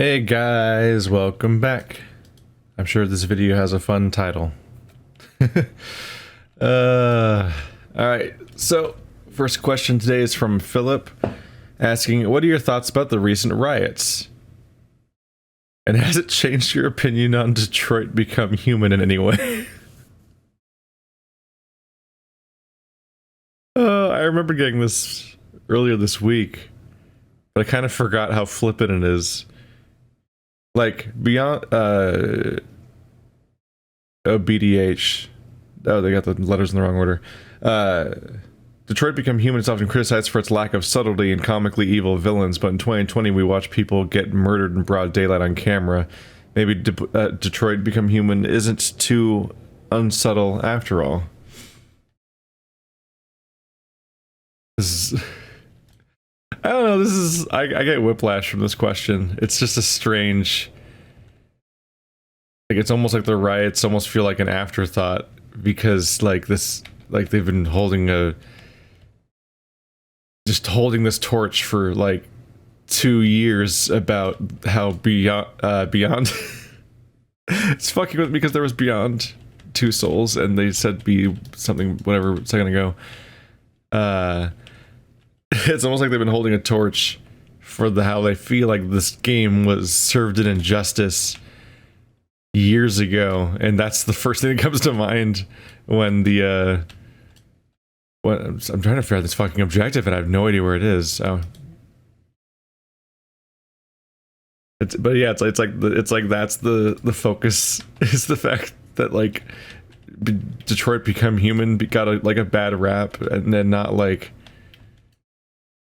Hey guys, welcome back. I'm sure this video has a fun title. Alright, so first question today is from Philip, asking, what are your thoughts about the recent riots? And has it changed your opinion on Detroit Become Human in any way? I remember getting this earlier this week, but I kind of forgot how flippant it is. Like, beyond, BDH. Oh, they got the letters in the wrong order. Detroit Become Human is often criticized for its lack of subtlety and comically evil villains, but in 2020 we watch people get murdered in broad daylight on camera. Maybe Detroit Become Human isn't too unsubtle after all. This is... I don't know, this is... I get whiplash from this question. It's just a strange... Like, it's almost like the riots almost feel like an afterthought, because, like, this... Like, they've been holding a... Just holding this torch for, like, 2 years about how Beyond... It's fucking with me because there was Beyond Two Souls, and they said be something, whatever, a second ago. It's almost like they've been holding a torch for how they feel like this game was served an injustice years ago, and that's the first thing that comes to mind when the I'm trying to figure out this fucking objective and I have no idea where it is. But yeah, it's like that's the focus, is the fact that, like, Detroit Become Human got a bad rap, and then not like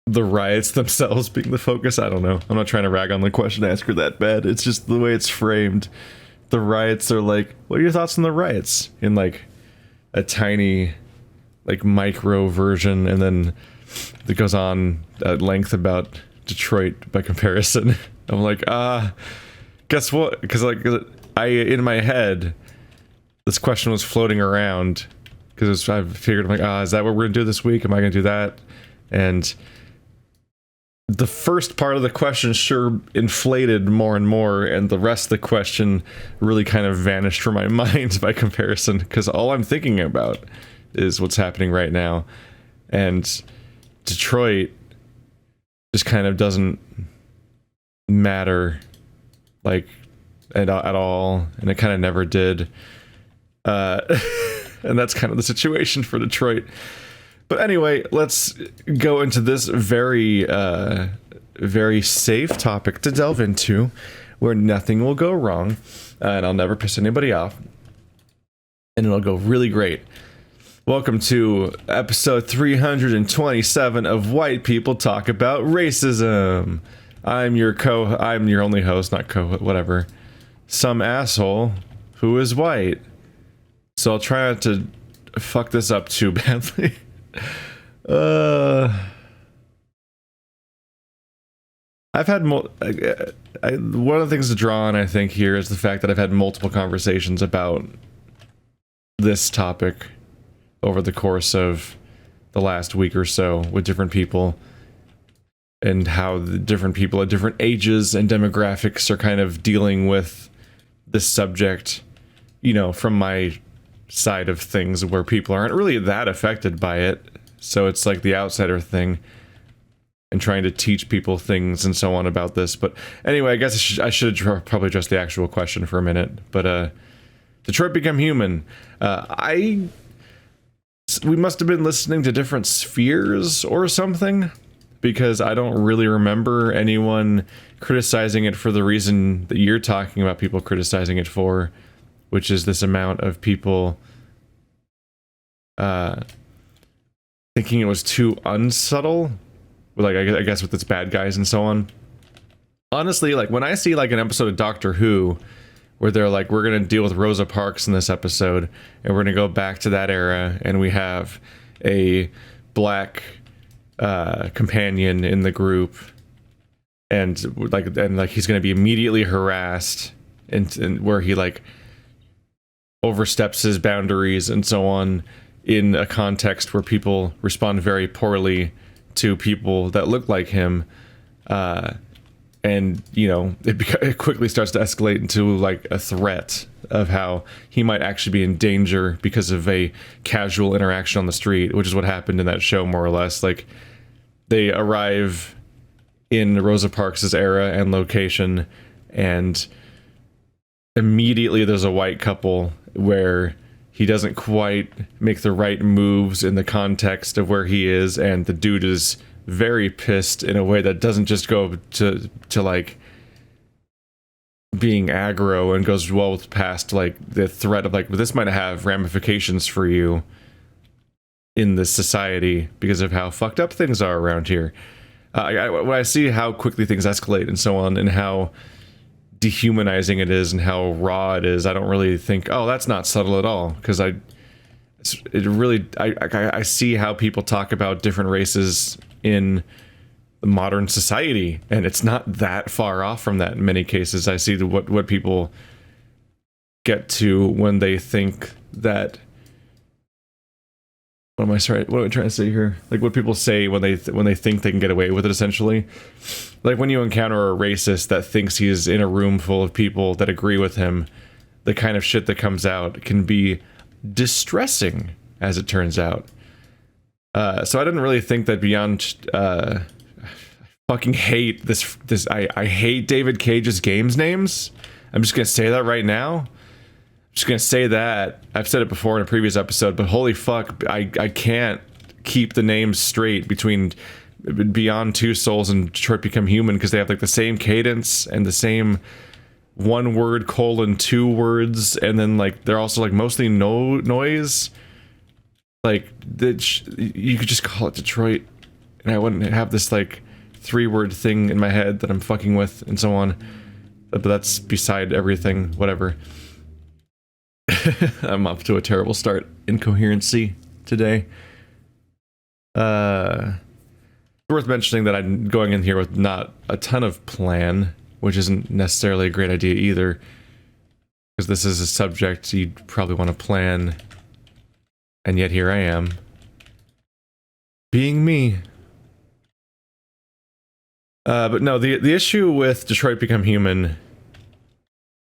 the riots themselves being the focus. I don't know. I'm not trying to rag on the question asker that bad. It's just the way it's framed. The riots are like, what are your thoughts on the riots? In like a tiny, like, micro version, and then it goes on at length about Detroit by comparison. I'm like, guess what? Because, like, in my head, this question was floating around, because I figured, I'm like, is that what we're gonna do this week? Am I gonna do that? And the first part of the question sure inflated more and more, and the rest of the question really kind of vanished from my mind by comparison, because all I'm thinking about is what's happening right now. And Detroit just kind of doesn't matter, like, at all, and it kind of never did. And that's kind of the situation for Detroit. But anyway, let's go into this very safe topic to delve into, where nothing will go wrong, and I'll never piss anybody off, and it'll go really great. Welcome to episode 327 of White People Talk About Racism. I'm your only host, not whatever. Some asshole who is white. So I'll try not to fuck this up too badly. I've had one of the things to draw on, I think, here is the fact that I've had multiple conversations about this topic over the course of the last week or so with different people, and how the different people at different ages and demographics are kind of dealing with this subject, you know, from my side of things, where people aren't really that affected by it. So it's like the outsider thing, and trying to teach people things and so on about this. But anyway, I guess I should probably address the actual question for a minute. But Detroit Become Human. We must have been listening to different spheres or something, because I don't really remember anyone criticizing it for the reason that you're talking about people criticizing it for, which is this amount of people thinking it was too unsubtle, like, I guess with its bad guys and so on. Honestly, like, when I see, like, an episode of Doctor Who where they're like, we're gonna deal with Rosa Parks in this episode, and we're gonna go back to that era, and we have a black companion in the group, and he's gonna be immediately harassed, and where he, like, oversteps his boundaries and so on, in a context where people respond very poorly to people that look like him, and it quickly starts to escalate into like a threat of how he might actually be in danger because of a casual interaction on the street, which is what happened in that show, more or less. Like, they arrive in Rosa Parks' era and location, and immediately there's a white couple where he doesn't quite make the right moves in the context of where he is, and the dude is very pissed in a way that doesn't just go to like being aggro, and goes well past like the threat of like, this might have ramifications for you in this society because of how fucked up things are around here. When I see how quickly things escalate and so on, and how dehumanizing it is and how raw it is, I don't really think, oh, that's not subtle at all, because I see how people talk about different races in modern society, and it's not that far off from that in many cases. I see what people get to when they think that, what am I trying to say here? Like, what people say when they think they can get away with it, essentially. Like, when you encounter a racist that thinks he's in a room full of people that agree with him, the kind of shit that comes out can be distressing, as it turns out. So I didn't really think that beyond... I fucking hate this. I hate David Cage's games names. I'm just gonna say that right now. I'm just gonna say that. I've said it before in a previous episode, but holy fuck, I can't keep the names straight between Beyond Two Souls and Detroit Become Human, because they have like the same cadence and the same 1 word : 2 words, and then like they're also like mostly no noise. Like, you could just call it Detroit, and I wouldn't have this like 3-word thing in my head that I'm fucking with, and so on. But that's beside everything. Whatever. I'm up to a terrible start. Incoherency today. Worth mentioning that I'm going in here with not a ton of plan, which isn't necessarily a great idea either, because this is a subject you'd probably want to plan, and yet here I am, being me. But no, the issue with Detroit Become Human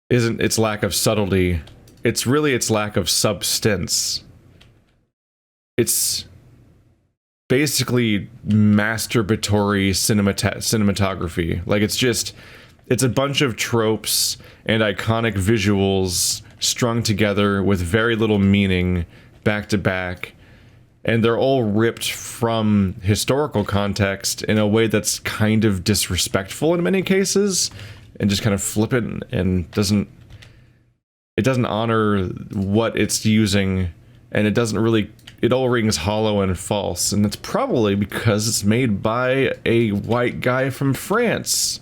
isn't its lack of subtlety, it's really its lack of substance. It's basically masturbatory cinematography. Like, it's a bunch of tropes and iconic visuals strung together with very little meaning, back to back, and they're all ripped from historical context in a way that's kind of disrespectful in many cases, and just kind of flippant, and doesn't honor what it's using, and it all rings hollow and false. And it's probably because it's made by a white guy from France,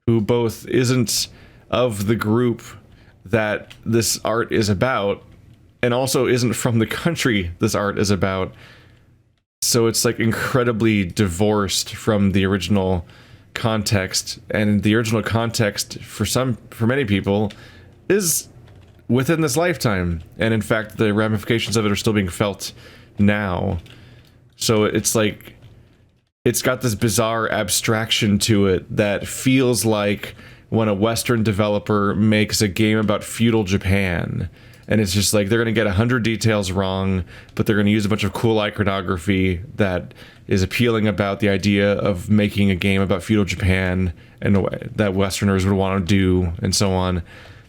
who both isn't of the group that this art is about, and also isn't from the country this art is about. So it's like incredibly divorced from the original context, and the original context for many people is within this lifetime, and in fact the ramifications of it are still being felt now. So it's like, it's got this bizarre abstraction to it that feels like when a Western developer makes a game about feudal Japan, and it's just like, they're going to get 100 details wrong, but they're going to use a bunch of cool iconography that is appealing about the idea of making a game about feudal Japan and that Westerners would want to do, and so on.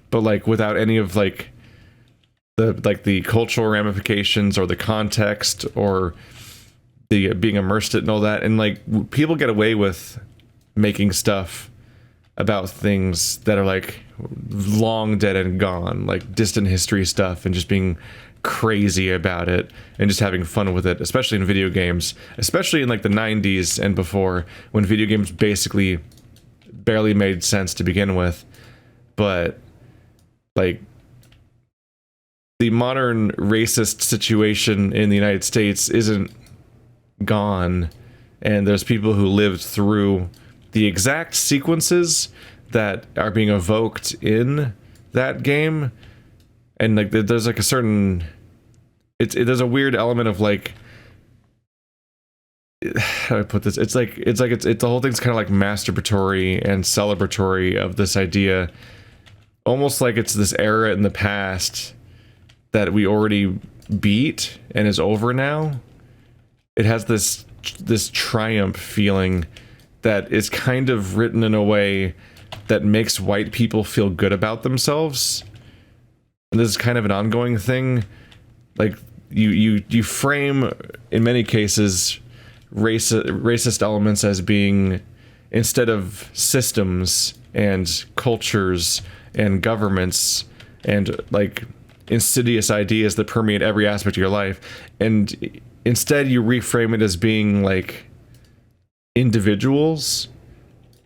But like, without any of like the cultural ramifications or the context or the being immersed in and all that. And like, people get away with making stuff about things that are like long dead and gone, like distant history stuff, and just being crazy about it and just having fun with it, especially in video games, especially in like the 90s and before, when video games basically barely made sense to begin with. But like, the modern racist situation in the United States isn't gone, and there's people who lived through the exact sequences that are being evoked in that game, and like there's like a certain, there's a weird element of like, how do I put this? It's the whole thing's kind of like masturbatory and celebratory of this idea, almost like it's this era in the past that we already beat and is over now. It has this triumph feeling that is kind of written in a way that makes white people feel good about themselves. And this is kind of an ongoing thing. Like you frame in many cases racist elements as being, instead of systems and cultures and governments and like insidious ideas that permeate every aspect of your life, and instead you reframe it as being like individuals.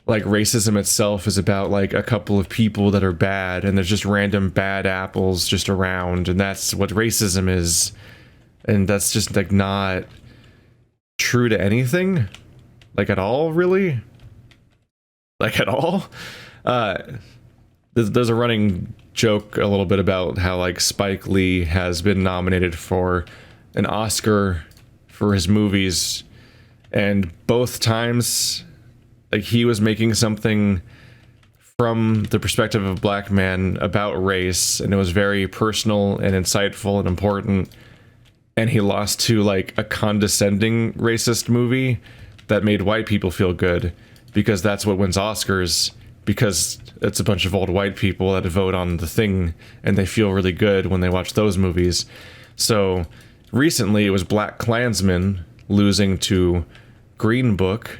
Like racism itself is about like a couple of people that are bad, and there's just random bad apples just around, and that's what racism is. And that's just like not true to anything, like at all, really, like at all. There's a running joke a little bit about how like Spike Lee has been nominated for an Oscar for his movies, and both times like he was making something from the perspective of a black man about race, and it was very personal and insightful and important, and he lost to like a condescending racist movie that made white people feel good, because that's what wins Oscars, because it's a bunch of old white people that vote on the thing and they feel really good when they watch those movies. So recently it was Black Klansman losing to Green Book,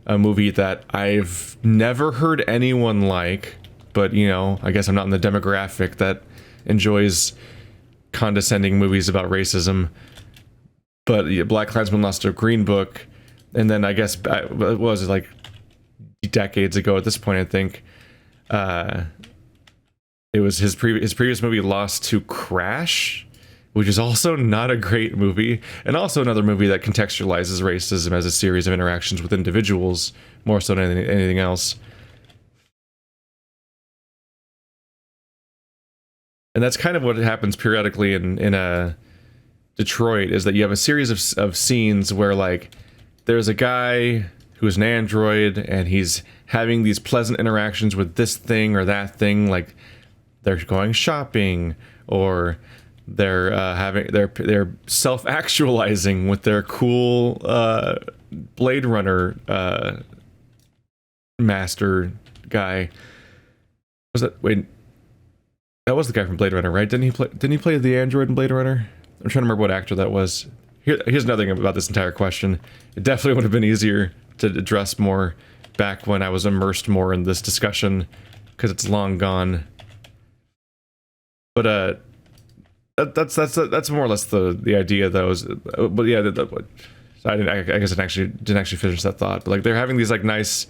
a movie that I've never heard anyone like, but you know, I guess I'm not in the demographic that enjoys condescending movies about racism. But yeah, Black Klansman lost to Green Book, and then I guess what was it, like decades ago at this point, I think it was his previous movie lost to Crash, which is also not a great movie, and also another movie that contextualizes racism as a series of interactions with individuals more so than anything else. And that's kind of what happens periodically in Detroit, is that you have a series of scenes where like there's a guy who's an android and he's having these pleasant interactions with this thing or that thing, like they're going shopping, or they're they're self-actualizing with their cool Blade Runner master guy. Was that, wait, that was the guy from Blade Runner, right? Didn't he play the android in Blade Runner? I'm trying to remember what actor that was. Here's another thing about this entire question. It definitely would have been easier to address more back when I was immersed more in this discussion, because it's long gone. But that's more or less the idea, though. But yeah, I guess I didn't actually finish that thought. But like they're having these like nice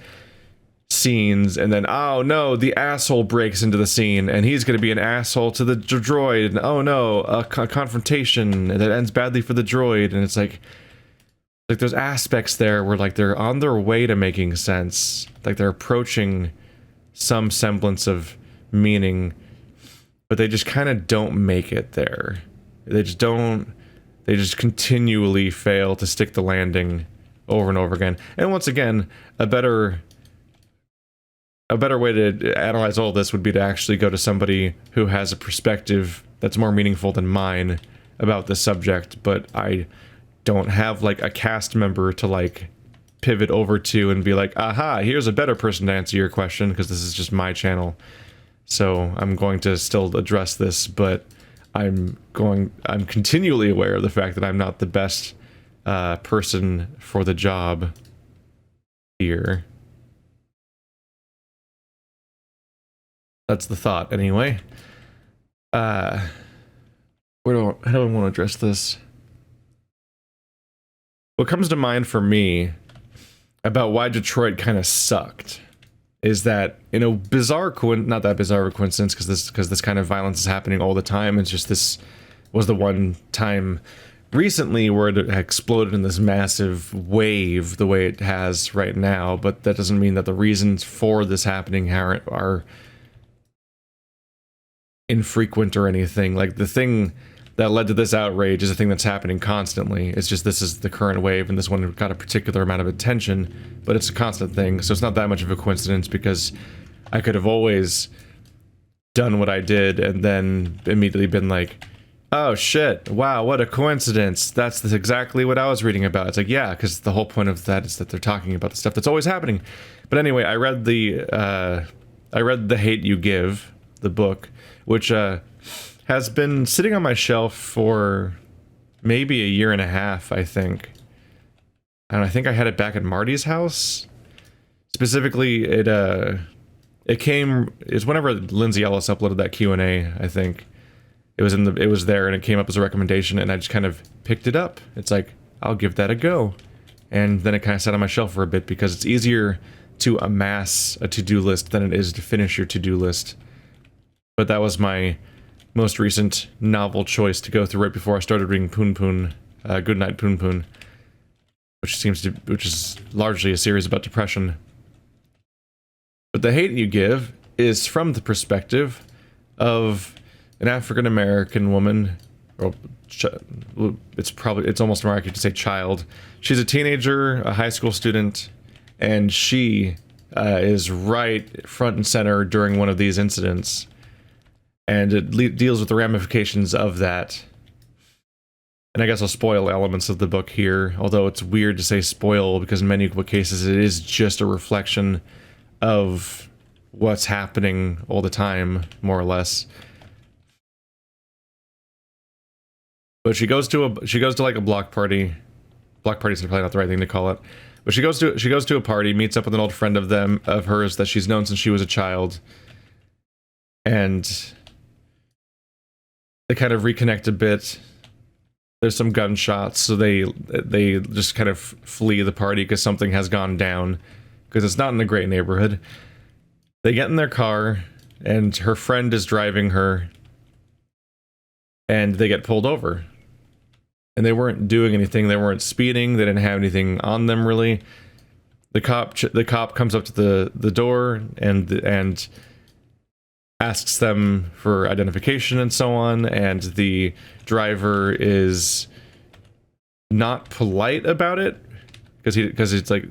scenes, and then oh no, the asshole breaks into the scene, and he's going to be an asshole to the droid, and oh no, a confrontation that ends badly for the droid, and it's like there's aspects there where like they're on their way to making sense, like they're approaching some semblance of meaning, but they just kind of don't make it there. They just continually fail to stick the landing over and over again. And once again, a better way to analyze all this would be to actually go to somebody who has a perspective that's more meaningful than mine about this subject, but I don't have like a cast member to like pivot over to and be like, aha, here's a better person to answer your question, because this is just my channel. So I'm going to still address this, but I'm continually aware of the fact that I'm not the best person for the job here. That's the thought, anyway. How do I want to address this? What comes to mind for me about why Detroit kind of sucked is that, in a bizarre not that bizarre of a coincidence, because this kind of violence is happening all the time. It's just this was the one time recently where it exploded in this massive wave the way it has right now. But that doesn't mean that the reasons for this happening are infrequent or anything. Like the thing that led to this outrage is a thing that's happening constantly. It's just this is the current wave, and this one got a particular amount of attention, but it's a constant thing, so it's not that much of a coincidence, because I could have always done what I did and then immediately been like, oh shit, wow, what a coincidence. That's exactly what I was reading about. It's like, yeah, because the whole point of that is that they're talking about the stuff that's always happening. But anyway, I read The Hate You Give, the book, which has been sitting on my shelf for maybe a year and a half, I think. And I think I had it back at Marty's house. Specifically, it's whenever Lindsay Ellis uploaded that Q&A, I think. It was there, and it came up as a recommendation, and I just kind of picked it up. It's like, I'll give that a go. And then it kind of sat on my shelf for a bit, because it's easier to amass a to-do list than it is to finish your to-do list. But that was my most recent novel choice to go through right before I started reading Poon Poon, Goodnight Poon Poon, which is largely a series about depression. But The Hate You Give is from the perspective of an African-American woman, or it's almost more accurate to say child. She's a teenager, a high school student, and she is right front and center during one of these incidents. And it deals with the ramifications of that. And I guess I'll spoil elements of the book here, although it's weird to say spoil, because in many cases it is just a reflection of what's happening all the time, more or less. But she goes to like a block party. Block parties are probably not the right thing to call it. But she goes to a party, meets up with an old friend of hers that she's known since she was a child. And they kind of reconnect a bit. There's some gunshots, so they just kind of flee the party because something has gone down, because it's not in a great neighborhood. They get in their car, and her friend is driving her, and they get pulled over. And they weren't doing anything. They weren't speeding. They didn't have anything on them, really. The cop comes up to the door and asks them for identification and so on, and the driver is not polite about it, because it's like,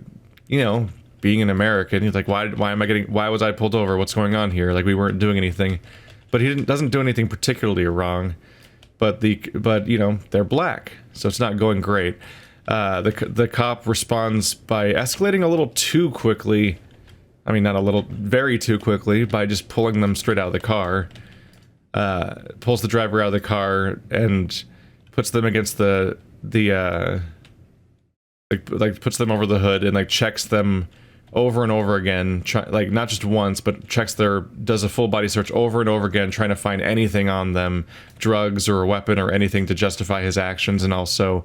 you know, being an American, he's like, why was I pulled over? What's going on here? Like, we weren't doing anything. But he doesn't do anything particularly wrong. But you know, they're black, so it's not going great. The cop responds by escalating a little too quickly. I mean, not a little, very too quickly, by just pulling them straight out of the car. Pulls the driver out of the car and puts them against puts them over the hood and like checks them over and over again, like not just once, but does a full body search over and over again, trying to find anything on them, drugs or a weapon or anything to justify his actions, and also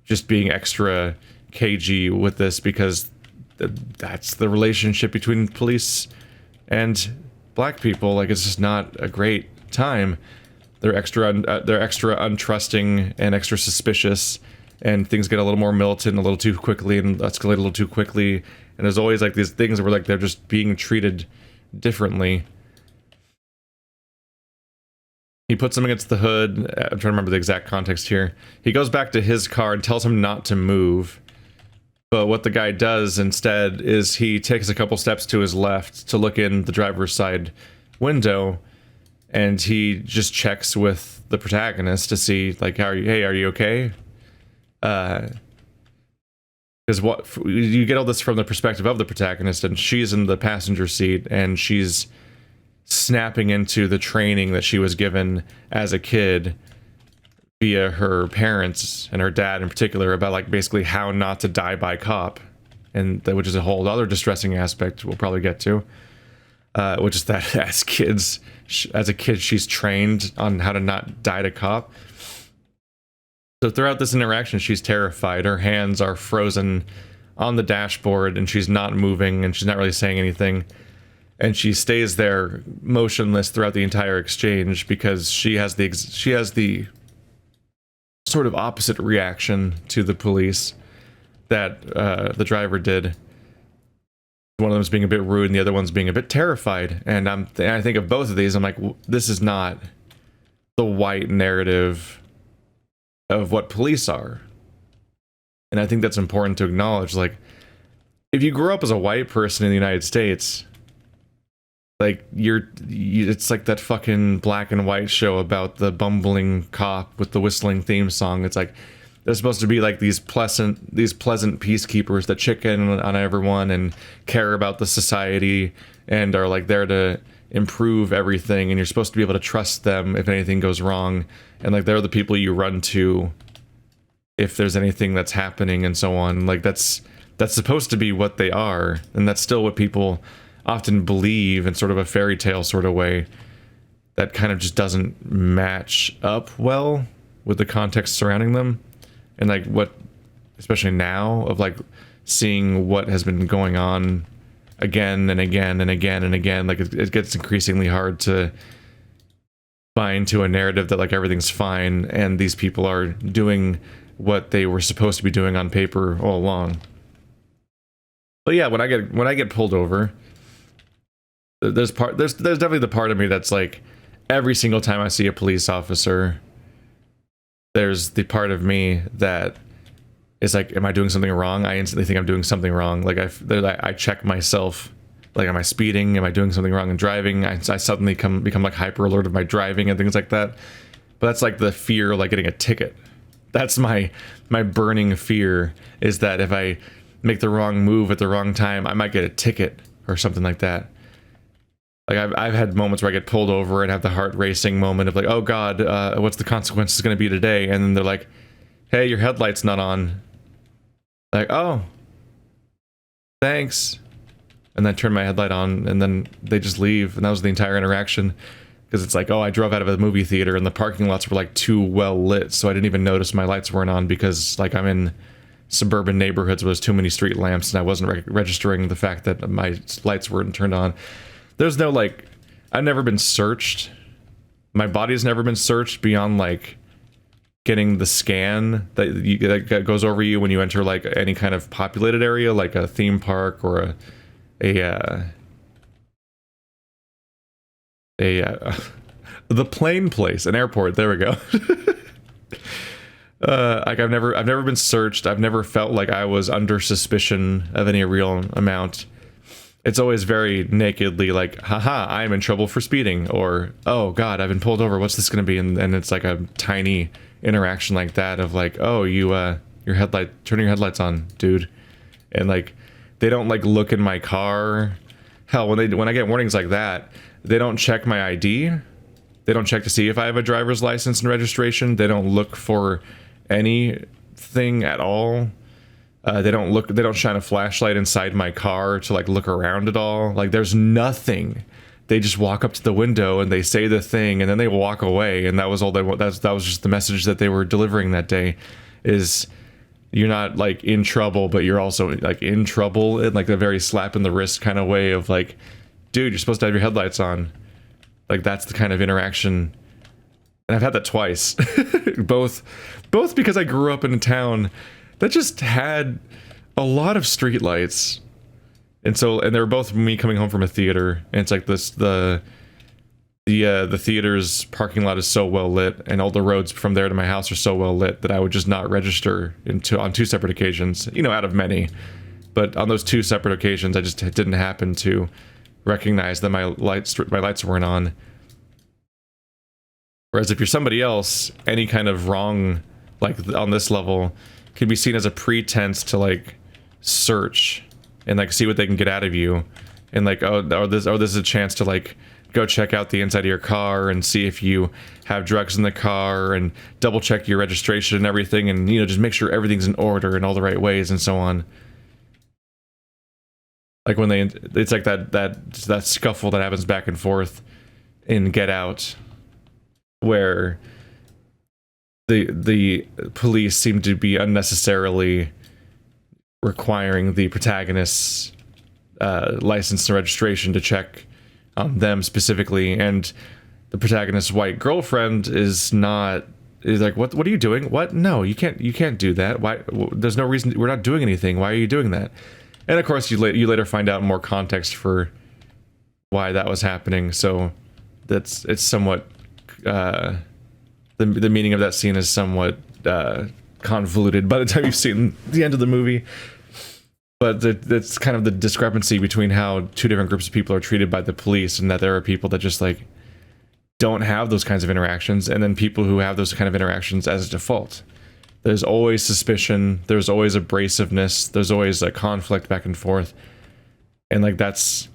just being extra cagey with this, because that's the relationship between police and black people. Like, it's just not a great time. They're extra untrusting and extra suspicious, and things get a little more militant a little too quickly and escalate a little too quickly. And there's always like these things where like they're just being treated differently. He puts him against the hood. I'm trying to remember the exact context here. He goes back to his car and tells him not to move. But what the guy does instead is he takes a couple steps to his left to look in the driver's side window, and he just checks with the protagonist to see, like, are you okay? Because you get all this from the perspective of the protagonist, and she's in the passenger seat, and she's snapping into the training that she was given as a kid via her parents and her dad in particular, about like basically how not to die by cop, and which is a whole other distressing aspect we'll probably get to, which is that as a kid she's trained on how to not die to cop. So throughout this interaction, she's terrified. Her hands are frozen on the dashboard, and she's not moving, and she's not really saying anything. And she stays there motionless throughout the entire exchange, because she has the sort of opposite reaction to the police that the driver did. One of them's being a bit rude, and the other one's being a bit terrified. And I think of both of these, I'm like, this is not the white narrative of what police are. And I think that's important to acknowledge. Like, if you grew up as a white person in the United States, like it's like that fucking black and white show about the bumbling cop with the whistling theme song. It's like they're supposed to be like these pleasant peacekeepers that check in on everyone and care about the society and are like there to improve everything, and you're supposed to be able to trust them if anything goes wrong, and like they're the people you run to if there's anything that's happening and so on. Like that's supposed to be what they are, and that's still what people often believe in sort of a fairy tale sort of way that kind of just doesn't match up well with the context surrounding them. And like what, especially now, of like seeing what has been going on again and again and again and again, like it gets increasingly hard to buy into a narrative that like everything's fine and these people are doing what they were supposed to be doing on paper all along. But yeah, when I get pulled over, there's definitely the part of me that's like, every single time I see a police officer, there's the part of me that is like, am I doing something wrong? I instantly think I'm doing something wrong. Like I check myself, like, am I speeding? Am I doing something wrong in driving? I suddenly become like hyper alert of my driving and things like that. But that's like the fear of like getting a ticket. That's my burning fear, is that if I make the wrong move at the wrong time, I might get a ticket or something like that. Like I've had moments where I get pulled over and have the heart racing moment of like, oh God, what's the consequences going to be today? And then they're like, hey, your headlight's not on. Like, oh, thanks. And then I turn my headlight on, and then they just leave, and that was the entire interaction. Because it's like, oh, I drove out of a movie theater and the parking lots were like too well lit, so I didn't even notice my lights weren't on, because like I'm in suburban neighborhoods where there's too many street lamps, and I wasn't registering the fact that my lights weren't turned on. There's no like, I've never been searched. My body's never been searched beyond like getting the scan that goes over you when you enter like any kind of populated area, like a theme park or the plane place, an airport. There we go. Like I've never been searched. I've never felt like I was under suspicion of any real amount. It's always very nakedly like, haha, I'm in trouble for speeding, or oh God, I've been pulled over. What's this going to be? And it's like a tiny interaction like that of like, oh, turning your headlights on, dude. And like, they don't like look in my car. Hell, when I get warnings like that, they don't check my ID. They don't check to see if I have a driver's license and registration. They don't look for anything at all. They don't shine a flashlight inside my car to like look around at all. Like there's nothing. They just walk up to the window and they say the thing and then they walk away, and that was all that was just the message that they were delivering that day, is you're not like in trouble, but you're also like in trouble in like a very slap in the wrist kind of way of like, dude, you're supposed to have your headlights on. Like that's the kind of interaction. And I've had that twice. both because I grew up in a town that just had a lot of streetlights, and they were both me coming home from a theater, and it's like the theater's parking lot is so well lit, and all the roads from there to my house are so well lit that I would just not register on two separate occasions, out of many, but on those two separate occasions I just didn't happen to recognize that my lights weren't on. Whereas if you're somebody else, any kind of wrong like on this level can be seen as a pretense to like search and like see what they can get out of you, and like this is a chance to like go check out the inside of your car and see if you have drugs in the car, and double check your registration and everything, and just make sure everything's in order in all the right ways and so on. Like when it's like that scuffle that happens back and forth in Get Out, where the police seem to be unnecessarily requiring the protagonist's license and registration to check on them specifically, and the protagonist's white girlfriend is like, what are you doing? What? No, you can't do that. Why? There's no reason. We're not doing anything. Why are you doing that? And of course, you later find out more context for why that was happening. So it's somewhat the meaning of that scene is somewhat convoluted by the time you've seen the end of the movie. But that's kind of the discrepancy between how two different groups of people are treated by the police, and that there are people that just like don't have those kinds of interactions, and then people who have those kind of interactions as a default. There's always suspicion, there's always abrasiveness, there's always a conflict back and forth. And like that's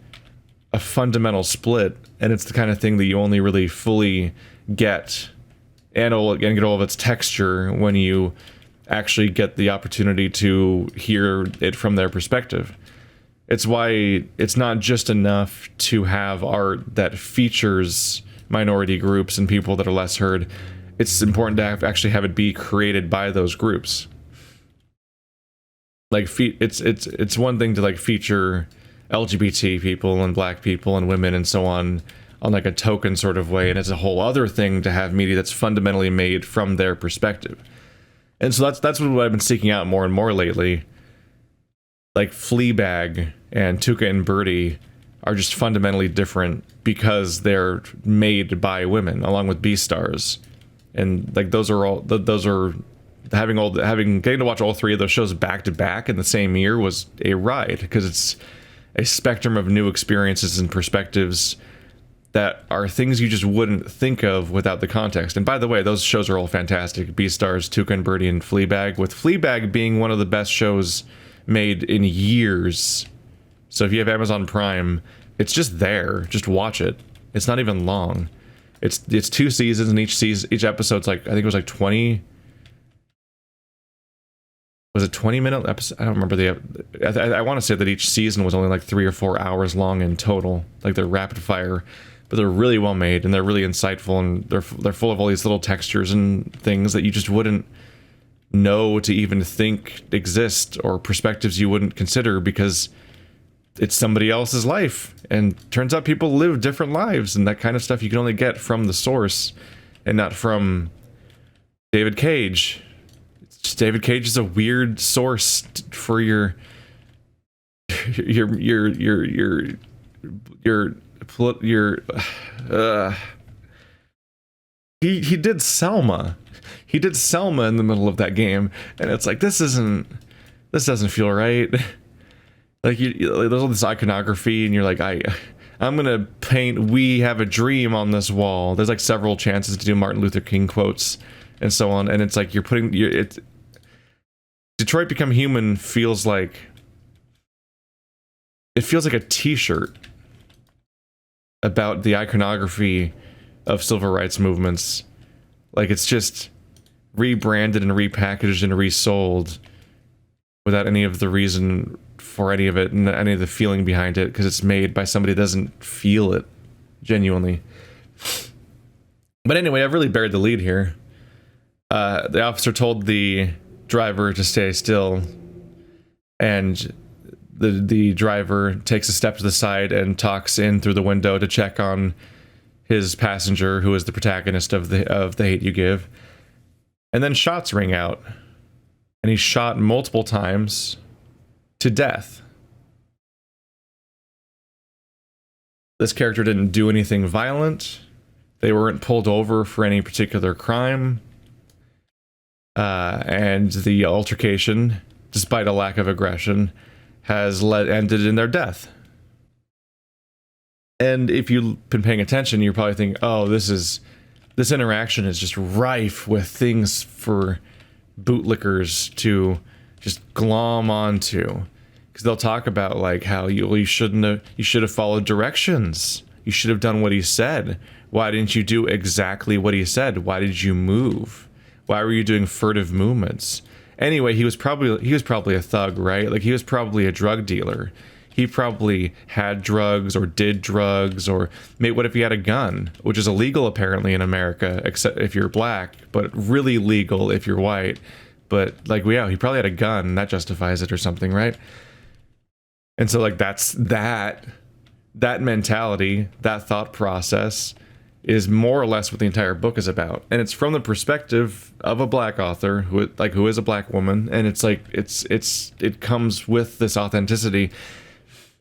a fundamental split, and it's the kind of thing that you only really fully get and get all of its texture when you actually get the opportunity to hear it from their perspective. It's why it's not just enough to have art that features minority groups and people that are less heard. It's important to actually have it be created by those groups. Like it's one thing to like feature LGBT people and black people and women and so on like a token sort of way, and it's a whole other thing to have media that's fundamentally made from their perspective. And so that's what I've been seeking out more and more lately. Like Fleabag and Tuca and Birdie are just fundamentally different because they're made by women, along with Beastars. And like those are getting to watch all three of those shows back to back in the same year was a ride, because it's a spectrum of new experiences and perspectives that are things you just wouldn't think of without the context. And by the way, those shows are all fantastic. Beastars, Tuca and Birdie, and Fleabag, with Fleabag being one of the best shows made in years. So if you have Amazon Prime, it's just there. Just watch it. It's not even long. It's 2 seasons, and each episode's like, I think it was like 20. Was it 20-minute episode? I don't remember I want to say that each season was only like 3 or 4 hours long in total. Like they're rapid fire, but they're really well made, and they're really insightful, and they're full of all these little textures and things that you just wouldn't know to even think exist, or perspectives you wouldn't consider, because it's somebody else's life. And turns out people live different lives, and that kind of stuff you can only get from the source and not from David Cage. It's just, David Cage is a weird source for your he did Selma. He did Selma in the middle of that game, and it's like, this doesn't feel right. Like there's all this iconography, and you're like, I'm gonna paint "We Have a Dream" on this wall. There's like several chances to do Martin Luther King quotes and so on, and it's like Detroit Become Human feels like a t-shirt about the iconography of civil rights movements. Like it's just rebranded and repackaged and resold without any of the reason for any of it and any of the feeling behind it, because it's made by somebody that doesn't feel it genuinely. But anyway, I've really buried the lead here. The officer told the driver to stay still, and the driver takes a step to the side and talks in through the window to check on his passenger, who is the protagonist of the Hate U Give. And then shots ring out, and he's shot multiple times to death. This character didn't do anything violent. They weren't pulled over for any particular crime. And the altercation, despite a lack of aggression, has ended in their death. And if you've been paying attention, you're probably thinking, oh, this interaction is just rife with things for bootlickers to just glom onto, because they'll talk about like how you should have followed directions. You should have done what he said. Why didn't you do exactly what he said? Why did you move? Why were you doing furtive movements? Anyway, he was probably a thug, right? Like he was probably a drug dealer. He probably had drugs or did drugs, or what if he had a gun, which is illegal apparently in America, except if you're black, but really legal if you're white. But like, yeah, he probably had a gun, and that justifies it or something, right? And so like that mentality, that thought process is more or less what the entire book is about. And it's from the perspective of a black author who is a black woman, and it's like it comes with this authenticity.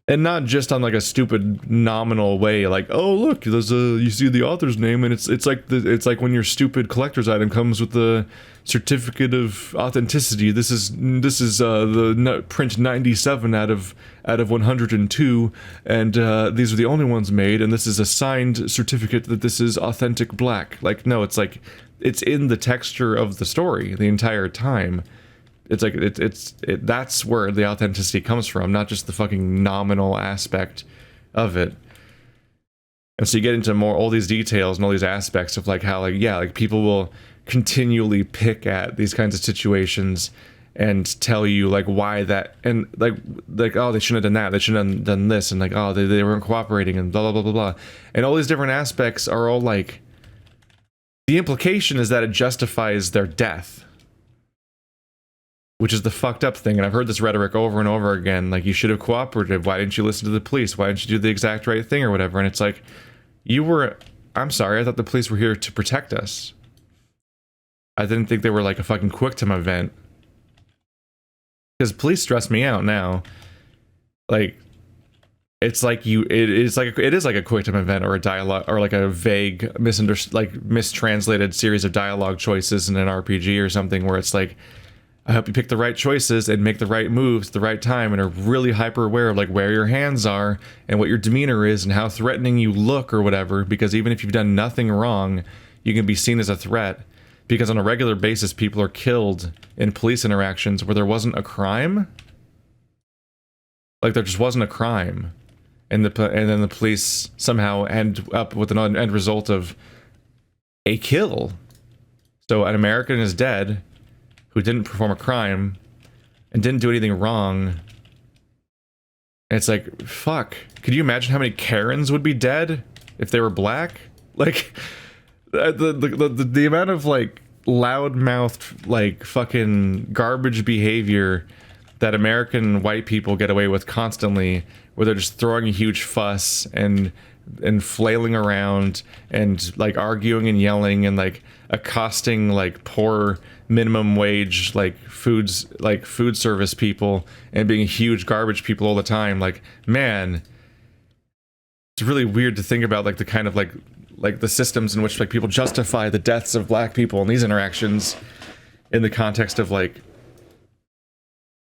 And not just on like a stupid nominal way, like, oh look, there's a, you see the author's name, and it's like it's like when your stupid collector's item comes with the certificate of authenticity. This is the print 97 out of 102, and these are the only ones made, and this is a signed certificate that this is authentic black. Like, no, it's like it's in the texture of the story the entire time. It's like that's where the authenticity comes from, not just the fucking nominal aspect of it. And so you get into more all these details and all these aspects of like how, like, yeah, like people will continually pick at these kinds of situations and tell you like why that, and like oh, they shouldn't have done that, they shouldn't have done this, and like, oh, they weren't cooperating, and blah blah blah blah blah. And all these different aspects are all like, the implication is that it justifies their death, which is the fucked up thing. And I've heard this rhetoric over and over again, like, you should have cooperated, why didn't you listen to the police, why didn't you do the exact right thing or whatever. And it's like, I'm sorry, I thought the police were here to protect us. I didn't think they were like a fucking quick time event. Because police stress me out now. Like, it's like it is like a quick time event, or a dialogue, or like a vague mistranslated series of dialogue choices in an RPG or something, where it's like, I hope you pick the right choices and make the right moves at the right time, and are really hyper aware of like where your hands are and what your demeanor is and how threatening you look or whatever, because even if you've done nothing wrong, you can be seen as a threat. Because on a regular basis, people are killed in police interactions where there wasn't a crime. Like, there just wasn't a crime. And then the police somehow end up with an end result of a kill. So an American is dead who didn't perform a crime and didn't do anything wrong. And it's like, fuck. Could you imagine how many Karens would be dead if they were black? Like, the amount of like loudmouthed, like fucking garbage behavior that American white people get away with constantly, where they're just throwing a huge fuss and flailing around and like arguing and yelling and like accosting like poor minimum wage like food service people and being huge garbage people all the time. Like, man, it's really weird to think about like the kind of like the systems in which like people justify the deaths of black people in these interactions in the context of like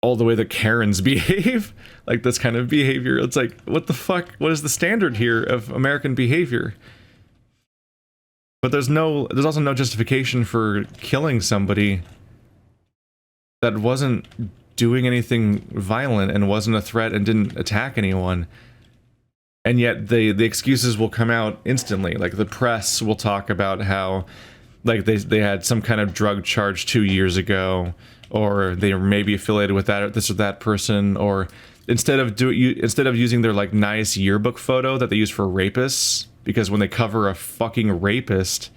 all the way that Karens behave. Like, this kind of behavior, it's like, what the fuck, what is the standard here of American behavior? But there's also no justification for killing somebody that wasn't doing anything violent and wasn't a threat and didn't attack anyone. And yet the excuses will come out instantly. Like, the press will talk about how like they had some kind of drug charge 2 years ago, or they were maybe affiliated with that or this or that person, or instead of using their like nice yearbook photo that they use for rapists, because when they cover a fucking rapist,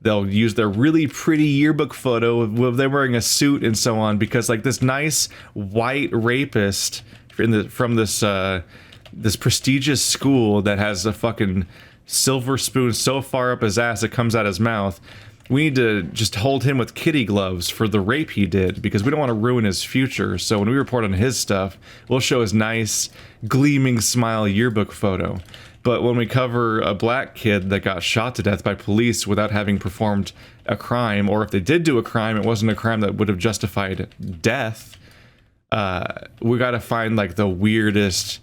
they'll use their really pretty yearbook photo of them wearing a suit and so on, because like this nice white rapist from this prestigious school that has a fucking silver spoon so far up his ass it comes out his mouth, we need to just hold him with kitty gloves for the rape he did, because we don't want to ruin his future. So when we report on his stuff, we'll show his nice gleaming smile yearbook photo. But when we cover a black kid that got shot to death by police without having performed a crime, or if they did do a crime, it wasn't a crime that would have justified death, we gotta find like the weirdest,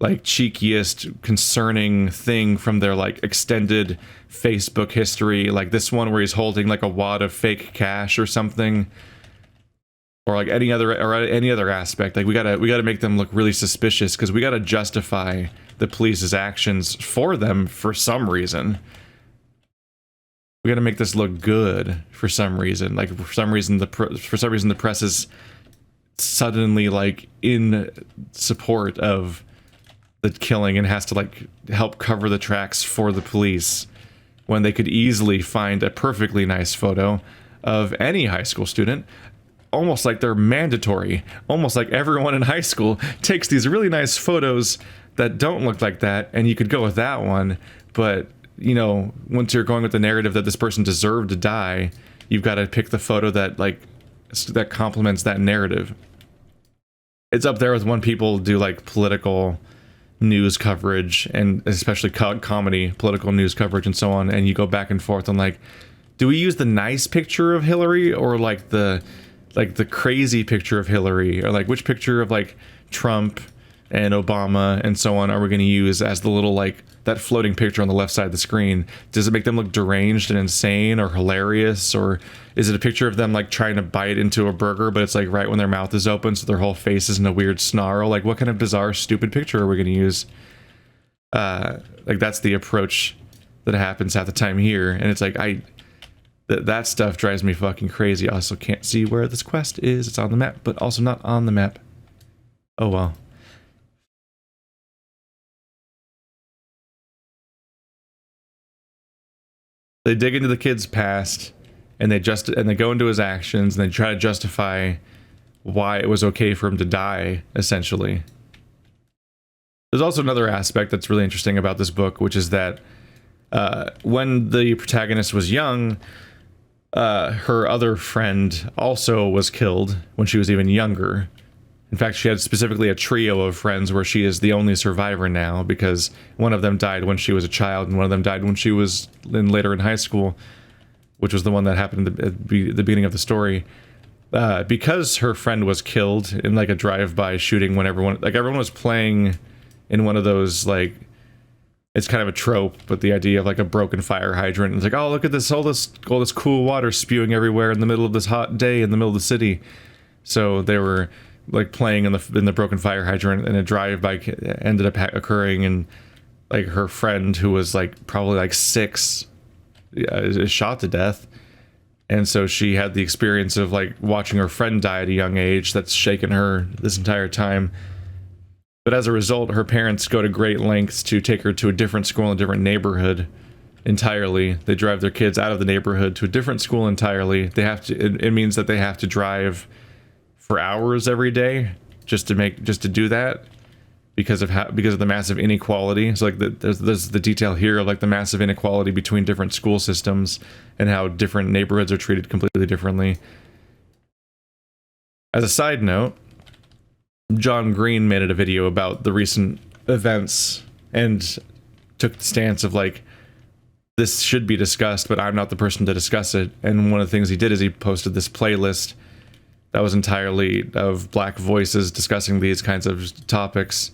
like cheekiest, concerning thing from their like extended Facebook history, like this one where he's holding like a wad of fake cash or something, or like any other aspect. Like we gotta make them look really suspicious, because we gotta justify the police's actions for them for some reason. We gotta make this look good for some reason. Like for some reason the press is suddenly like in support of the killing and has to like help cover the tracks for the police, when they could easily find a perfectly nice photo of any high school student, almost like they're mandatory, almost like everyone in high school takes these really nice photos that don't look like that, and you could go with that one. But you know, once you're going with the narrative that this person deserved to die, you've got to pick the photo that like that complements that narrative. It's up there with when people do like political news coverage, and especially comedy, political news coverage and so on, and you go back and forth on like, do we use the nice picture of Hillary or like the crazy picture of Hillary, or like which picture of like Trump and Obama and so on are we going to use as the little like that floating picture on the left side of the screen? Does it make them look deranged and insane or hilarious, or is it a picture of them like trying to bite into a burger but it's like right when their mouth is open so their whole face is in a weird snarl? Like what kind of bizarre stupid picture are we going to use? Like that's the approach that happens half the time here, and it's like that stuff drives me fucking crazy. I also can't see where this quest is. It's on the map, but also not on the map. Oh well. They dig into the kid's past, and they go into his actions, and they try to justify why it was okay for him to die, essentially. There's also another aspect that's really interesting about this book, which is that when the protagonist was young, her other friend also was killed when she was even younger. In fact, she had specifically a trio of friends where she is the only survivor now, because one of them died when she was a child and one of them died when she was later in high school, which was the one that happened at the beginning of the story. Because her friend was killed in like a drive-by shooting when everyone was playing in one of those, like, it's kind of a trope, but the idea of like a broken fire hydrant, and it's like, oh, look at this, all this cool water spewing everywhere in the middle of this hot day in the middle of the city. So they were like playing in the broken fire hydrant, and a drive-by ended up occurring, and like her friend, who was like probably like 6, is shot to death. And so she had the experience of like watching her friend die at a young age that's shaken her this entire time. But as a result, her parents go to great lengths to take her to a different school in a different neighborhood entirely. They drive their kids out of the neighborhood to a different school entirely. They have to, it means that they have to drive for hours every day just to do that, because of the massive inequality. So like there's the detail here of like the massive inequality between different school systems and how different neighborhoods are treated completely differently. As a side note, John Green made a video about the recent events and took the stance of like, this should be discussed, but I'm not the person to discuss it. And one of the things he did is he posted this playlist that was entirely of black voices discussing these kinds of topics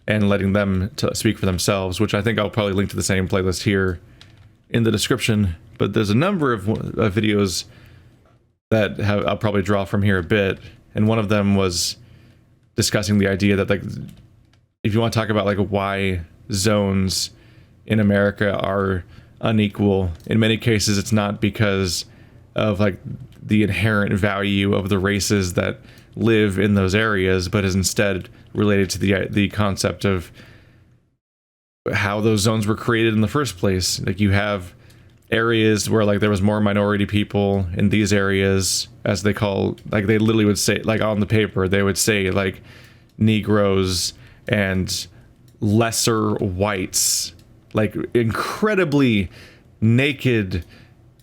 and letting them speak for themselves, which I think I'll probably link to the same playlist here in the description. But there's a number of videos that I'll probably draw from here a bit, and one of them was discussing the idea that, like, if you want to talk about like why zones in America are unequal, in many cases it's not because of like the inherent value of the races that live in those areas, but is instead related to the concept of how those zones were created in the first place. Like, you have areas where like there was more minority people in these areas, as they call, like, they literally would say, like, on the paper they would say like Negroes and lesser whites, like incredibly naked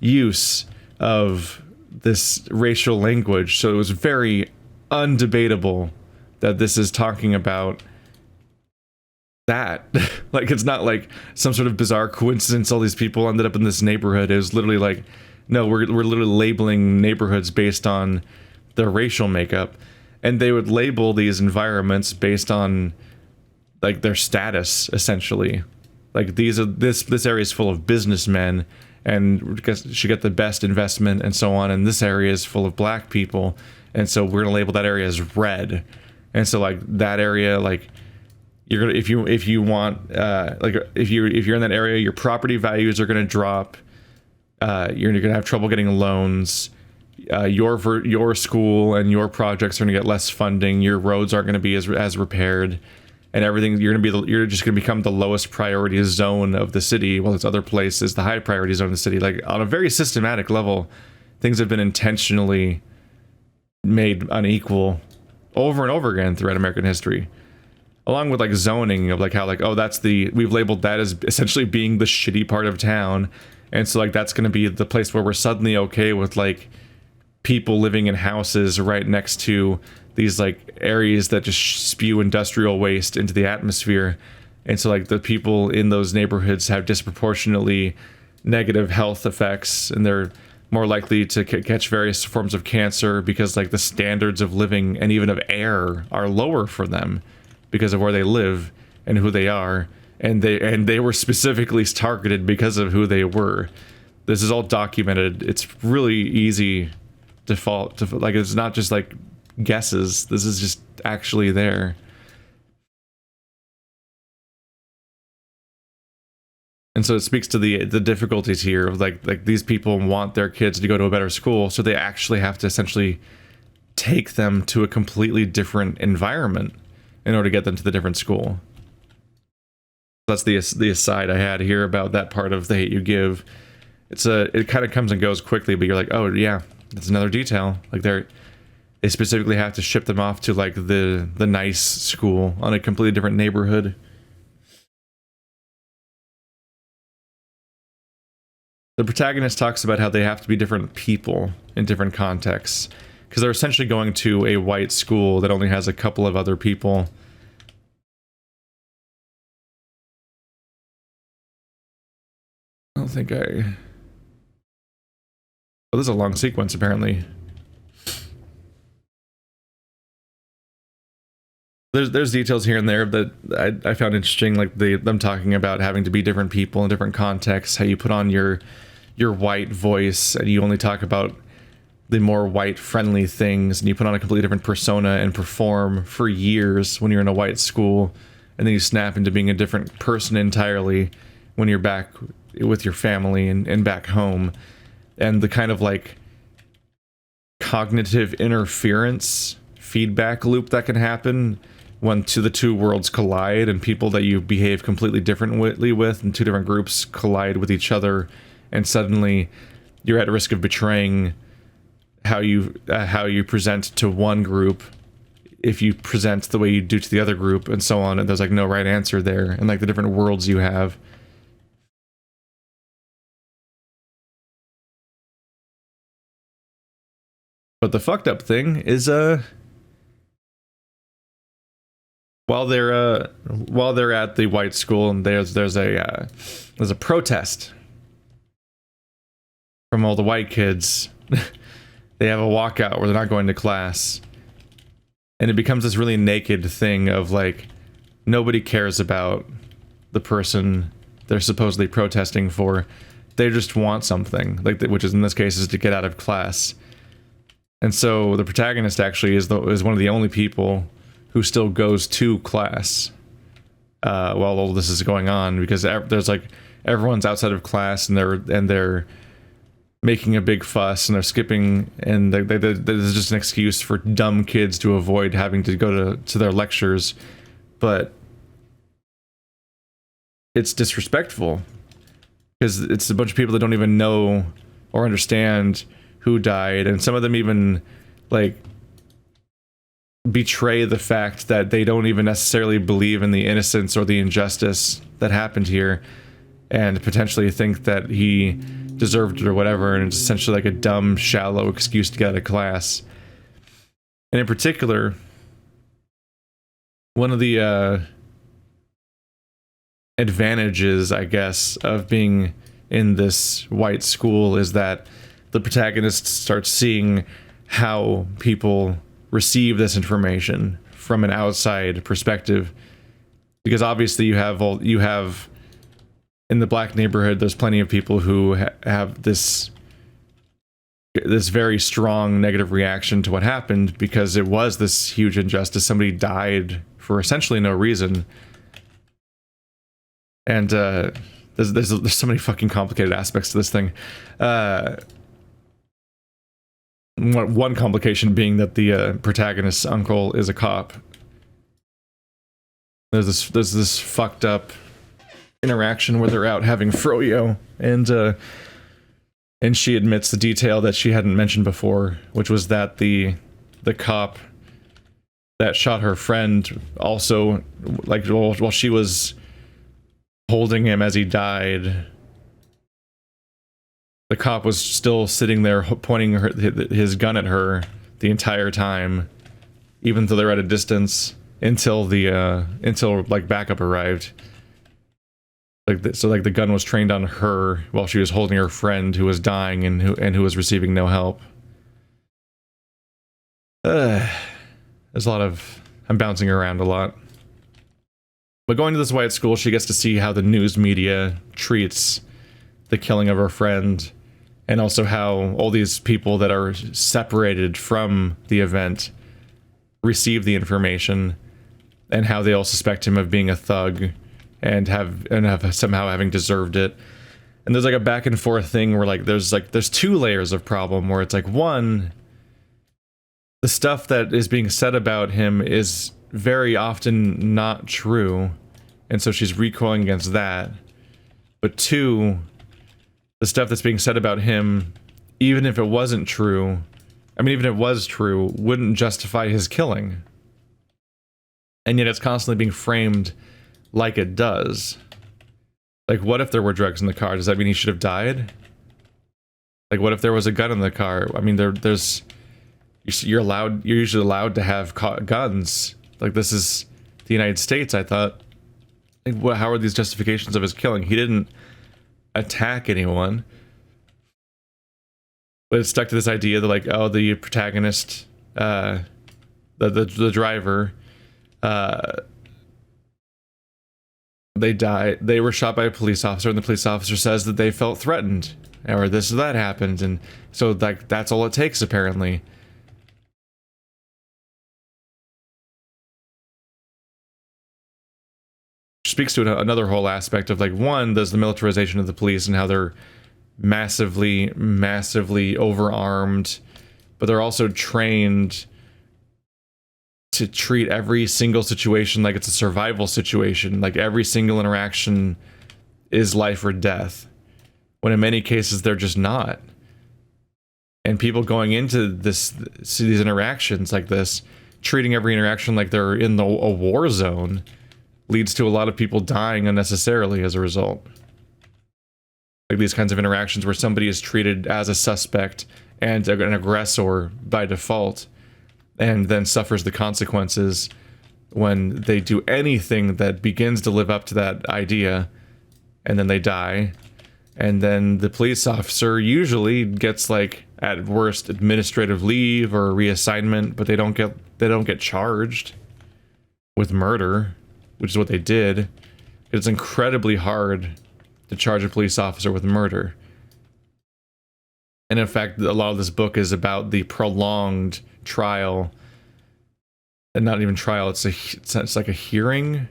use of this racial language. So it was very undebatable that this is talking about that. Like, it's not like some sort of bizarre coincidence all these people ended up in this neighborhood. It was literally like, no, we're literally labeling neighborhoods based on their racial makeup, and they would label these environments based on like their status, essentially. Like, this area is full of businessmen and should get the best investment and so on, and this area is full of black people, and so we're gonna label that area as red. And so like that area, like, you're gonna, if you want, like, if you're in that area, your property values are gonna drop. You're gonna have trouble getting loans. Your school and your projects are gonna get less funding. Your roads aren't gonna be as repaired, and everything. You're just gonna become the lowest priority zone of the city, while this other place is the high priority zone of the city. Like, on a very systematic level, things have been intentionally made unequal over and over again throughout American history. Along with like zoning, of like how like, oh, we've labeled that as essentially being the shitty part of town, and so like that's going to be the place where we're suddenly okay with like people living in houses right next to these like areas that just spew industrial waste into the atmosphere. And so like the people in those neighborhoods have disproportionately negative health effects, and they're more likely to catch various forms of cancer because like the standards of living and even of air are lower for them because of where they live and who they are. And they were specifically targeted because of who they were. This is all documented. It's really easy to fall to, like, it's not just like guesses. This is just actually there. And so it speaks to the difficulties here of like these people want their kids to go to a better school, so they actually have to essentially take them to a completely different environment in order to get them to the different school. That's the aside I had here about that part of The Hate You Give. It kind of comes and goes quickly, but you're like, oh yeah, that's another detail. Like they specifically have to ship them off to like the nice school on a completely different neighborhood. The protagonist talks about how they have to be different people in different contexts, because they're essentially going to a white school that only has a couple of other people. I don't think I... Oh, this is a long sequence, apparently. There's details here and there that I found interesting, like them talking about having to be different people in different contexts, how you put on your white voice and you only talk about the more white friendly things, and you put on a completely different persona and perform for years when you're in a white school, and then you snap into being a different person entirely when you're back with your family and back home. And the kind of like cognitive interference feedback loop that can happen when the two worlds collide, and people that you behave completely differently with and two different groups collide with each other, and suddenly you're at risk of betraying how you present to one group if you present the way you do to the other group, and so on. And there's like no right answer there, and like the different worlds you have. But the fucked up thing is while they're at the white school, and there's a protest from all the white kids. They have a walkout where they're not going to class, and it becomes this really naked thing of like nobody cares about the person they're supposedly protesting for. They just want something, like which is in this case is to get out of class. And so the protagonist actually is one of the only people who still goes to class while all this is going on, because there's like everyone's outside of class, and they're making a big fuss, and they're skipping, and there's just an excuse for dumb kids to avoid having to go to their lectures. But it's disrespectful, because it's a bunch of people that don't even know or understand who died, and some of them even like betray the fact that they don't even necessarily believe in the innocence or the injustice that happened here, and potentially think that he deserved it or whatever, and it's essentially like a dumb, shallow excuse to get out of class. And in particular, one of the advantages, I guess, of being in this white school is that the protagonist starts seeing how people receive this information from an outside perspective, because obviously you have in the black neighborhood, there's plenty of people who have this very strong negative reaction to what happened, because it was this huge injustice. Somebody died for essentially no reason, and there's so many fucking complicated aspects to this thing. One complication being that the protagonist's uncle is a cop. There's this fucked up interaction where they're out having froyo, and she admits the detail that she hadn't mentioned before, which was that the cop that shot her friend also, like, while she was holding him as he died, the cop was still sitting there pointing his gun at her the entire time, even though they're at a distance, until like backup arrived. So like the gun was trained on her while she was holding her friend who was dying and who was receiving no help. There's a lot of... I'm bouncing around a lot. But going to this white school, she gets to see how the news media treats the killing of her friend, and also how all these people that are separated from the event receive the information, and how they all suspect him of being a thug and have somehow having deserved it. And there's like a back and forth thing where like there's 2 layers of problem, where it's like, one, the stuff that is being said about him is very often not true, and so she's recoiling against that. But 2, the stuff that's being said about him, even if it wasn't true, I mean, even if it was true, wouldn't justify his killing. And yet it's constantly being framed like it does. Like, what if there were drugs in the car? Does that mean he should have died? Like, what if there was a gun in the car? I mean, there's... You're usually allowed to have guns. Like, this is the United States, I thought. Like, how are these justifications of his killing? He didn't attack anyone. But it's stuck to this idea that, like, oh, the protagonist, the driver, they were shot by a police officer, and the police officer says that they felt threatened, or this or that happened, and so, like, that's all it takes, apparently. Speaks to another whole aspect of, like, one, there's the militarization of the police and how they're massively overarmed, but they're also trained to treat every single situation like it's a survival situation. Like, every single interaction is life or death, when in many cases they're just not. And people going into these interactions like this, treating every interaction like they're in a war zone, leads to a lot of people dying unnecessarily as a result. Like, these kinds of interactions where somebody is treated as a suspect and an aggressor by default, and then suffers the consequences when they do anything that begins to live up to that idea, and then they die. And then the police officer usually gets, like, at worst, administrative leave or reassignment, but they don't get charged with murder, which is what they did. It's incredibly hard to charge a police officer with murder. And in fact, a lot of this book is about the prolonged trial, and not even trial, it's like a hearing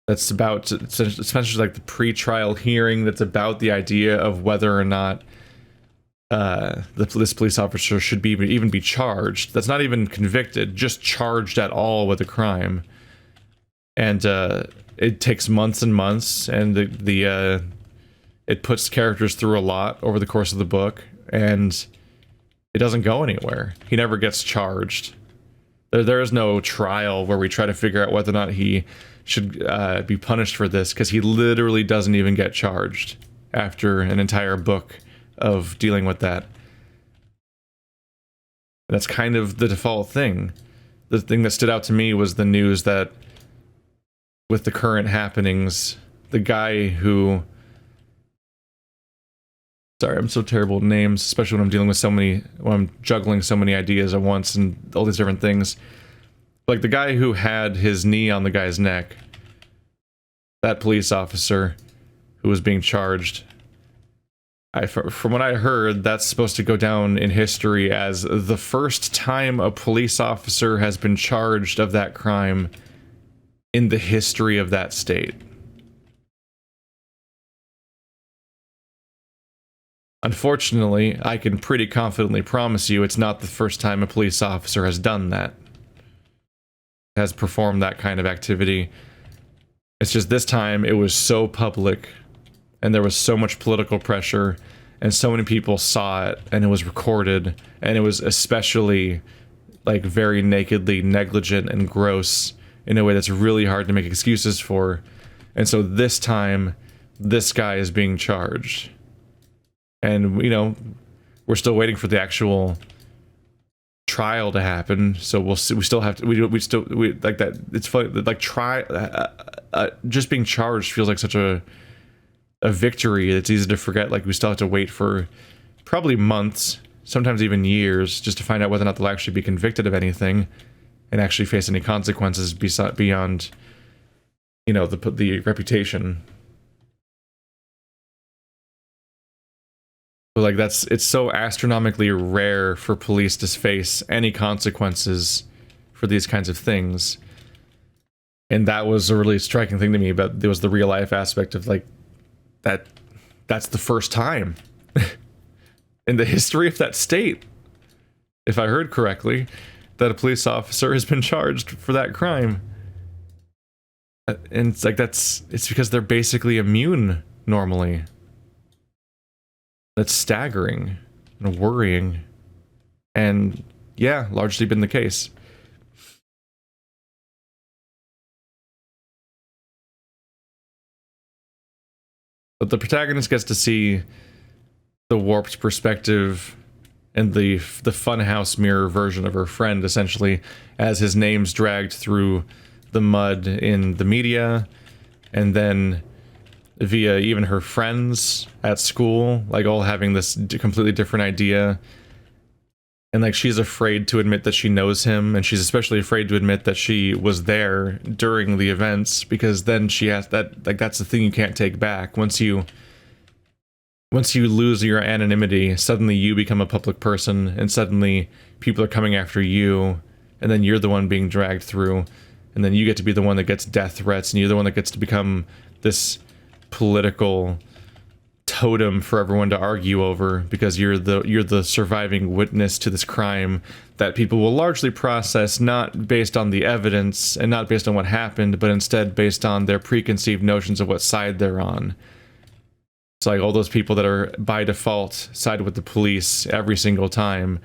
that's about, especially like the pre-trial hearing that's about the idea of whether or not this police officer should even be charged. That's not even convicted, just charged at all with a crime. And it takes months and months, and it puts characters through a lot over the course of the book, and it doesn't go anywhere. He never gets charged. There is no trial where we try to figure out whether or not he should be punished for this, because he literally doesn't even get charged after an entire book of dealing with that. That's kind of the default thing. The thing that stood out to me was the news that with the current happenings, the guy who... Sorry, I'm so terrible at names, especially when I'm dealing with when I'm juggling so many ideas at once and all these different things. Like, the guy who had his knee on the guy's neck, that police officer who was being charged, from what I heard, that's supposed to go down in history as the first time a police officer has been charged of that crime in the history of that state. Unfortunately, I can pretty confidently promise you it's not the first time a police officer has done that. Has performed that kind of activity. It's just this time it was so public, and there was so much political pressure, and so many people saw it, and it was recorded, and it was especially, like, very nakedly negligent and gross in a way that's really hard to make excuses for. And so this time, this guy is being charged. And, you know, we're still waiting for the actual trial to happen, so we'll see. We still have to, we like that. It's funny, like, just being charged feels like such a victory. It's easy to forget. Like, we still have to wait for probably months, sometimes even years, just to find out whether or not they'll actually be convicted of anything and actually face any consequences beyond, you know, the reputation. But like, it's so astronomically rare for police to face any consequences for these kinds of things. And that was a really striking thing to me, but there was the real life aspect of like that's the first time in the history of that state, if I heard correctly, that a police officer has been charged for that crime. And it's like, it's because they're basically immune normally. That's staggering and worrying, and yeah, largely been the case. But the protagonist gets to see the warped perspective and the funhouse mirror version of her friend, essentially, as his name's dragged through the mud in the media, and then via even her friends at school, like, all having this completely different idea. And like, she's afraid to admit that she knows him, and she's especially afraid to admit that she was there during the events, because then she has that, like, that's the thing you can't take back. Once you lose your anonymity, suddenly you become a public person, and suddenly people are coming after you, and then you're the one being dragged through, and then you get to be the one that gets death threats, and you're the one that gets to become this political totem for everyone to argue over, because you're the surviving witness to this crime that people will largely process not based on the evidence and not based on what happened, but instead based on their preconceived notions of what side they're on. It's like all those people that are by default side with the police every single time,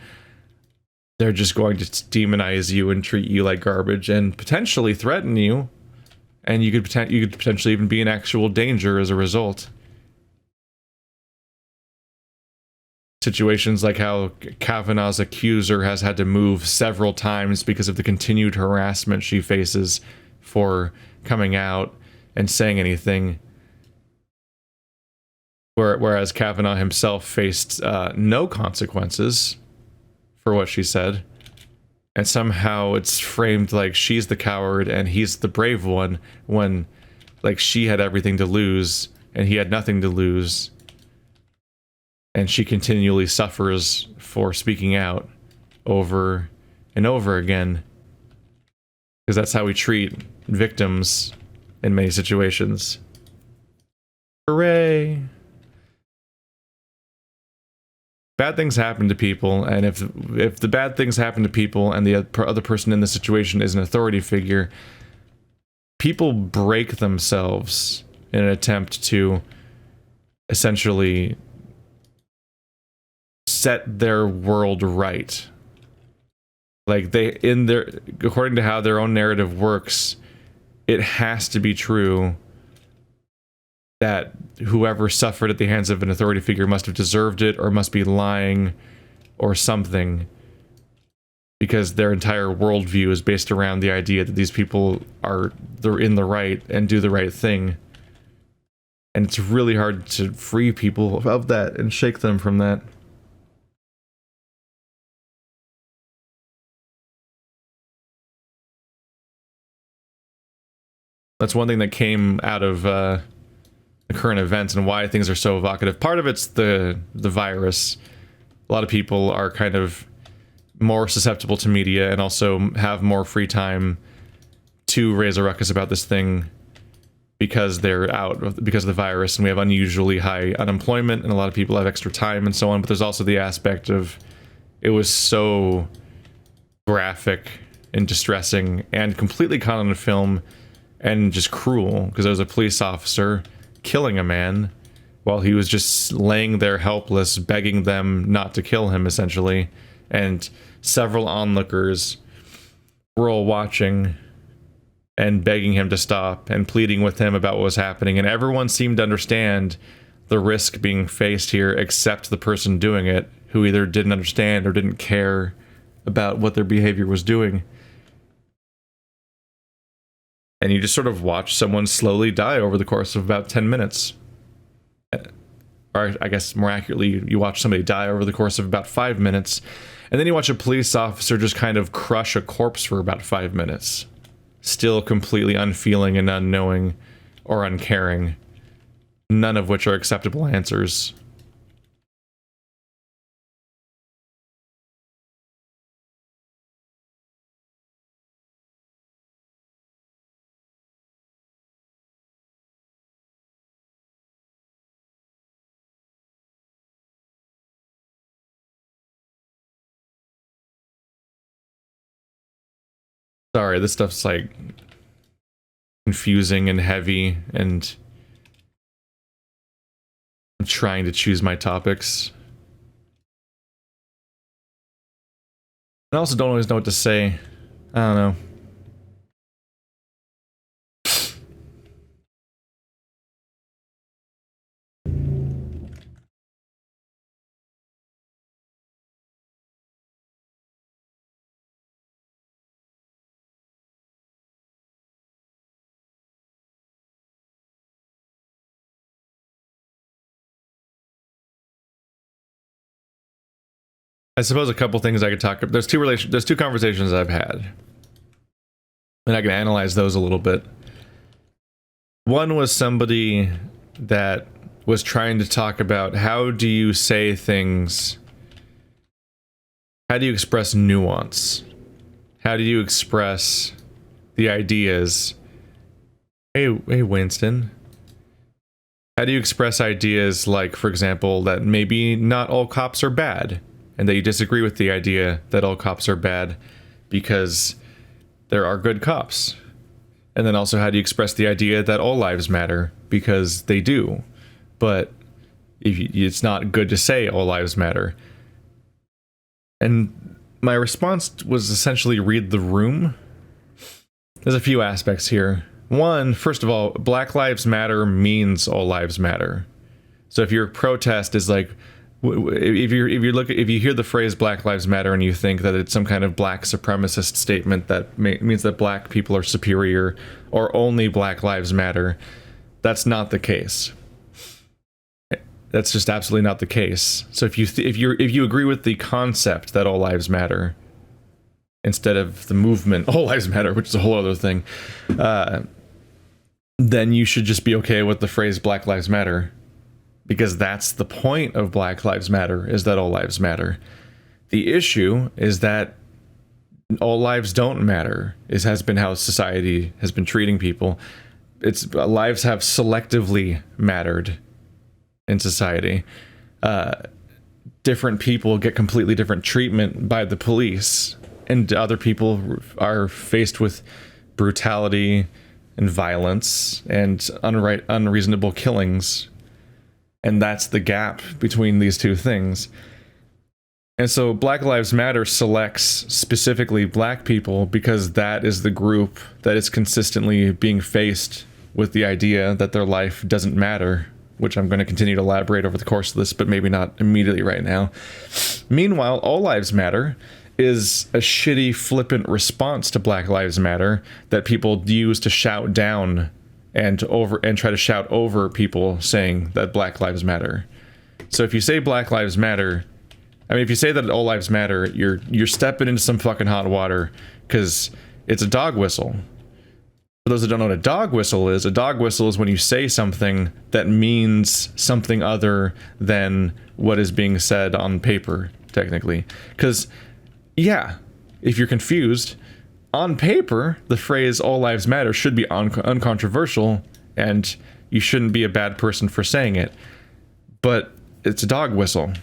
they're just going to demonize you and treat you like garbage and potentially threaten you. And you could potentially even be in actual danger as a result. Situations like how Kavanaugh's accuser has had to move several times because of the continued harassment she faces for coming out and saying anything. Whereas Kavanaugh himself faced no consequences for what she said. And somehow it's framed like she's the coward and he's the brave one, when, like, she had everything to lose and he had nothing to lose. And she continually suffers for speaking out over and over again. Because that's how we treat victims in many situations. Hooray! Bad things happen to people, and if the bad things happen to people and the other person in the situation is an authority figure, people break themselves in an attempt to essentially set their world right. Like, according to how their own narrative works, it has to be true that whoever suffered at the hands of an authority figure must have deserved it, or must be lying, or something. Because their entire worldview is based around the idea that these people they're in the right and do the right thing. And it's really hard to free people of that and shake them from that. That's one thing that came out of the current events and why things are so evocative. Part of it's the virus. A lot of people are kind of more susceptible to media and also have more free time to raise a ruckus about this thing because they're out because of the virus, and we have unusually high unemployment and a lot of people have extra time and so on. But there's also the aspect of it was so graphic and distressing and completely caught on film and just cruel, because there was a police officer killing a man while he was just laying there helpless, begging them not to kill him, essentially. And several onlookers were all watching and begging him to stop and pleading with him about what was happening. And everyone seemed to understand the risk being faced here except the person doing it, who either didn't understand or didn't care about what their behavior was doing. And you just sort of watch someone slowly die over the course of about 10 minutes. Or I guess more accurately, you watch somebody die over the course of about 5 minutes. And then you watch a police officer just kind of crush a corpse for about 5 minutes. Still completely unfeeling and unknowing or uncaring. None of which are acceptable answers. Sorry, this stuff's like confusing and heavy, and I'm trying to choose my topics. I also don't always know what to say. I don't know. I suppose a couple things I could talk about. There's two conversations I've had, and I can analyze those a little bit. One was somebody that was trying to talk about how do you say things, how do you express nuance, how do you express the ideas. Hey Winston. How do you express ideas like, for example, that maybe not all cops are bad, and that you disagree with the idea that all cops are bad because there are good cops? And then also, how do you express the idea that all lives matter, because they do, but it's not good to say all lives matter? And my response was essentially read the room. There's a few aspects here. One, first of all, Black Lives Matter means all lives matter. So if your protest is like, if you hear the phrase Black Lives Matter and you think that it's some kind of black supremacist statement that means that black people are superior or only Black Lives Matter, that's not the case. That's just absolutely not the case. So if you agree with the concept that all lives matter instead of the movement all lives matter, which is a whole other thing, then you should just be okay with the phrase Black Lives Matter. Because that's the point of Black Lives Matter, is that all lives matter. The issue is that all lives don't matter, has been how society has been treating people. Lives have selectively mattered in society. Different people get completely different treatment by the police, and other people are faced with brutality and violence and unreasonable killings. And that's the gap between these two things. And so Black Lives Matter selects specifically black people because that is the group that is consistently being faced with the idea that their life doesn't matter, which I'm going to continue to elaborate over the course of this, but maybe not immediately right now. Meanwhile, All Lives Matter is a shitty, flippant response to Black Lives Matter that people use to shout down and try to shout over people saying that Black Lives Matter. So if you say Black Lives Matter, I mean, if you say that all lives matter, you're stepping into some fucking hot water, because it's a dog whistle. For those that don't know what a dog whistle is when you say something that means something other than what is being said on paper, technically. Because, yeah, if you're confused, on paper, the phrase all lives matter should be uncontroversial, and you shouldn't be a bad person for saying it. But it's a dog whistle.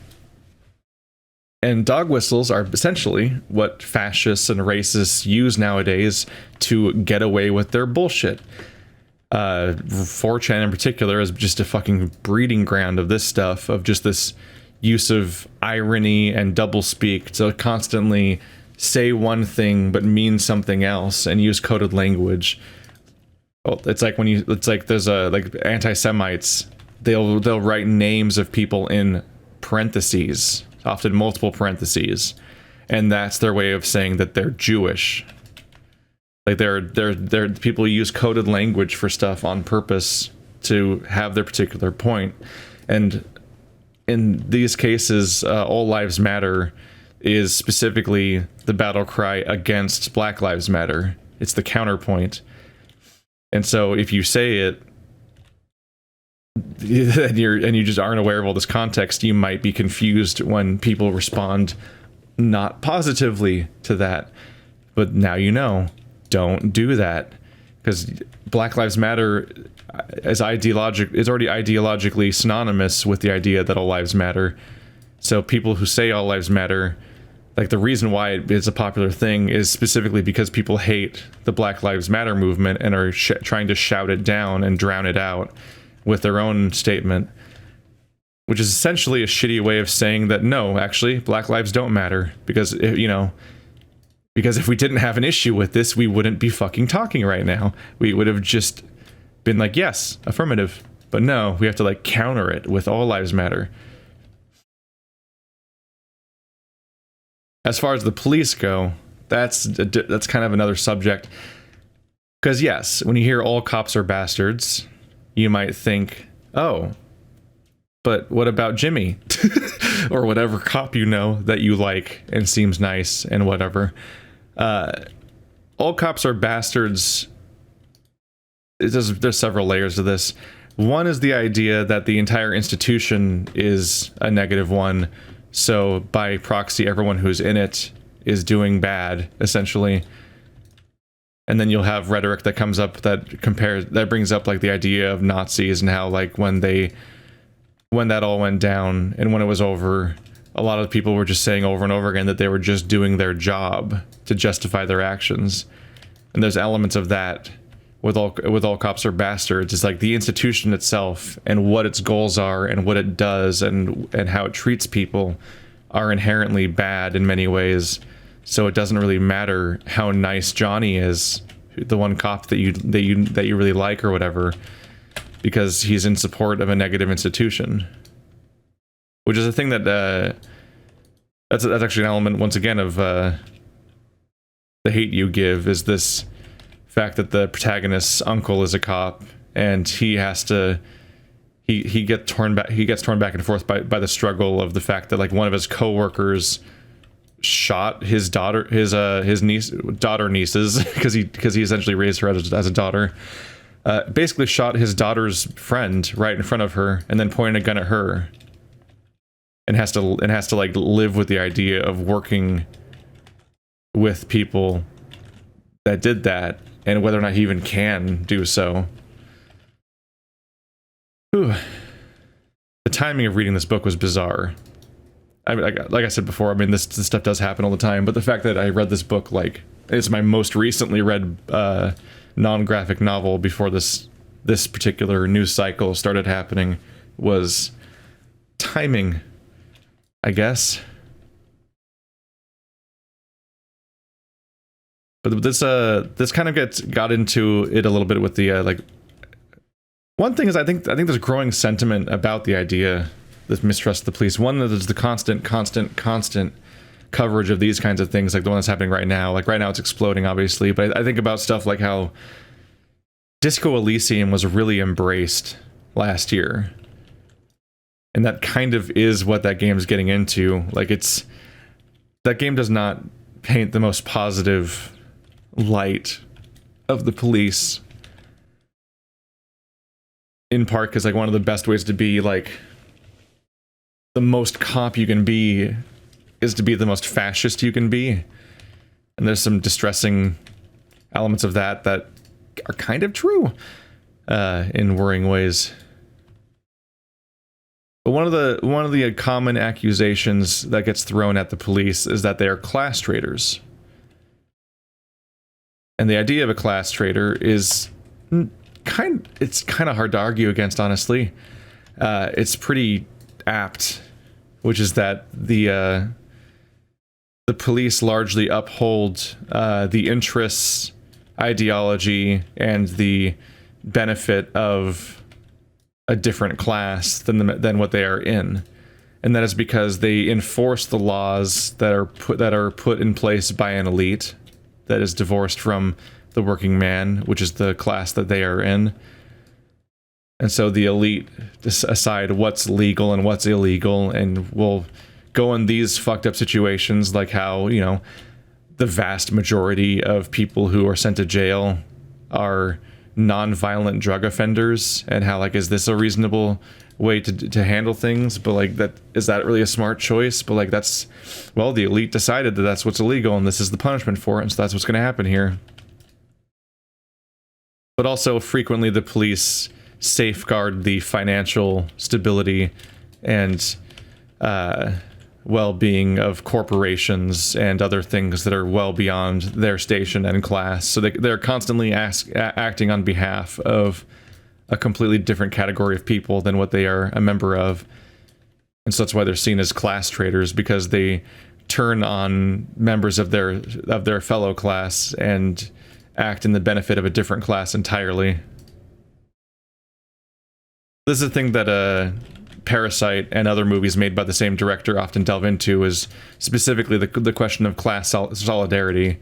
And dog whistles are essentially what fascists and racists use nowadays to get away with their bullshit. 4chan in particular is just a fucking breeding ground of this stuff, of just this use of irony and doublespeak to constantly say one thing but mean something else and use coded language. Well, it's like there's like anti-Semites they'll write names of people in parentheses, often multiple parentheses, and that's their way of saying that they're Jewish. Like they're people use coded language for stuff on purpose to have their particular point. And in these cases, All Lives Matter is specifically the battle cry against Black Lives Matter. It's the counterpoint. And so if you say it and you just aren't aware of all this context, you might be confused when people respond not positively to that. But now you know, don't do that, because Black Lives Matter is already ideologically synonymous with the idea that all lives matter. So people who say all lives matter, like the reason why it's a popular thing is specifically because people hate the Black Lives Matter movement and are trying to shout it down and drown it out with their own statement, which is essentially a shitty way of saying that no, actually, Black lives don't matter, because because if we didn't have an issue with this, we wouldn't be fucking talking right now. We would have just been like, yes, affirmative. But no, we have to like counter it with all lives matter. As far as the police go, that's kind of another subject. Because yes, when you hear all cops are bastards, you might think, oh, but what about Jimmy? Or whatever cop you know that you like and seems nice and whatever. All cops are bastards. There's several layers to this. One is the idea that the entire institution is a negative one. So by proxy, everyone who's in it is doing bad, essentially. And then you'll have rhetoric that comes up that brings up like the idea of Nazis and how like when that all went down and when it was over, a lot of people were just saying over and over again that they were just doing their job to justify their actions. And there's elements of that with all cops are bastards. It's like the institution itself and what its goals are and what it does and how it treats people are inherently bad in many ways. So it doesn't really matter how nice Johnny is, the one cop that you really like or whatever, because he's in support of a negative institution. Which is a thing that that's actually an element once again of the hate you give, is this fact that the protagonist's uncle is a cop and he has to he gets torn back and forth by the struggle of the fact that like one of his coworkers shot his nieces because he essentially raised her as a daughter, basically shot his daughter's friend right in front of her and then pointed a gun at her, and has to like live with the idea of working with people that did that and whether or not he even can do so. Whew. The timing of reading this book was bizarre. I mean, like I said before, I mean, this stuff does happen all the time, but the fact that I read this book, like, it's my most recently read non-graphic novel before this particular news cycle started happening, was timing, I guess. But this kind of got into it a little bit with the like. One thing is, I think there's growing sentiment about the idea, this mistrust of the police. One, there's the constant coverage of these kinds of things, like the one that's happening right now. Like right now, it's exploding, obviously. But I think about stuff like how Disco Elysium was really embraced last year, and that kind of is what that game is getting into. Like that game does not paint the most positive light of the police, in part because like one of the best ways to be like the most cop you can be is to be the most fascist you can be, and there's some distressing elements of that are kind of true in worrying ways. But one of the common accusations that gets thrown at the police is that they are class traitors. And the idea of a class traitor is kind of hard to argue against, honestly. It's pretty apt, which is that the police largely uphold the interests, ideology, and the benefit of a different class than what they are in. And that is because they enforce the laws that are put in place by an elite that is divorced from the working man, which is the class that they are in. And so the elite decide what's legal and what's illegal, and will go in these fucked up situations, like how, you know, the vast majority of people who are sent to jail are non-violent drug offenders, and how, like, is this a reasonable way to handle things? But like, that is that really a smart choice? But like, that's, well, the elite decided that that's what's illegal and this is the punishment for it, and so that's what's going to happen here. But also, frequently the police safeguard the financial stability and well-being of corporations and other things that are well beyond their station and class. So they're constantly acting on behalf of a completely different category of people than what they are a member of. And so that's why they're seen as class traitors, because they turn on members of their fellow class and act in the benefit of a different class entirely. This is a thing that Parasite and other movies made by the same director often delve into, is specifically the question of class solidarity,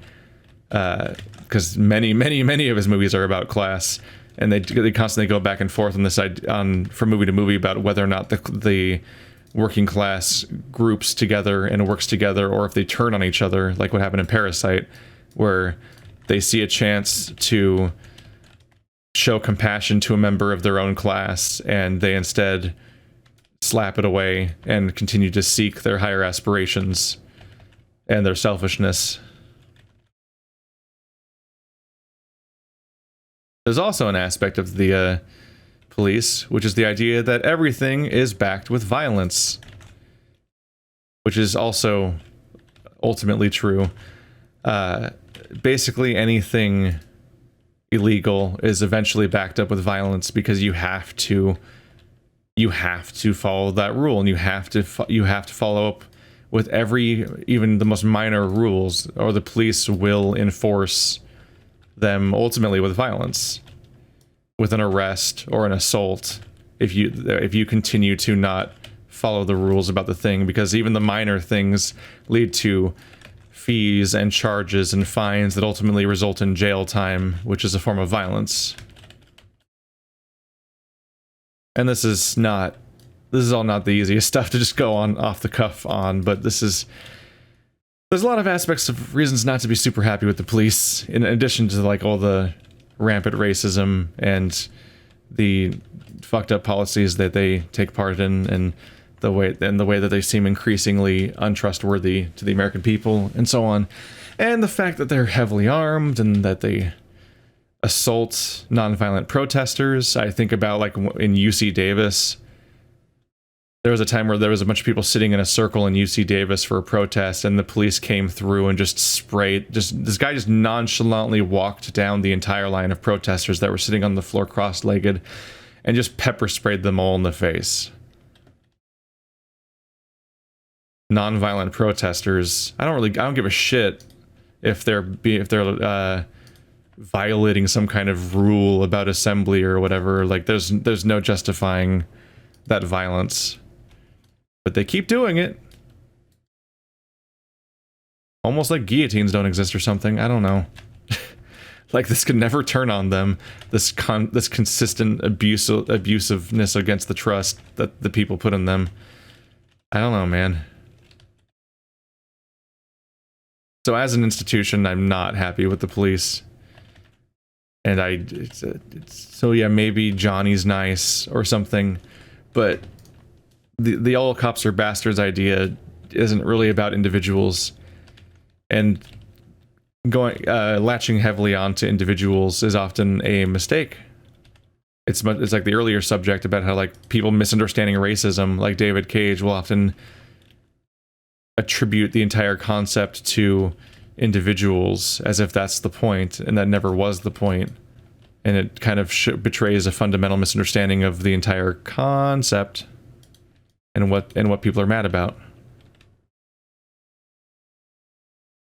because many of his movies are about class, and they constantly go back and forth on this from movie to movie about whether or not the working class groups together and works together, or if they turn on each other, like what happened in Parasite, where they see a chance to show compassion to a member of their own class, and they instead slap it away and continue to seek their higher aspirations and their selfishness. There's also an aspect of the police, which is the idea that everything is backed with violence, which is also ultimately true. Basically anything illegal is eventually backed up with violence, because you have to follow that rule, and you have to follow up with even the most minor rules, or the police will enforce them ultimately with violence, with an arrest or an assault, if you continue to not follow the rules about the thing, because even the minor things lead to fees and charges and fines that ultimately result in jail time, which is a form of violence. And this is all not the easiest stuff to just go on off the cuff on, but there's a lot of aspects of reasons not to be super happy with the police, in addition to like all the rampant racism and the fucked up policies that they take part in, and the way that they seem increasingly untrustworthy to the American people, and so on. And the fact that they're heavily armed and that they assault nonviolent protesters. I think about, like, in UC Davis, there was a time where there was a bunch of people sitting in a circle in UC Davis for a protest, and the police came through and just this guy just nonchalantly walked down the entire line of protesters that were sitting on the floor cross-legged and just pepper sprayed them all in the face. Nonviolent protesters, I don't give a shit if they're violating some kind of rule about assembly or whatever. Like, there's no justifying that violence, but they keep doing it, almost like guillotines don't exist or something. I don't know. Like, this could never turn on them, this consistent abusiveness against the trust that the people put in them. I don't know, man. So as an institution, I'm not happy with the police. And so yeah, maybe Johnny's nice or something, but the all cops are bastards idea isn't really about individuals, and latching heavily onto individuals is often a mistake. It's like the earlier subject about how, like, people misunderstanding racism, like David Cage will often attribute the entire concept to individuals as if that's the point, and that never was the point. And it kind of betrays a fundamental misunderstanding of the entire concept and what people are mad about.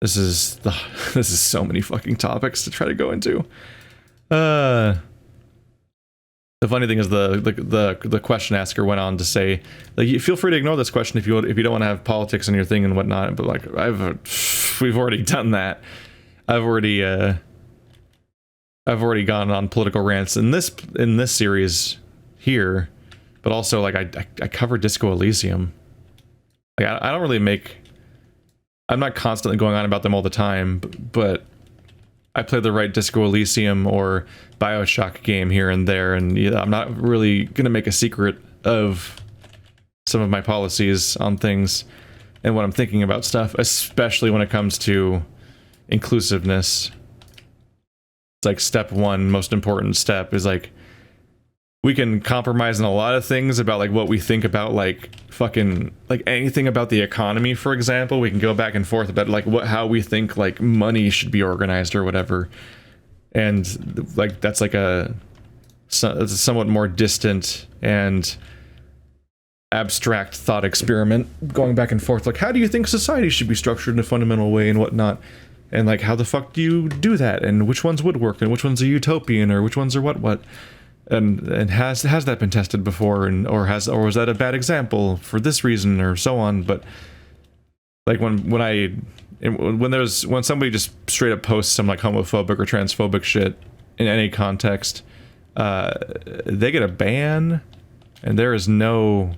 This is so many fucking topics to try to go into. The funny thing is the question asker went on to say, like, you feel free to ignore this question if you don't want to have politics in your thing and whatnot. But like, we've already done that. I've already gone on political rants in this series here, but also like I cover Disco Elysium. Like I don't really make. I'm not constantly going on about them all the time, but I play the right Disco Elysium or BioShock game here and there, and yeah, I'm not really gonna make a secret of some of my policies on things and what I'm thinking about stuff, especially when it comes to inclusiveness. It's like step one, most important step is like, we can compromise on a lot of things about like what we think about like fucking like anything about the economy, for example. We can go back and forth about like how we think like money should be organized or whatever, and like that's like it's a somewhat more distant and abstract thought experiment going back and forth, like how do you think society should be structured in a fundamental way and whatnot, and like how the fuck do you do that, and which ones would work and which ones are utopian or which ones are what. And has that been tested before, and or was that a bad example for this reason or so on? But like when somebody just straight up posts some like homophobic or transphobic shit in any context, they get a ban, and there's no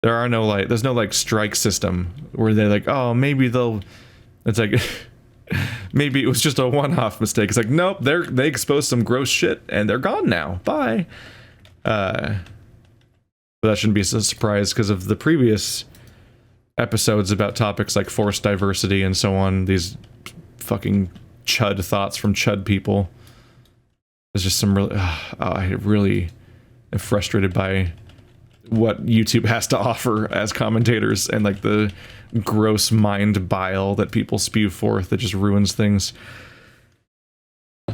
like strike system where they're like, oh, maybe it's like maybe it was just a one-off mistake. It's like, nope, they exposed some gross shit and they're gone now. Bye. But that shouldn't be a surprise because of the previous episodes about topics like forced diversity and so on. These fucking chud thoughts from chud people. There's just some really, I really am frustrated by what YouTube has to offer as commentators, and like the gross mind bile that people spew forth that just ruins things.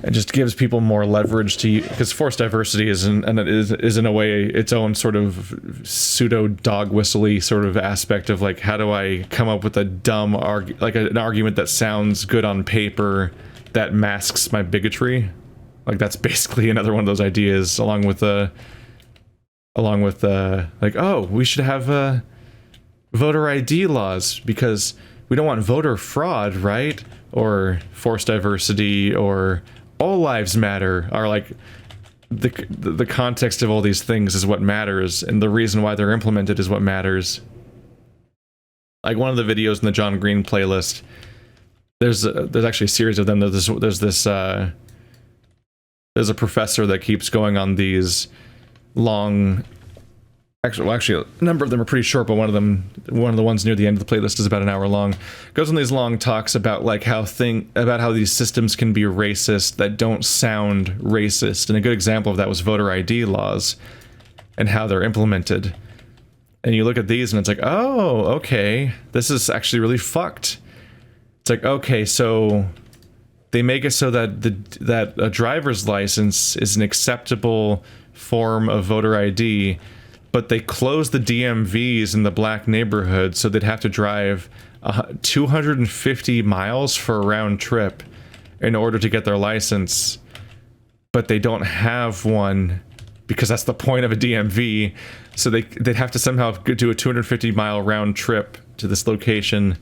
It just gives people more leverage to, because forced diversity is in a way its own sort of pseudo dog whistly sort of aspect of like, how do I come up with a dumb an argument that sounds good on paper that masks my bigotry? Like that's basically another one of those ideas, along with like, oh, we should have voter ID laws because we don't want voter fraud, right? Or forced diversity, or all lives matter, are like the context of all these things is what matters, and the reason why they're implemented is what matters. Like one of the videos in the John Green playlist, there's actually a series of them. There's a professor that keeps going on these long, actually a number of them are pretty short, but one of the ones near the end of the playlist is about an hour long. Goes on these long talks about like how these systems can be racist that don't sound racist, and a good example of that was voter ID laws and how they're implemented. And you look at these and it's like, oh, okay, this is actually really fucked. It's like, okay, so they make it so that a driver's license is an acceptable form of voter ID, but they close the DMVs in the black neighborhood, so they'd have to drive 250 miles for a round trip in order to get their license, but they don't have one because that's the point of a DMV, so they'd have to somehow do a 250 mile round trip to this location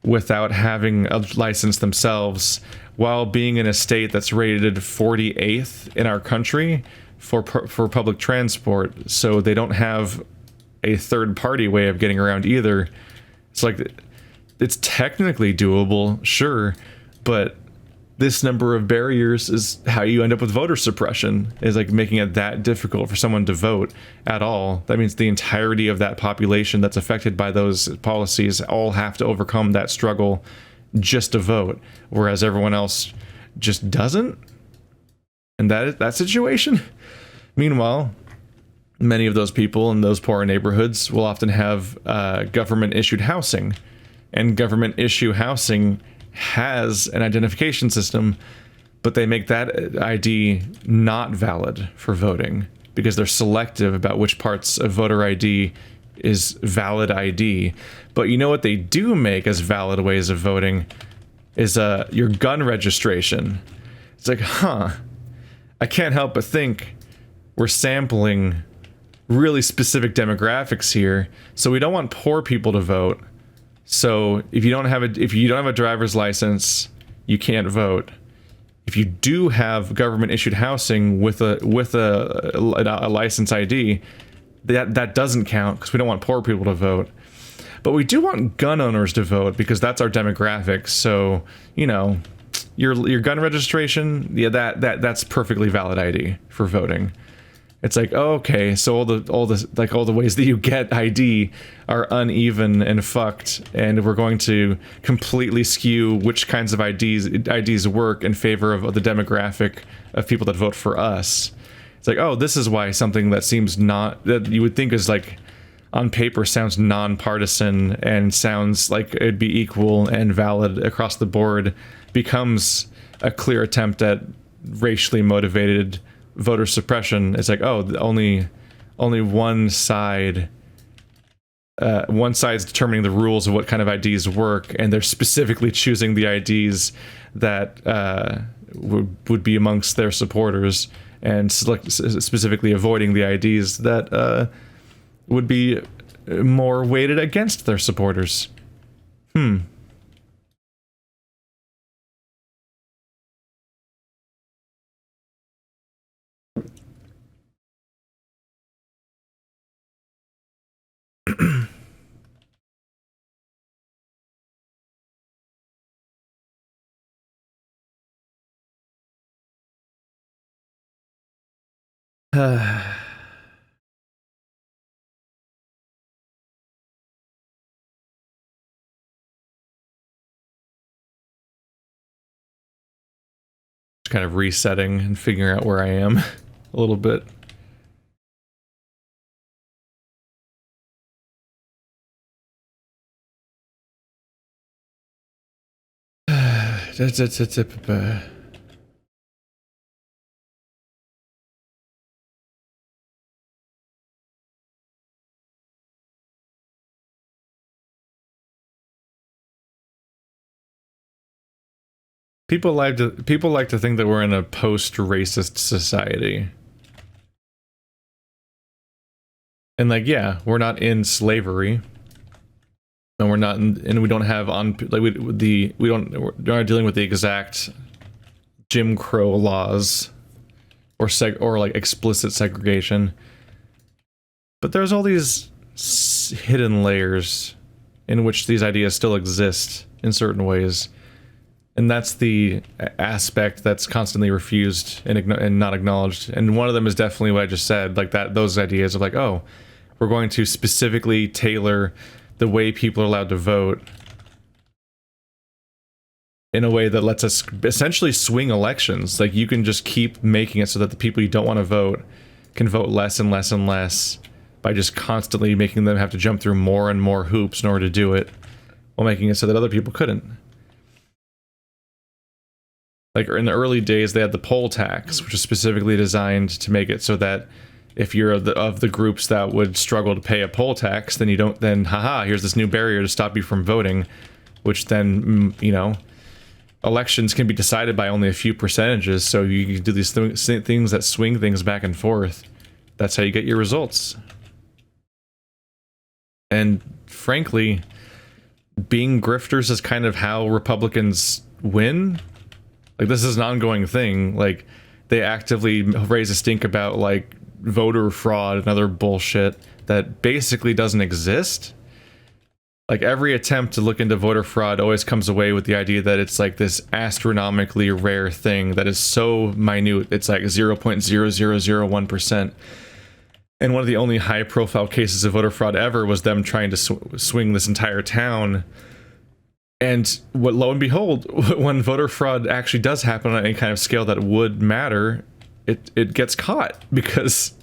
without having a license themselves, while being in a state that's rated 48th in our country for public transport, so they don't have a third-party way of getting around either. It's like, it's technically doable, sure, but this number of barriers is how you end up with voter suppression, is like making it that difficult for someone to vote at all. That means the entirety of that population that's affected by those policies all have to overcome that struggle just to vote, whereas everyone else just doesn't. And that situation. Meanwhile, many of those people in those poor neighborhoods will often have government-issued housing, and government-issue housing has an identification system, but they make that ID not valid for voting because they're selective about which parts of voter ID is valid ID. But you know what they do make as valid ways of voting is your gun registration. It's like, I can't help but think we're sampling really specific demographics here, so we don't want poor people to vote. So if you don't have a driver's license, you can't vote. If you do have government issued housing with a license ID, that doesn't count because we don't want poor people to vote. But we do want gun owners to vote because that's our demographic. So, you know, your gun registration, yeah, that's perfectly valid ID for voting. It's like, oh, okay, so all the ways that you get ID are uneven and fucked, and we're going to completely skew which kinds of IDs work in favor of the demographic of people that vote for us. It's like, oh, this is why something that seems that you would think is like on paper sounds nonpartisan and sounds like it'd be equal and valid across the board becomes a clear attempt at racially motivated voter suppression. It's like, oh, only one side's determining the rules of what kind of IDs work, and they're specifically choosing the IDs that would be amongst their supporters, and specifically avoiding the IDs that would be more weighted against their supporters. Just kind of resetting and figuring out where I am a little bit. People like to think that we're in a post-racist society. And like, yeah, we're not in slavery. And we're not in, and we don't have we're not dealing with the exact Jim Crow laws or like explicit segregation. But there's all these hidden layers in which these ideas still exist in certain ways. And that's the aspect that's constantly refused and not acknowledged. And one of them is definitely what I just said, like those ideas of like, oh, we're going to specifically tailor the way people are allowed to vote in a way that lets us essentially swing elections. Like, you can just keep making it so that the people you don't want to vote can vote less and less and less by just constantly making them have to jump through more and more hoops in order to do it, while making it so that other people couldn't. Like, in the early days, they had the poll tax, which was specifically designed to make it so that if you're of the groups that would struggle to pay a poll tax, then haha, here's this new barrier to stop you from voting, which then, you know, elections can be decided by only a few percentages, so you can do these things that swing things back and forth. That's how you get your results. And frankly, being grifters is kind of how Republicans win. Like, this is an ongoing thing. Like, they actively raise a stink about, like, voter fraud and other bullshit that basically doesn't exist. Like, every attempt to look into voter fraud always comes away with the idea that it's like this astronomically rare thing that is so minute. It's like 0.0001%. And one of the only high-profile cases of voter fraud ever was them trying to swing this entire town. And lo and behold, when voter fraud actually does happen on any kind of scale that would matter, it gets caught, because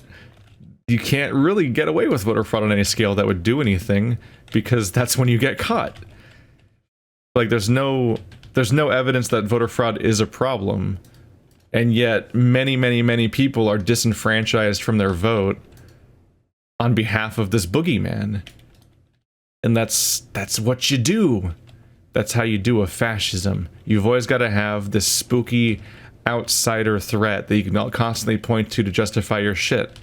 you can't really get away with voter fraud on any scale that would do anything, because that's when you get caught. Like, there's no evidence that voter fraud is a problem, and yet many people are disenfranchised from their vote on behalf of this boogeyman. And that's what you do. That's how you do a fascism. You've always got to have this spooky outsider threat that you can constantly point to justify your shit.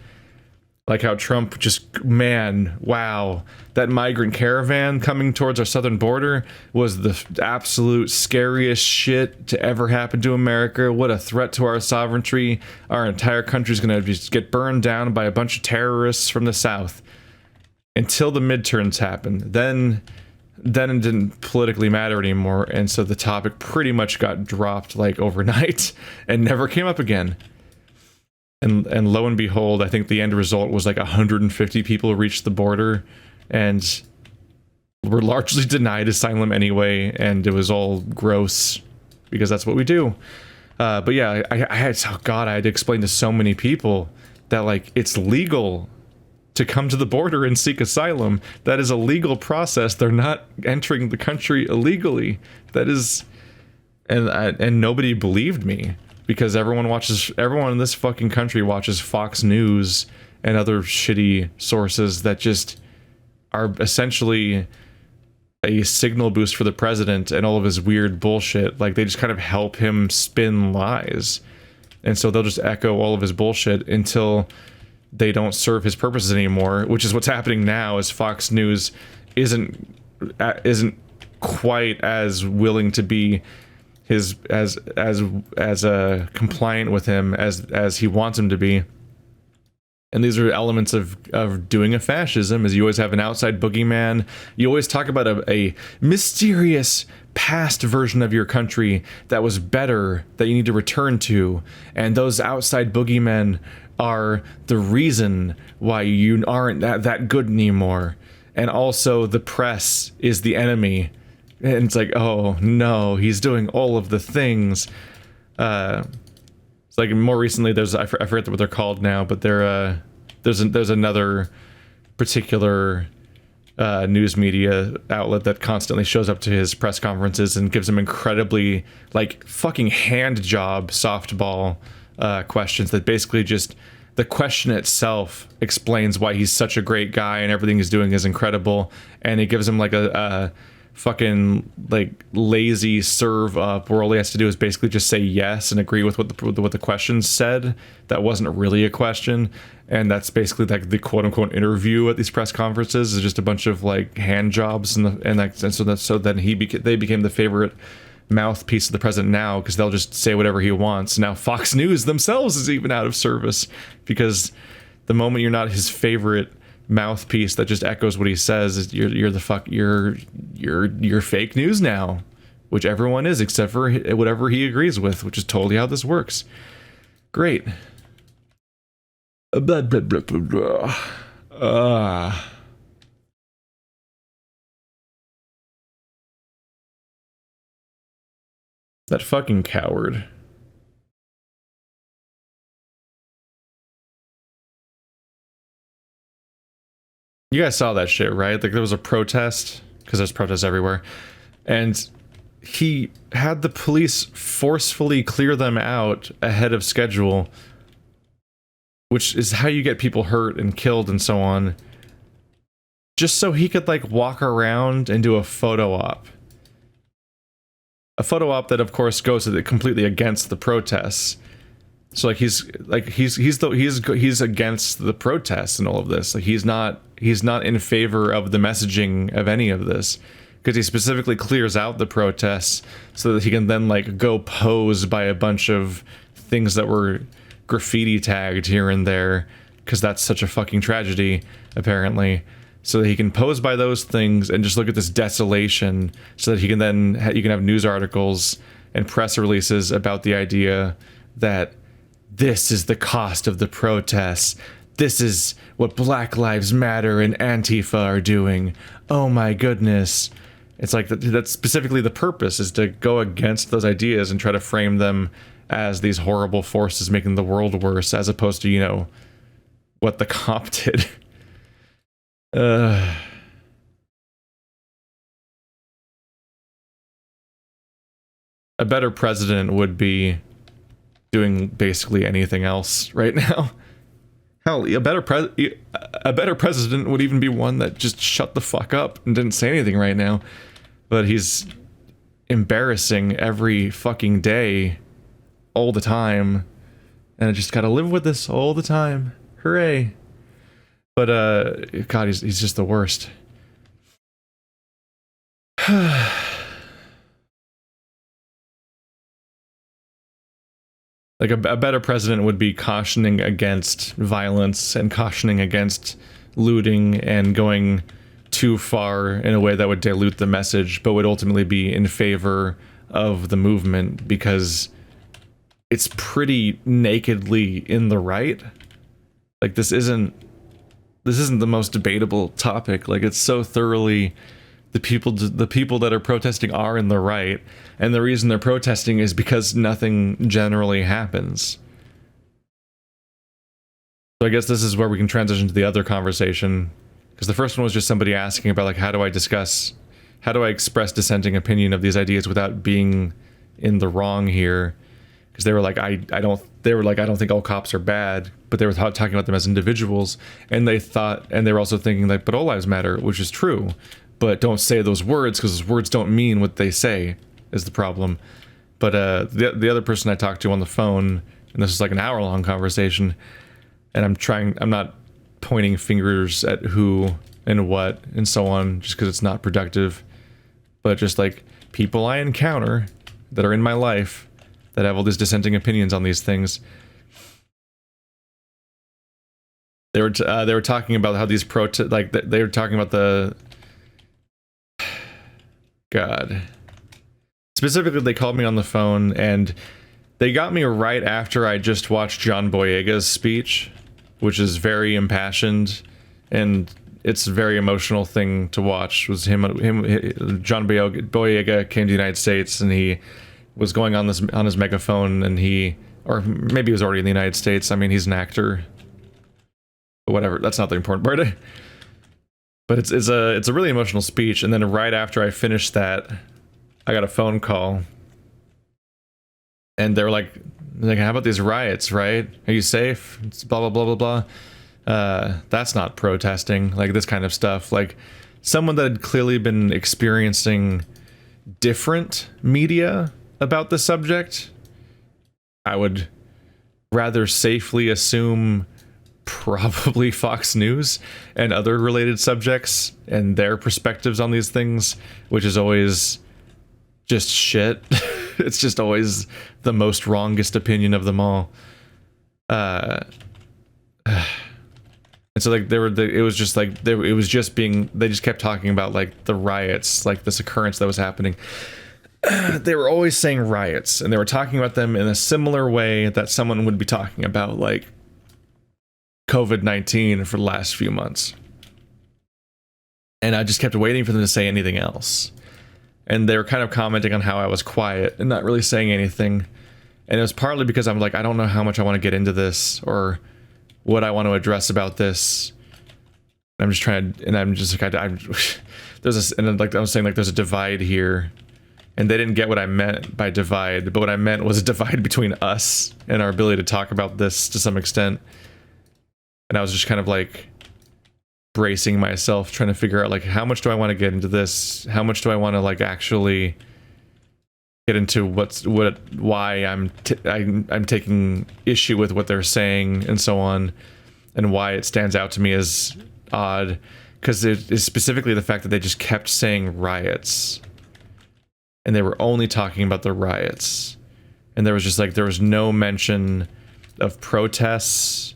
Like how Trump just, man, wow, that migrant caravan coming towards our southern border was the absolute scariest shit to ever happen to America. What a threat to our sovereignty. Our entire country's gonna just get burned down by a bunch of terrorists from the south. Until the midterms happened. Then it didn't politically matter anymore, and so the topic pretty much got dropped like overnight and never came up again. And lo and behold, I think the end result was like 150 people reached the border and were largely denied asylum anyway, and it was all gross because that's what we do. But yeah, I had to explain to so many people that like it's legal to come to the border and seek asylum. That is a legal process. They're not entering the country illegally. That is, and nobody believed me. Because everyone in this fucking country watches Fox News and other shitty sources that just are essentially a signal boost for the president and all of his weird bullshit. Like, they just kind of help him spin lies. And so they'll just echo all of his bullshit until they don't serve his purposes anymore, which is what's happening now, as Fox News isn't quite as willing to be as compliant with him as he wants him to be. And these are elements of doing a fascism, is you always have an outside boogeyman. You always talk about a mysterious past version of your country that was better, that you need to return to, and those outside boogeymen are the reason why you aren't that good anymore. And also the press is the enemy. And it's like, oh no, he's doing all of the things. It's like more recently, I forget what they're called now, but there's another particular news media outlet that constantly shows up to his press conferences and gives him incredibly like fucking hand job softball questions that basically just, the question itself explains why he's such a great guy and everything he's doing is incredible, and it gives him like a fucking like lazy serve up where all he has to do is basically just say yes and agree with what the question said. That wasn't really a question, and that's basically like the quote unquote interview at these press conferences is just a bunch of like hand jobs, and so then they became the favorite mouthpiece of the president now, because they'll just say whatever he wants. Now Fox News themselves is even out of service, because the moment you're not his favorite mouthpiece that just echoes what he says, you're fake news now, which everyone is except for whatever he agrees with, which is totally how this works. Great. Blah, blah, blah, blah, blah. That fucking coward. You guys saw that shit, right? Like, there was a protest, because there's protests everywhere, and he had the police forcefully clear them out ahead of schedule, which is how you get people hurt and killed and so on, just so he could, like, walk around and do a photo op. A photo op that, of course, goes completely against the protests. So, like, he's against the protests and all of this. Like, he's not in favor of the messaging of any of this, because he specifically clears out the protests so that he can then like go pose by a bunch of things that were graffiti tagged here and there, because that's such a fucking tragedy apparently. So that he can pose by those things and just look at this desolation, so that he can then you can have news articles and press releases about the idea that this is the cost of the protests. This is what Black Lives Matter and Antifa are doing. Oh my goodness. It's like that's specifically the purpose, is to go against those ideas and try to frame them as these horrible forces making the world worse, as opposed to, you know, what the cop did. A better president would be doing basically anything else right now. Hell, a better president would even be one that just shut the fuck up and didn't say anything right now. But he's embarrassing every fucking day all the time, and I just gotta live with this all the time. Hooray. But God, he's just the worst. Like a better president would be cautioning against violence and cautioning against looting and going too far in a way that would dilute the message, but would ultimately be in favor of the movement because it's pretty nakedly in the right. Like this isn't the most debatable topic. Like it's so thoroughly the people that are protesting are in the right, and the reason they're protesting is because nothing generally happens. So I guess this is where we can transition to the other conversation, because the first one was just somebody asking about like how do I express dissenting opinion of these ideas without being in the wrong here, because they were like I don't think all cops are bad, but they were talking about them as individuals, and they were also thinking like, but all lives matter, which is true, but don't say those words because those words don't mean what they say is the problem. But the other person I talked to on the phone, and this is like an hour-long conversation, and I'm not pointing fingers at who and what and so on just because it's not productive, but just like people I encounter that are in my life that have all these dissenting opinions on these things. They were talking about how these they were talking about the God. Specifically, they called me on the phone, and they got me right after I just watched John Boyega's speech, which is very impassioned, and it's a very emotional thing to watch. Was John Boyega came to the United States, and he was going on his megaphone, and or maybe he was already in the United States. I mean, he's an actor, but whatever. That's not the important part. But it's a really emotional speech, and then right after I finished that, I got a phone call, and they were like, how about these riots, right? Are you safe? It's blah blah blah blah blah. That's not protesting, like this kind of stuff. Like someone that had clearly been experiencing different media about the subject, I would rather safely assume probably Fox News and other related subjects and their perspectives on these things, which is always just shit. It's just always the most wrongest opinion of them all. And so like they just kept talking about like the riots, like this occurrence that was happening. They were always saying riots, and they were talking about them in a similar way that someone would be talking about like COVID-19 for the last few months. And I just kept waiting for them to say anything else. And they were kind of commenting on how I was quiet and not really saying anything. And it was partly because I'm like, I don't know how much I want to get into this or what I want to address about this. I'm just trying to, and I'm just like, there's a divide here. And they didn't get what I meant by divide, but what I meant was a divide between us and our ability to talk about this to some extent. And I was just kind of like bracing myself, trying to figure out like how much do I want to get into this? How much do I want to like actually get into why I'm taking issue with what they're saying and so on, and why it stands out to me as odd, because it is specifically the fact that they just kept saying riots, and they were only talking about the riots, and there was no mention of protests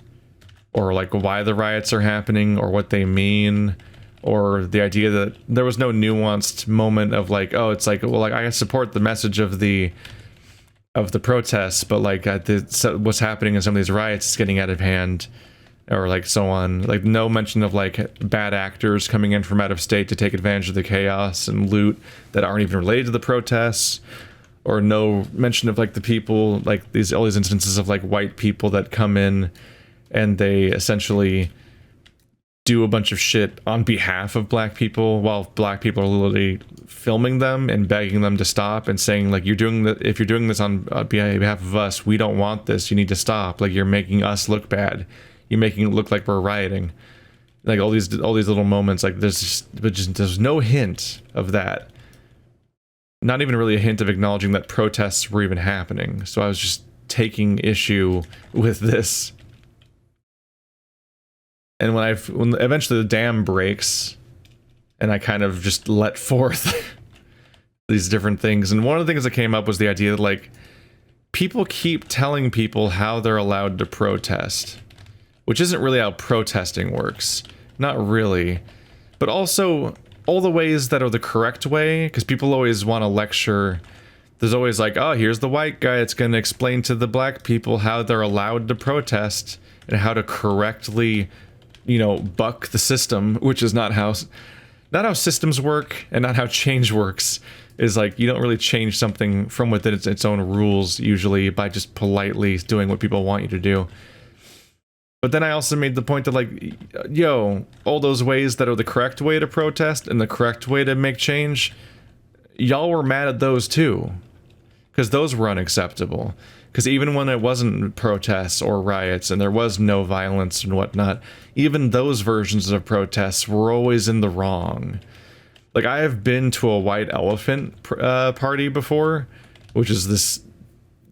or like why the riots are happening or what they mean, or the idea that there was no nuanced moment of like, oh, it's like, well, like I support the message of the protests, but like what's happening in some of these riots is getting out of hand, or like so on. Like no mention of like bad actors coming in from out of state to take advantage of the chaos and loot that aren't even related to the protests, or no mention of like the people, like all these instances of like white people that come in and they essentially do a bunch of shit on behalf of black people while black people are literally filming them and begging them to stop and saying like, if you're doing this on behalf of us, we don't want this, you need to stop, like you're making us look bad, you're making it look like we're rioting. Like all these little moments, like there's no hint of that, not even really a hint of acknowledging that protests were even happening. So I was just taking issue with this. And when eventually the dam breaks, and I kind of just let forth these different things. And one of the things that came up was the idea that, like, people keep telling people how they're allowed to protest, which isn't really how protesting works. Not really. But also, all the ways that are the correct way, because people always want to lecture. There's always like, oh, here's the white guy that's going to explain to the black people how they're allowed to protest and how to correctly, you know, buck the system, which is not how systems work and not how change works. Is like, you don't really change something from within its own rules usually by just politely doing what people want you to do. But then I also made the point that, like, yo, all those ways that are the correct way to protest and the correct way to make change, y'all were mad at those too. Because those were unacceptable. Because even when it wasn't protests or riots and there was no violence and whatnot, even those versions of protests were always in the wrong. Like, I have been to a white elephant party before, which is this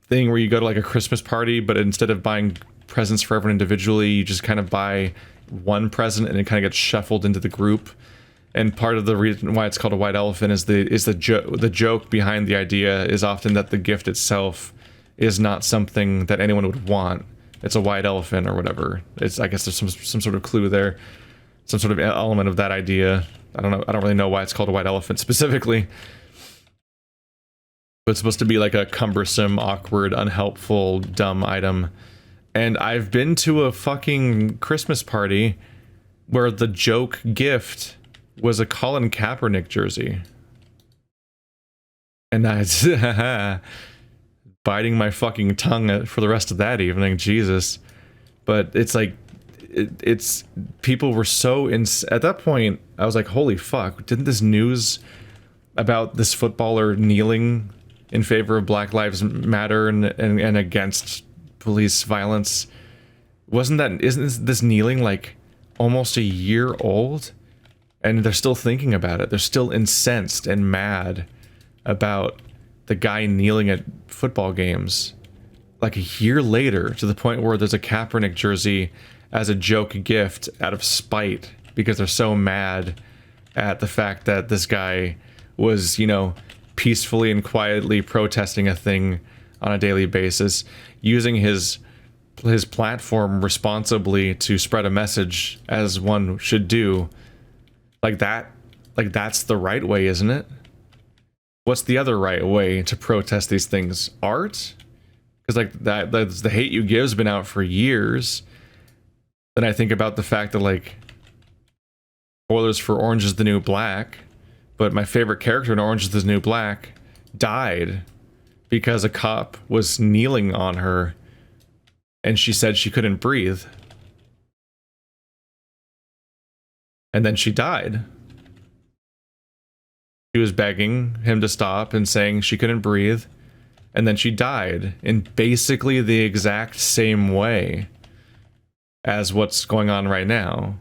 thing where you go to like a Christmas party, but instead of buying presents for everyone individually, you just kind of buy one present and it kind of gets shuffled into the group. And part of the reason why it's called a white elephant is the joke behind the idea is often that the gift itself is not something that anyone would want. It's a white elephant or whatever. I guess there's some sort of clue there, some sort of element of that idea. I don't know. I don't really know why it's called a white elephant specifically. But it's supposed to be like a cumbersome, awkward, unhelpful, dumb item. And I've been to a fucking Christmas party where the joke gift was a Colin Kaepernick jersey. And I biting my fucking tongue for the rest of that evening, Jesus. But it's like, it's people were so at that point I was like, holy fuck, didn't this news about this footballer kneeling in favor of Black Lives Matter and against police violence, isn't this kneeling like almost a year old? And they're still thinking about it. They're still incensed and mad about the guy kneeling at football games like a year later, to the point where there's a Kaepernick jersey as a joke gift out of spite because they're so mad at the fact that this guy was, you know, peacefully and quietly protesting a thing on a daily basis, using his platform responsibly to spread a message as one should do. Like that's the right way, isn't it? What's the other right way to protest these things? Art? Because like that's the Hate U Give's been out for years. Then I think about the fact that, like, spoilers for Orange is the New Black, but my favorite character in Orange is the New Black died because a cop was kneeling on her and she said she couldn't breathe. And then she died. She was begging him to stop and saying she couldn't breathe. And then she died in basically the exact same way as what's going on right now.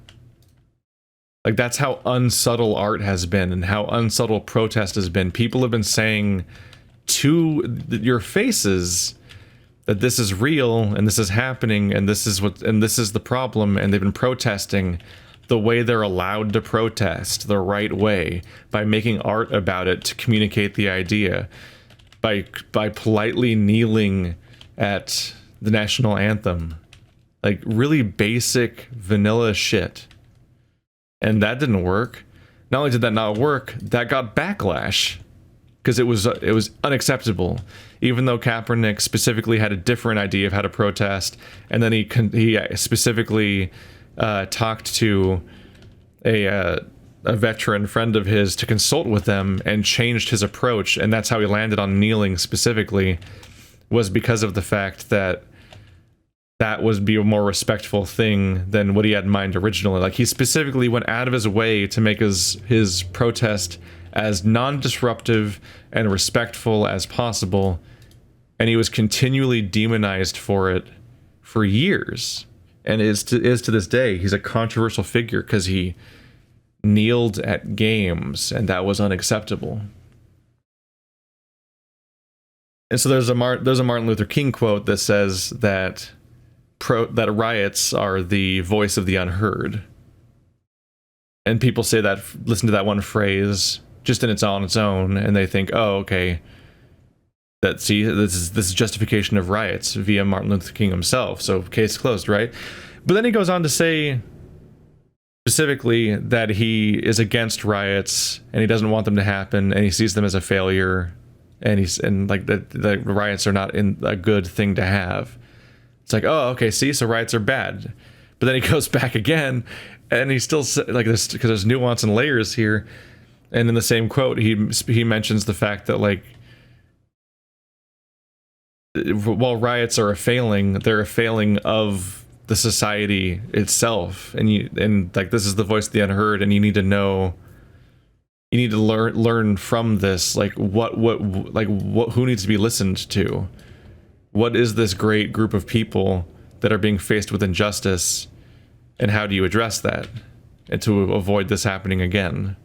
Like, that's how unsubtle art has been and how unsubtle protest has been. People have been saying to your faces that this is real and this is happening and this is the problem, and they've been protesting the way they're allowed to protest, the right way, by making art about it to communicate the idea, by politely kneeling at the national anthem. Like, really basic vanilla shit. And that didn't work. Not only did that not work, that got backlash because it was unacceptable. Even though Kaepernick specifically had a different idea of how to protest, and then he specifically talked to a veteran friend of his to consult with them and changed his approach, and that's how he landed on kneeling specifically, was because of the fact that that would be a more respectful thing than what he had in mind originally. Like, he specifically went out of his way to make his protest as non-disruptive and respectful as possible, and he was continually demonized for it for years, and is to this day. He's a controversial figure because he kneeled at games, and that was unacceptable. And so there's a Martin Luther King quote that says that that riots are the voice of the unheard. And people say that, listen to that one phrase just on its own, and they think, oh, okay, this is justification of riots via Martin Luther King himself. So case closed, right? But then he goes on to say specifically that he is against riots and he doesn't want them to happen, and he sees them as a failure, and like the riots are not a good thing to have. It's like, oh, okay, see, so riots are bad. But then he goes back again, and he still like this, because there's nuance and layers here. And in the same quote, he mentions the fact that, like, while riots are a failing, they're a failing of the society itself, and like, this is the voice of the unheard, and you need to learn from this, like who needs to be listened to, what is this great group of people that are being faced with injustice, and how do you address that, and to avoid this happening again.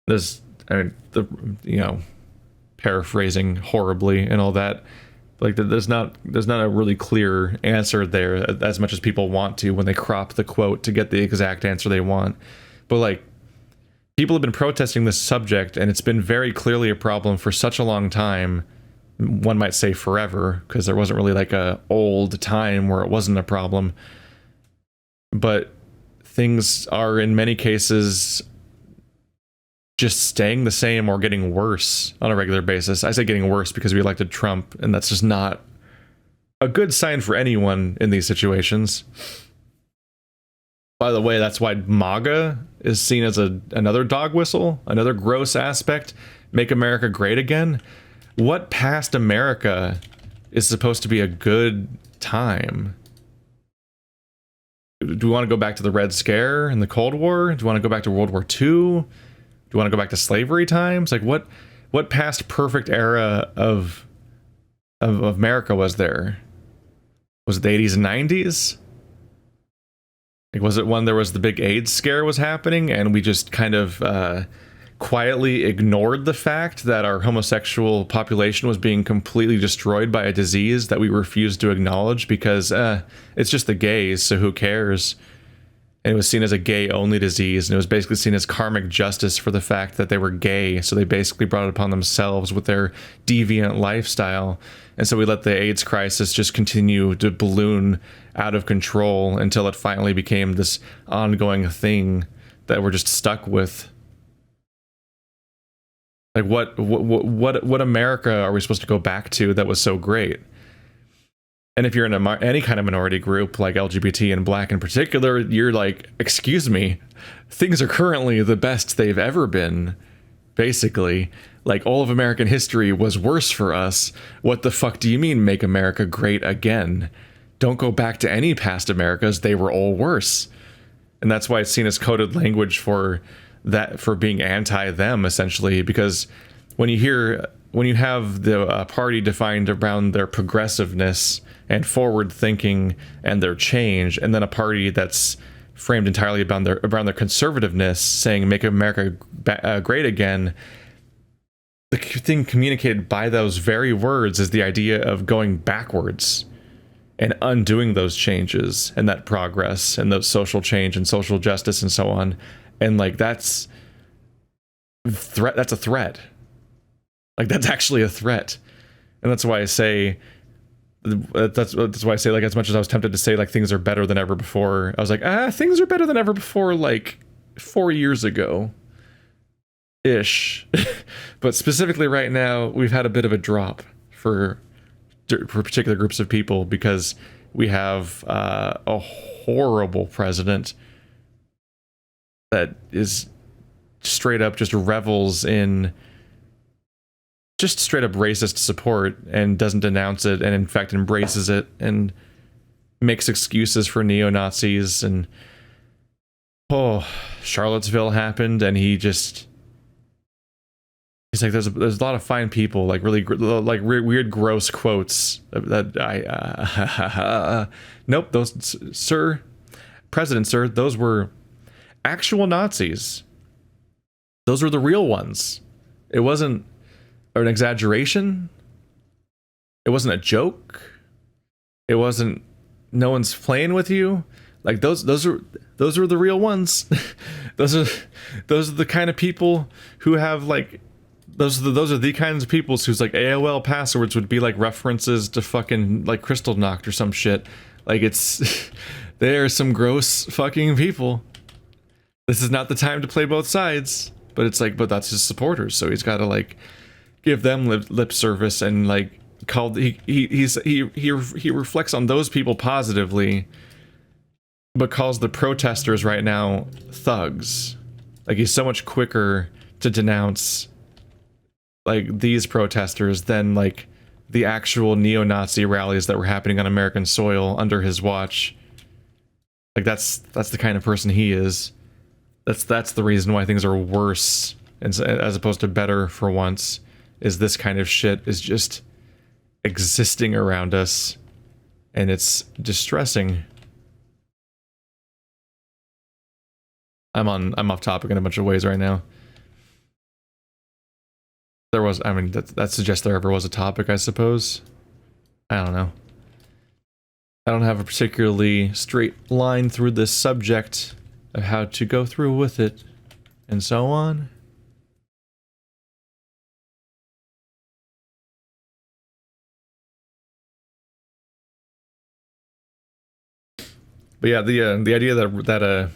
There's, paraphrasing horribly and all that, like, there's not a really clear answer there, as much as people want to when they crop the quote to get the exact answer they want. But, like, people have been protesting this subject, and it's been very clearly a problem for such a long time. One might say forever, because there wasn't really like a old time where it wasn't a problem. But things are, in many cases, just staying the same or getting worse on a regular basis. I say getting worse because we elected Trump, and that's just not a good sign for anyone in these situations. By the way, that's why MAGA is seen as another dog whistle, another gross aspect. Make America great again. What past America is supposed to be a good time? Do we want to go back to the Red Scare and the Cold War? Do we want to go back to World War II? Do you want to go back to slavery times? Like, what past perfect era of America was there? Was it the 80s and 90s? Like, was it when there was the big AIDS scare was happening, and we just kind of quietly ignored the fact that our homosexual population was being completely destroyed by a disease that we refused to acknowledge because it's just the gays, so who cares? And it was seen as a gay-only disease, and it was basically seen as karmic justice for the fact that they were gay, so they basically brought it upon themselves with their deviant lifestyle. And so we let the AIDS crisis just continue to balloon out of control until it finally became this ongoing thing that we're just stuck with. Like, what America are we supposed to go back to that was so great? And if you're in any kind of minority group, like LGBT and Black in particular, you're like, excuse me, things are currently the best they've ever been, basically. Like, all of American history was worse for us. What the fuck do you mean, make America great again? Don't go back to any past Americas, they were all worse. And that's why it's seen as coded language for that, for being anti-them, essentially, because when you have the party defined around their progressiveness and forward thinking and their change, and then a party that's framed entirely around their conservativeness, saying make America great again, the thing communicated by those very words is the idea of going backwards and undoing those changes and that progress and those social change and social justice and so on. And like, that's a threat. Like, that's actually a threat. And that's why I say, like, as much as I was tempted to say, like, things are better than ever before, I was like, things are better than ever before, like, 4 years ago ish. But specifically right now, we've had a bit of a drop for particular groups of people, because we have a horrible president that is straight up just revels in just straight up racist support and doesn't denounce it, and in fact embraces it and makes excuses for neo-Nazis. And Charlottesville happened, and he's like, there's a lot of fine people, like really like weird gross quotes that nope, those President sir, those were actual Nazis. Those were the real ones. It wasn't an exaggeration. it wasn't a joke. It wasn't, no one's playing with you. Like those are the real ones. those are the kind of people who have like, those are the kinds of people whose like AOL passwords would be like references to fucking like Crystal Knocked or some shit. Like it's, they are some gross fucking people. This is not the time to play both sides. But it's like, but that's his supporters, so he's got to like give them lip service and like call. He reflects on those people positively, but calls the protesters right now thugs. Like he's so much quicker to denounce like these protesters than like the actual neo-Nazi rallies that were happening on American soil under his watch. Like that's the kind of person he is. That's the reason why things are worse as opposed to better for once, is this kind of shit is just existing around us, and it's distressing. I'm off topic in a bunch of ways right now. There was, I mean, that suggests there ever was a topic, I suppose. I don't know. I don't have a particularly straight line through this subject of how to go through with it, and so on. But yeah, the idea that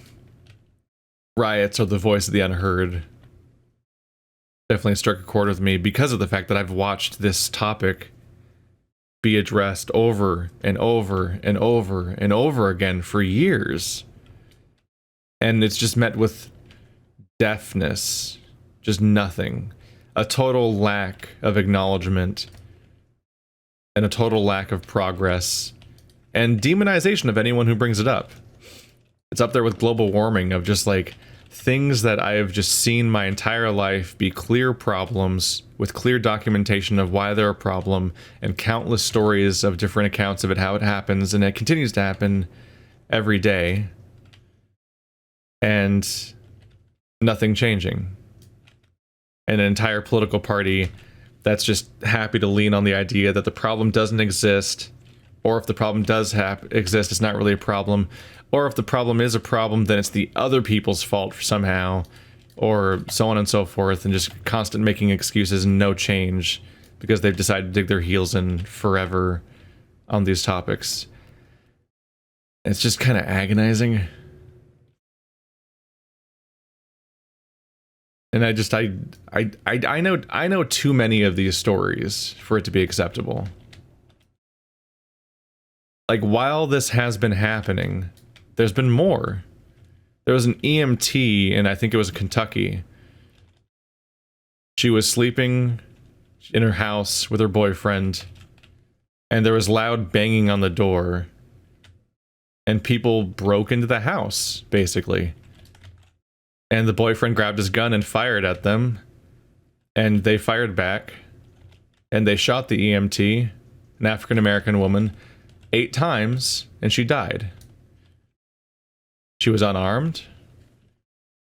riots are the voice of the unheard definitely struck a chord with me because of the fact that I've watched this topic be addressed over and over and over and over again for years. And it's just met with deafness, just nothing. A total lack of acknowledgement and a total lack of progress and demonization of anyone who brings it up. It's up there with global warming, of just like things that I have just seen my entire life be clear problems with clear documentation of why they're a problem and countless stories of different accounts of it, how it happens, and it continues to happen every day. And nothing changing. And an entire political party that's just happy to lean on the idea that the problem doesn't exist, or if the problem does exist, it's not really a problem, or if the problem is a problem, then it's the other people's fault somehow, or so on and so forth, and just constant making excuses and no change because they've decided to dig their heels in forever on these topics. It's just kind of agonizing. And I know too many of these stories for it to be acceptable. Like, while this has been happening, there's been more. There was an EMT, and I think it was Kentucky. She was sleeping in her house with her boyfriend, and there was loud banging on the door, and people broke into the house, basically. And the boyfriend grabbed his gun and fired at them. And they fired back. And they shot the EMT, an African-American woman, 8 times, and she died. She was unarmed.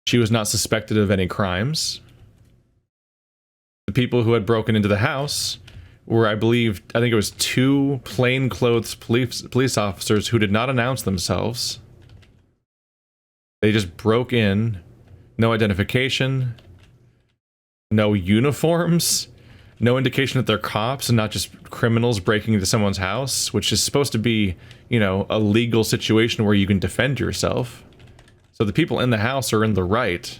She was not suspected of any crimes. The people who had broken into the house were, I think it was 2 plainclothes police officers who did not announce themselves. They just broke in. No identification, no uniforms, no indication that they're cops and not just criminals breaking into someone's house, which is supposed to be, you know, a legal situation where you can defend yourself. So the people in the house are in the right.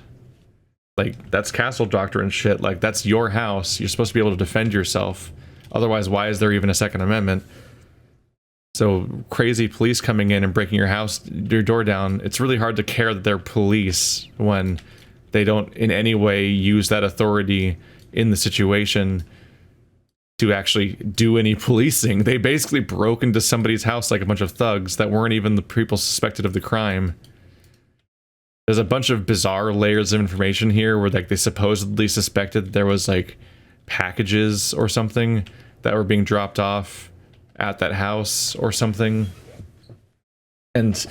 Like, that's castle doctrine shit. Like, that's your house. You're supposed to be able to defend yourself. Otherwise, why is there even a Second Amendment? So crazy police coming in and breaking your door down, it's really hard to care that they're police when they don't in any way use that authority in the situation to actually do any policing. They basically broke into somebody's house like a bunch of thugs that weren't even the people suspected of the crime. There's a bunch of bizarre layers of information here where like they supposedly suspected there was like packages or something that were being dropped off at that house or something, and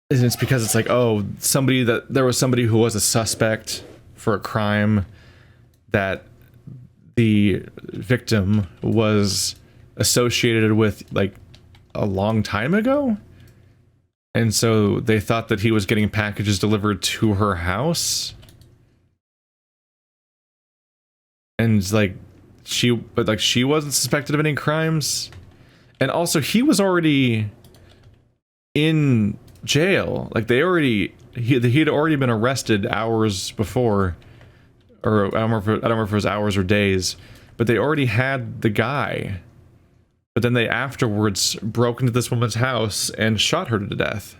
it's because it's like, oh, there was somebody who was a suspect for a crime that the victim was associated with like a long time ago. And so they thought that he was getting packages delivered to her house. And like she wasn't suspected of any crimes. And also he was already in jail. Like he had already been arrested hours before, or I don't remember if it was hours or days, but they already had the guy. But then they afterwards broke into this woman's house and shot her to death.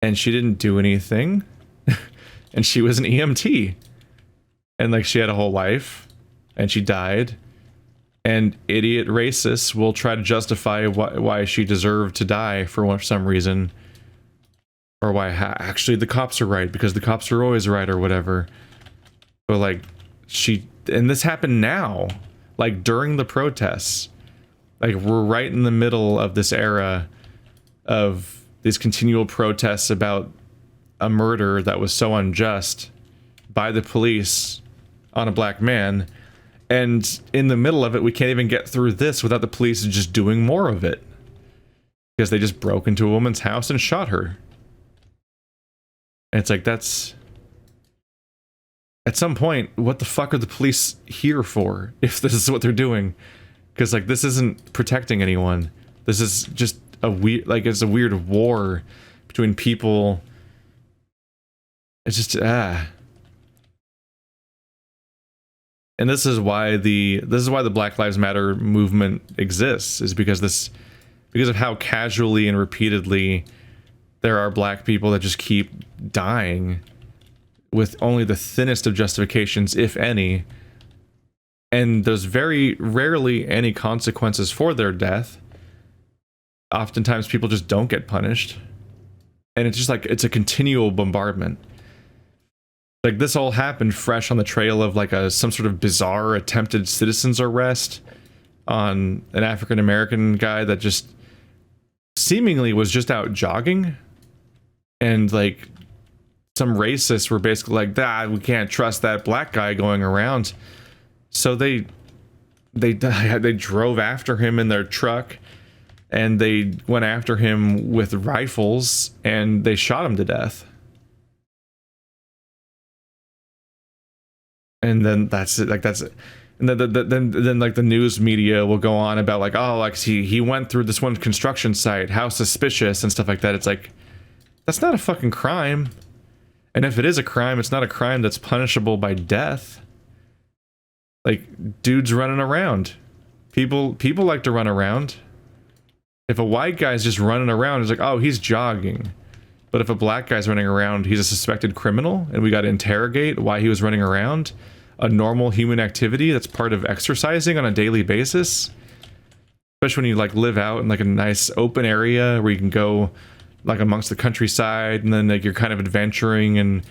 And she didn't do anything. And she was an EMT. And like she had a whole life. And she died. And idiot racists will try to justify why she deserved to die for some reason. Or why actually the cops are right, because the cops are always right or whatever. But like and this happened now. Like during the protests, like we're right in the middle of this era of these continual protests about a murder that was so unjust by the police on a black man. And in the middle of it, we can't even get through this without the police just doing more of it. Because they just broke into a woman's house and shot her. And it's like, that's... At some point, what the fuck are the police here for, if this is what they're doing? Because, like, this isn't protecting anyone. This is just a weird, like, it's a weird war between people. It's just, And this is why the Black Lives Matter movement exists, is because of how casually and repeatedly there are black people that just keep dying with only the thinnest of justifications, if any, and there's very rarely any consequences for their death. Oftentimes people just don't get punished, and it's just like, it's a continual bombardment. Like this all happened fresh on the trail of like some sort of bizarre attempted citizen's arrest on an African-American guy that just seemingly was just out jogging, and like some racists were basically like, we can't trust that black guy going around. So they drove after him in their truck, and they went after him with rifles, and they shot him to death. And then that's it. Like that's it. And then like the news media will go on about like, oh, like he went through this one construction site, how suspicious, and stuff like that. It's like, that's not a fucking crime. And if it is a crime, it's not a crime that's punishable by death. Like, dudes running around. People like to run around. If a white guy's just running around, it's like, oh, he's jogging. But if a black guy's running around, he's a suspected criminal, and we got to interrogate why he was running around. A normal human activity that's part of exercising on a daily basis. Especially when you like live out in like a nice open area where you can go like amongst the countryside, and then like you're kind of adventuring, and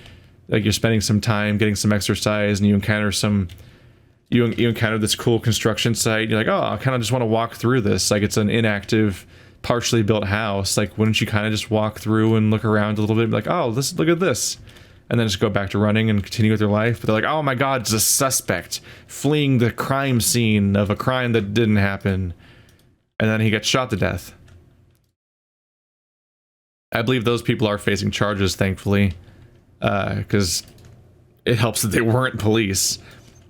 like you're spending some time getting some exercise, and you encounter this cool construction site. You're like, oh, I kind of just want to walk through this. Like it's an inactive, partially built house. Like, wouldn't you kind of just walk through and look around a little bit and be like, oh, look at this, and then just go back to running and continue with their life? But they're like, oh my god, it's a suspect fleeing the crime scene of a crime that didn't happen, and then he gets shot to death. I believe those people are facing charges, thankfully, because it helps that they weren't police.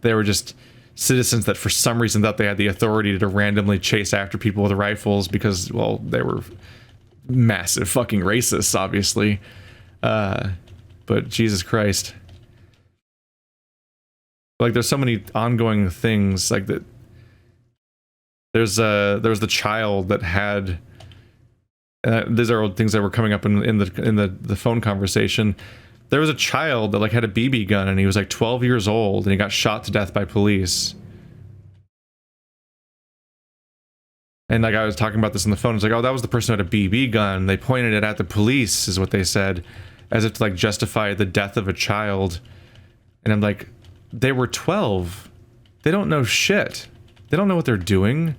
They were just citizens that for some reason thought they had the authority to randomly chase after people with rifles because, well, they were massive fucking racists, obviously. But Jesus Christ. Like, there's so many ongoing things, like that. There was the child that had... these are old things that were coming up in the phone conversation. There was a child that like had a BB gun, and he was like 12 years old, and he got shot to death by police. And like I was talking about this on the phone, it's like, oh, that was the person who had a BB gun. They pointed it at the police, is what they said, as if to like justify the death of a child. And I'm like, they were 12. They don't know shit. They don't know what they're doing.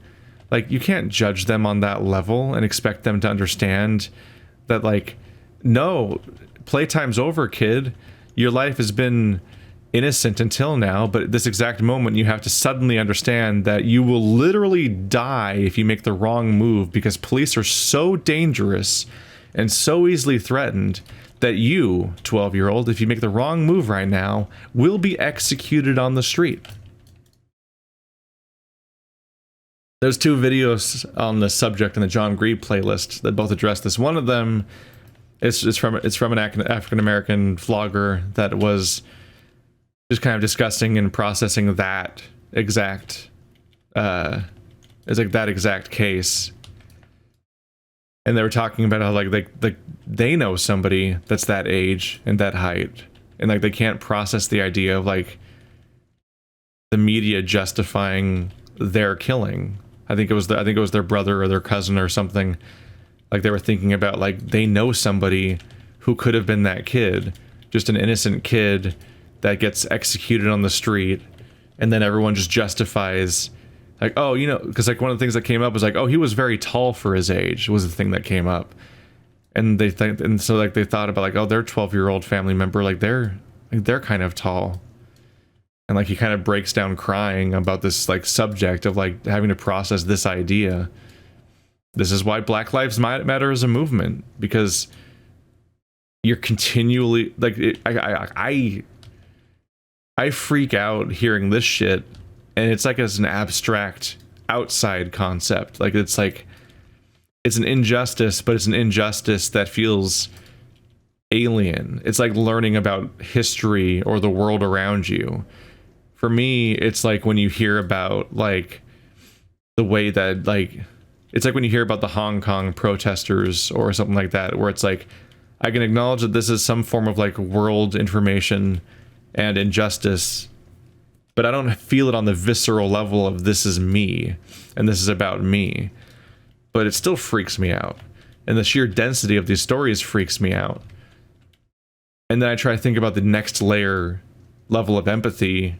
Like, you can't judge them on that level and expect them to understand that, like, no, playtime's over, kid. Your life has been innocent until now, but at this exact moment you have to suddenly understand that you will literally die if you make the wrong move, because police are so dangerous and so easily threatened that you, 12-year-old, if you make the wrong move right now, will be executed on the street. There's 2 videos on the subject in the John Green playlist that both address this. One of them is from an African-American vlogger that was just kind of discussing and processing that exact case, and they were talking about how like they know somebody that's that age and that height, and like they can't process the idea of like the media justifying their killing. I think it was their brother or their cousin or something. Like they were thinking about like they know somebody who could have been that kid, just an innocent kid that gets executed on the street, and then everyone just justifies like, oh, you know, because like one of the things that came up was like, oh, he was very tall for his age was the thing that came up, and they think, and so like they thought about like, oh, their 12-year-old family member, like they're kind of tall, and like he kind of breaks down crying about this like subject of like having to process this idea. This is why Black Lives Matter is a movement, because you're continually like I freak out hearing this shit, and it's like as an abstract outside concept. Like it's like it's an injustice, but it's an injustice that feels alien. It's like learning about history or the world around you. For me, it's like when you hear about like the way that like it's like when you hear about the Hong Kong protesters or something like that, where it's like I can acknowledge that this is some form of like world information and injustice, but I don't feel it on the visceral level of this is me and this is about me. But it still freaks me out, and the sheer density of these stories freaks me out. And then I try to think about the next level of empathy,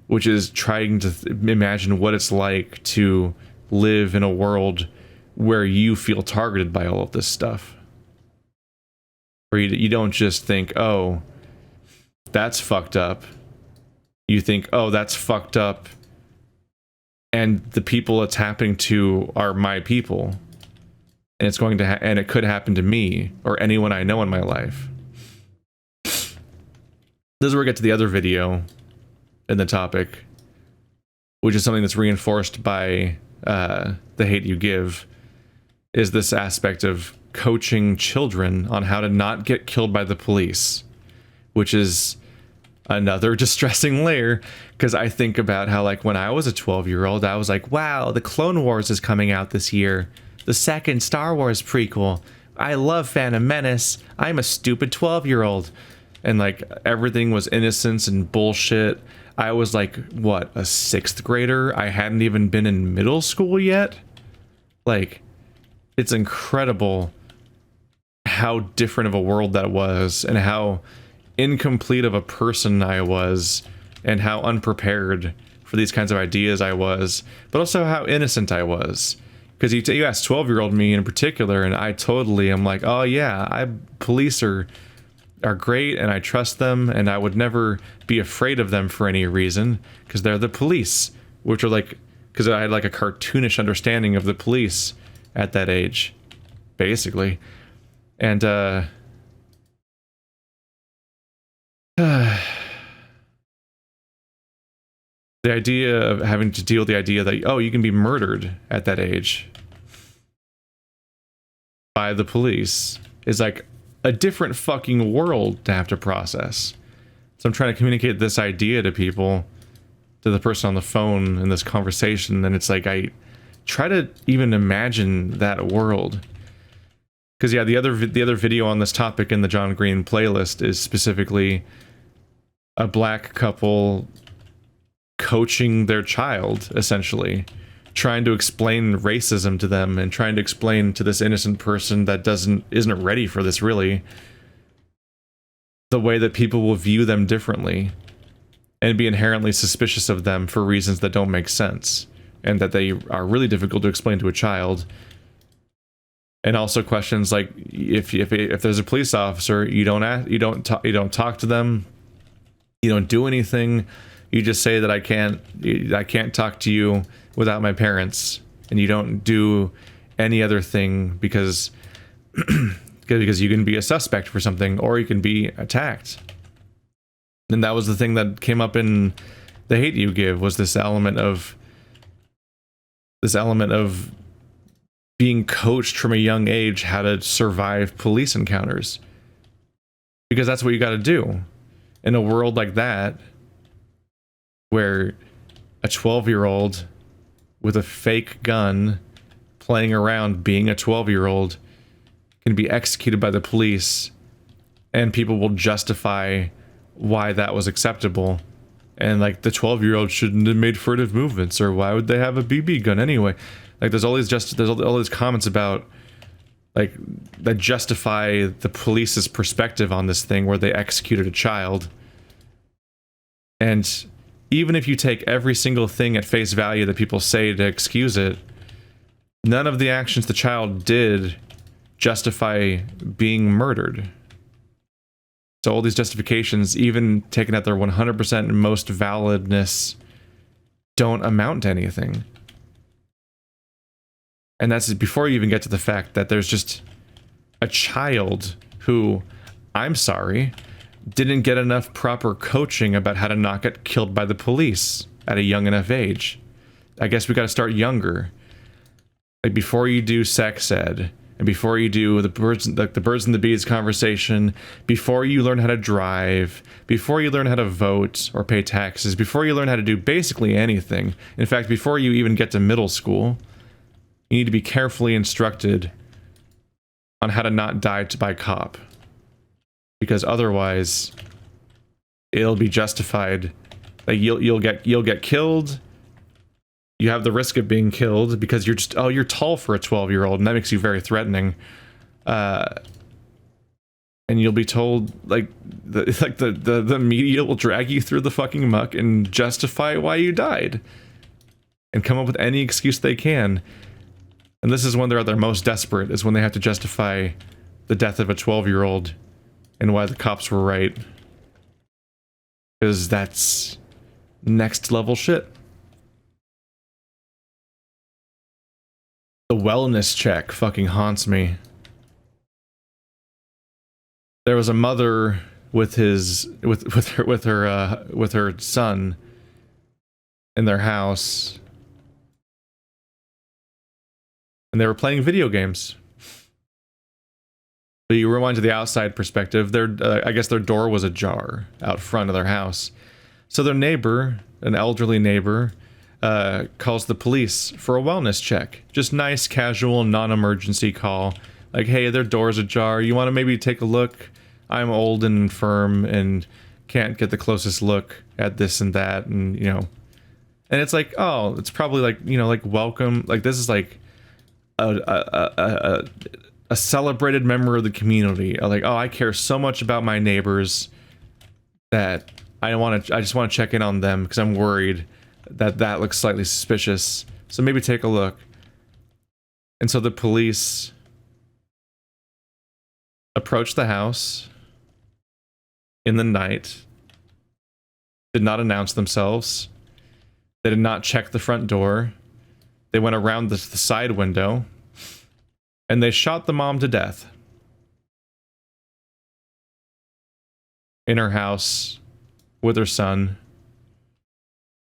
which is trying to imagine what it's like to live in a world where you feel targeted by all of this stuff, where you don't just think, oh, that's fucked up. You think, oh, that's fucked up, and the people it's happening to are my people, and it's going to and it could happen to me or anyone I know in my life. This is where we get to the other video in the topic, which is something that's reinforced by the hate you give, is this aspect of coaching children on how to not get killed by the police, which is another distressing layer, because I think about how like when I was a 12-year-old, I was like, wow, the Clone Wars is coming out this year, the second Star Wars prequel, I love Phantom Menace, I'm a stupid 12-year-old, and like everything was innocence and bullshit. I was like, what, a 6th grader? I hadn't even been in middle school yet. Like, it's incredible how different of a world that was, and how incomplete of a person I was, and how unprepared for these kinds of ideas I was, but also how innocent I was. Because you ask 12-year-old me in particular, and I totally am like, oh yeah, police are great, and I trust them, and I would never be afraid of them for any reason, because they're the police, which are like, because I had like a cartoonish understanding of the police at that age, basically. And the idea of having to deal with the idea that, oh, you can be murdered at that age by the police is like a different fucking world to have to process. So I'm trying to communicate this idea to people, to the person on the phone in this conversation, and it's like I try to even imagine that world. Because yeah, the other video on this topic in the John Green playlist is specifically a black couple coaching their child, essentially trying to explain racism to them, and trying to explain to this innocent person that isn't ready for this, really, the way that people will view them differently and be inherently suspicious of them for reasons that don't make sense, and that they are really difficult to explain to a child. And also questions like, if there's a police officer, you don't talk to them, You don't do anything. You just say that I can't talk to you without my parents, and you don't do any other thing because you can be a suspect for something, or you can be attacked. And that was the thing that came up in The Hate You Give, was this element of being coached from a young age how to survive police encounters, because that's what you got to do in a world like that, where a 12-year-old with a fake gun playing around being a 12-year-old can be executed by the police, and people will justify why that was acceptable. And like, the 12-year-old shouldn't have made furtive movements, or why would they have a BB gun anyway? Like, there's all these comments about, like, that justify the police's perspective on this thing where they executed a child. And even if you take every single thing at face value that people say to excuse it, none of the actions the child did justify being murdered. So all these justifications, even taken at their 100% most validness, don't amount to anything. And that's before you even get to the fact that there's just a child who, I'm sorry, didn't get enough proper coaching about how to not get killed by the police at a young enough age. I guess we got to start younger. Like, before you do sex ed, and before you do the birds and the bees conversation, before you learn how to drive, before you learn how to vote or pay taxes, before you learn how to do basically anything, in fact, before you even get to middle school, you need to be carefully instructed on how to not die by cop. Because otherwise, it'll be justified. Like, you'll get killed. You have the risk of being killed because you're just, oh, you're tall for a 12-year-old, and that makes you very threatening. And you'll be told, the media will drag you through the fucking muck and justify why you died, and come up with any excuse they can. And this is when they're at their most desperate, is when they have to justify the death of a 12-year-old and why the cops were right. Because that's next level shit. The wellness check fucking haunts me. There was a mother with her son in their house, and they were playing video games. But you rewind to the outside perspective, I guess their door was ajar out front of their house. So their neighbor, an elderly neighbor, calls the police for a wellness check. Just nice, casual, non-emergency call. Like, hey, their door's ajar. You want to maybe take a look? I'm old and infirm and can't get the closest look at this and that, and, you know. And it's like, oh, it's probably like, you know, like, welcome. Like, this is like a celebrated member of the community. Like, oh, I care so much about my neighbors that I just want to check in on them because I'm worried that looks slightly suspicious. So maybe take a look. And so the police approached the house in the night, did not announce themselves. They did not check the front door. They went around the side window, and they shot the mom to death in her house with her son.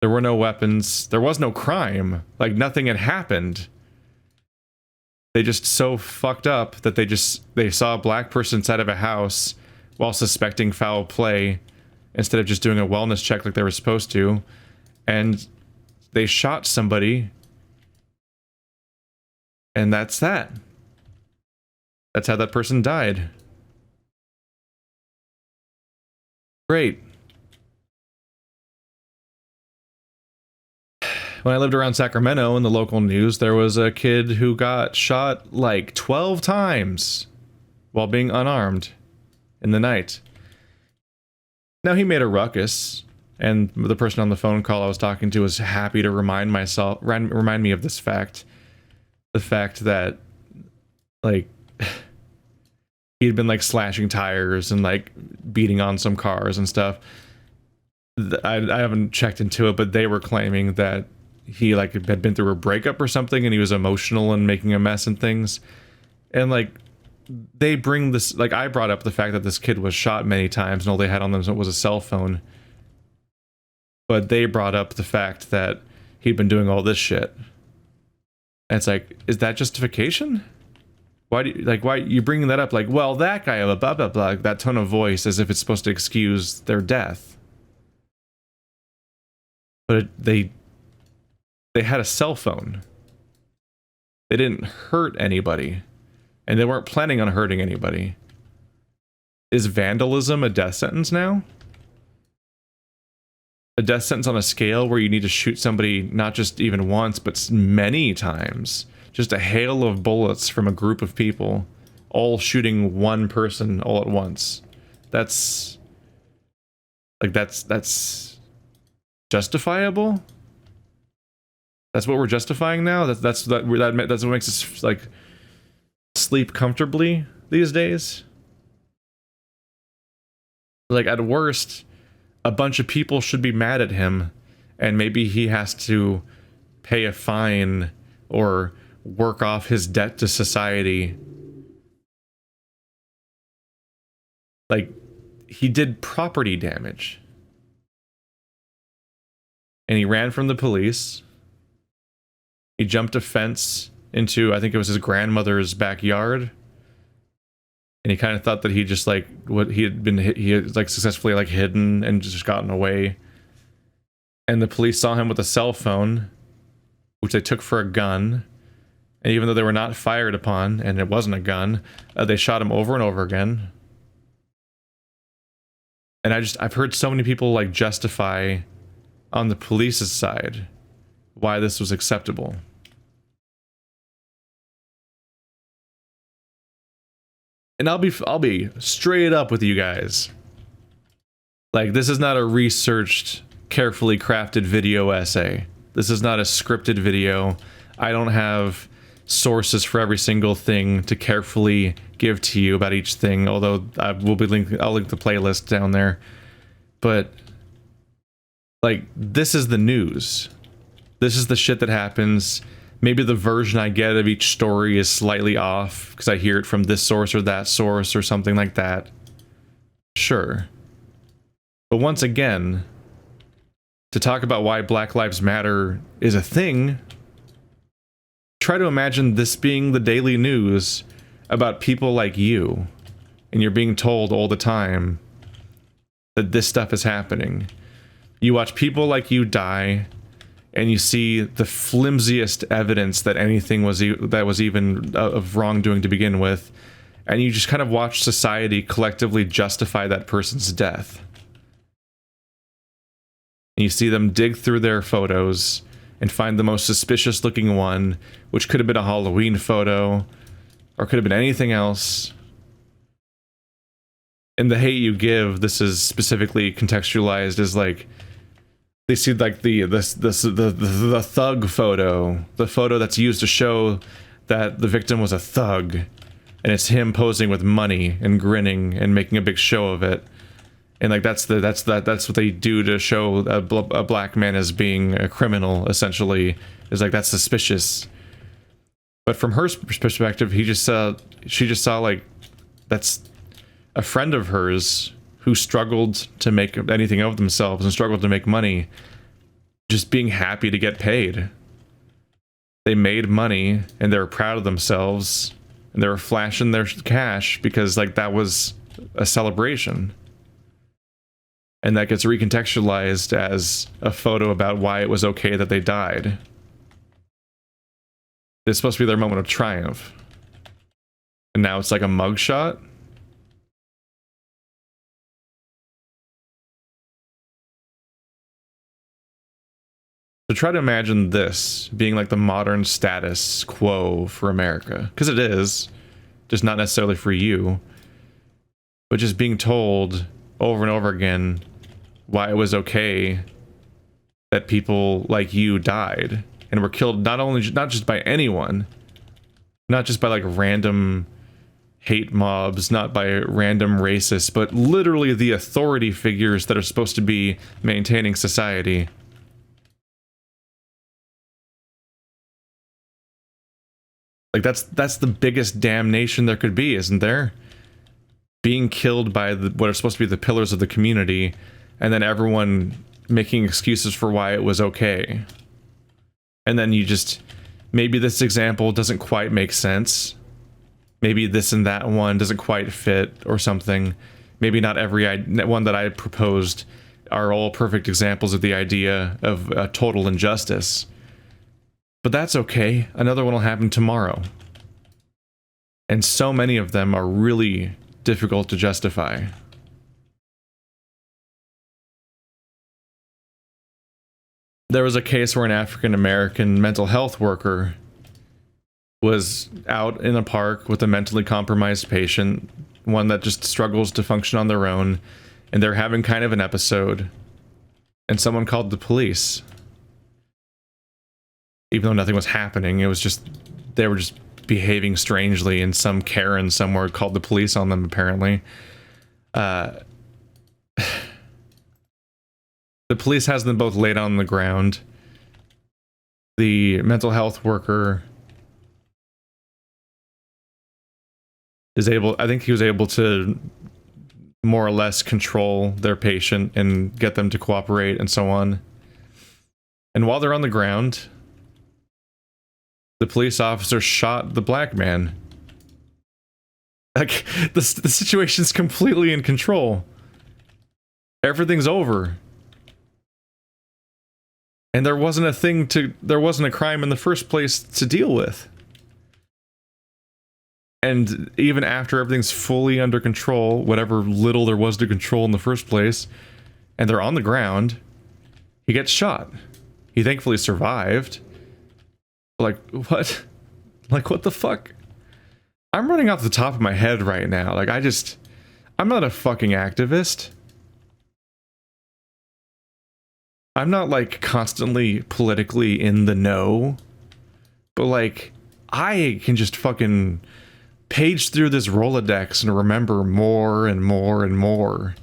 There were no weapons. There was no crime. Like, nothing had happened. They just so fucked up that they saw a black person inside of a house while suspecting foul play instead of just doing a wellness check like they were supposed to. And they shot somebody. And that's that. That's how that person died. Great. When I lived around Sacramento in the local news, there was a kid who got shot like 12 times while being unarmed in the night. Now, he made a ruckus, and the person on the phone call I was talking to was happy to remind me of this fact. The fact that, like, he'd been, like, slashing tires and, like, beating on some cars and stuff. I haven't checked into it, but they were claiming that he like had been through a breakup or something, and he was emotional and making a mess and things. And like they bring this, like I brought up the fact that this kid was shot many times and all they had on them was a cell phone. But they brought up the fact that he'd been doing all this shit. And it's like, is that justification? Why do you, like, why you bringing that up? Like, well, that guy, blah, blah, blah, blah, that tone of voice as if it's supposed to excuse their death. But they had a cell phone. They didn't hurt anybody. And they weren't planning on hurting anybody. Is vandalism a death sentence now? A death sentence on a scale where you need to shoot somebody not just even once, but many times. Just a hail of bullets from a group of people, all shooting one person all at once. That's justifiable? That's what we're justifying now? That's what makes us like sleep comfortably these days? Like at worst, a bunch of people should be mad at him, and maybe he has to pay a fine or work off his debt to society. Like, he did property damage. And he ran from the police. He jumped a fence into, I think it was his grandmother's backyard. And he kind of thought that he just like, he had like successfully like hidden and just gotten away. And the police saw him with a cell phone, which they took for a gun. And even though they were not fired upon, and it wasn't a gun, they shot him over and over again. And I've heard so many people like justify on the police's side why this was acceptable. And I'll be straight up with you guys. Like, this is not a researched, carefully crafted video essay. This is not a scripted video. I don't have sources for every single thing to carefully give to you about each thing, although I'll link the playlist down there. But like, this is the news. This is the shit that happens. Maybe the version I get of each story is slightly off because I hear it from this source or that source or something like that. Sure. But once again, to talk about why Black Lives Matter is a thing, try to imagine this being the daily news about people like you, and you're being told all the time that this stuff is happening. You watch people like you die, and you see the flimsiest evidence that anything was even of wrongdoing to begin with, and you just kind of watch society collectively justify that person's death. And you see them dig through their photos and find the most suspicious looking one, which could have been a Halloween photo, or could have been anything else. In the hate you give, this is specifically contextualized as like, they see like the thug photo, the photo that's used to show that the victim was a thug, and it's him posing with money and grinning and making a big show of it. And like that's what they do to show a black man as being a criminal, essentially, is like that's suspicious. But from her perspective, she just saw like that's a friend of hers who struggled to make anything of themselves and struggled to make money, just being happy to get paid. They made money and they were proud of themselves and they were flashing their cash because like that was a celebration. And that gets recontextualized as a photo about why it was okay that they died. It's supposed to be their moment of triumph. And now it's like a mugshot. So try to imagine this being like the modern status quo for America. Because it is. Just not necessarily for you. But just being told over and over again why it was okay that people like you died and were killed not just by anyone, not just by like random hate mobs, not by random racists, but literally the authority figures that are supposed to be maintaining society. Like that's the biggest damnation there could be, isn't there? Being killed by what are supposed to be the pillars of the community, and then everyone making excuses for why it was okay. And then you just, maybe this example doesn't quite make sense. Maybe this and that one doesn't quite fit or something. Maybe not every one that I proposed are all perfect examples of the idea of a total injustice. But that's okay. Another one will happen tomorrow. And so many of them are really difficult to justify. There was a case where an African-American mental health worker was out in a park with a mentally compromised patient, one that just struggles to function on their own, and they're having kind of an episode, and someone called the police. Even though nothing was happening, it was just, they were just behaving strangely, and some Karen somewhere called the police on them, apparently. The police has them both laid on the ground. The mental health worker is able, I think he was able to more or less control their patient and get them to cooperate and so on. And while they're on the ground, the police officer shot the black man. Like, the situation's completely in control. Everything's over. And there wasn't a crime in the first place to deal with. And even after everything's fully under control, whatever little there was to control in the first place, and they're on the ground, he gets shot. He thankfully survived. Like, what? Like, what the fuck? I'm running off the top of my head right now. Like, I'm not a fucking activist. I'm not, like, constantly politically in the know. But, like, I can just fucking page through this Rolodex and remember more and more and more.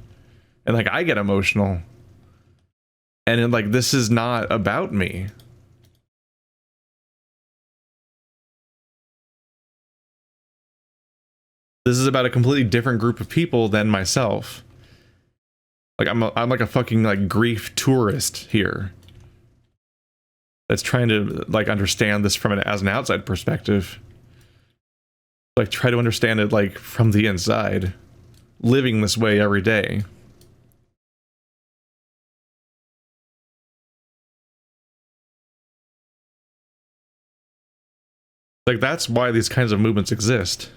And, like, I get emotional. And, like, this is not about me. This is about a completely different group of people than myself. Like, I'm like a fucking, like, grief tourist here. That's trying to, like, understand this from as an outside perspective. Like, try to understand it, like, from the inside. Living this way every day. Like, that's why these kinds of movements exist.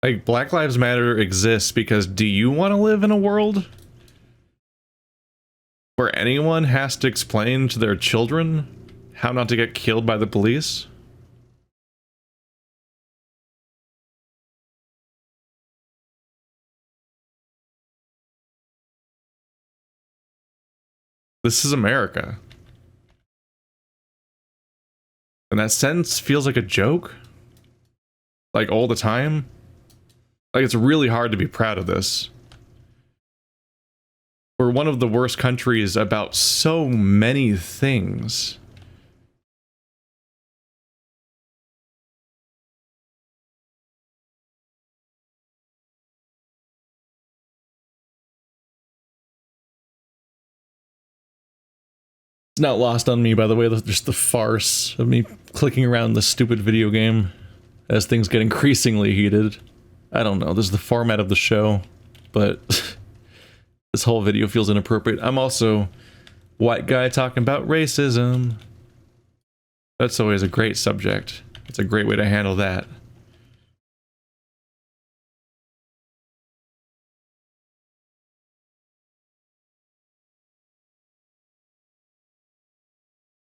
Like, Black Lives Matter exists because do you want to live in a world where anyone has to explain to their children how not to get killed by the police? This is America. And that sentence feels like a joke. Like, all the time. Like, it's really hard to be proud of this. We're one of the worst countries about so many things. It's not lost on me, by the way, just the farce of me clicking around this stupid video game as things get increasingly heated. I don't know, this is the format of the show, but this whole video feels inappropriate. I'm also white guy talking about racism. That's always a great subject. It's a great way to handle that.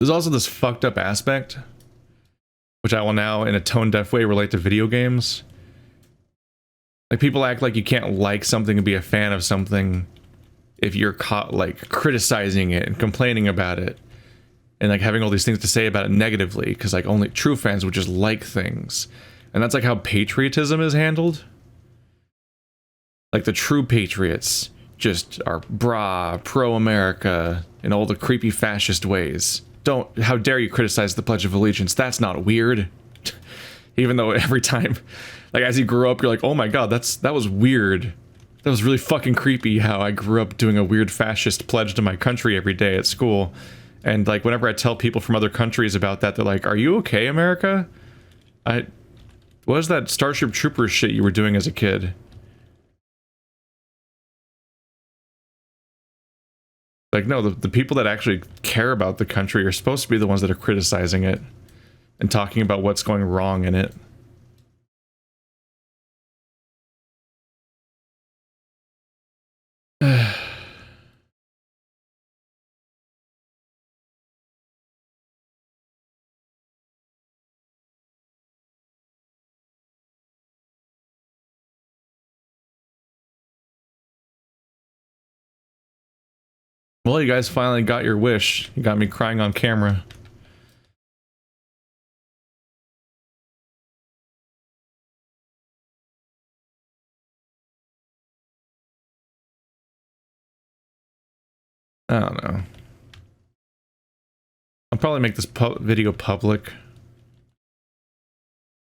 There's also this fucked up aspect, which I will now, in a tone-deaf way, relate to video games. Like, people act like you can't like something and be a fan of something if you're caught, like, criticizing it and complaining about it. And, like, having all these things to say about it negatively, because, like, only true fans would just like things. And that's, like, how patriotism is handled. Like, the true patriots just are pro-America in all the creepy fascist ways. How dare you criticize the Pledge of Allegiance? That's not weird. Even though every time, like, as you grew up, you're like, oh my god, that was weird. That was really fucking creepy how I grew up doing a weird fascist pledge to my country every day at school. And, like, whenever I tell people from other countries about that, they're like, are you okay, America? What was that Starship Troopers shit you were doing as a kid? Like, no, the people that actually care about the country are supposed to be the ones that are criticizing it and talking about what's going wrong in it. Well, you guys finally got your wish. You got me crying on camera. I don't know. I'll probably make this video public.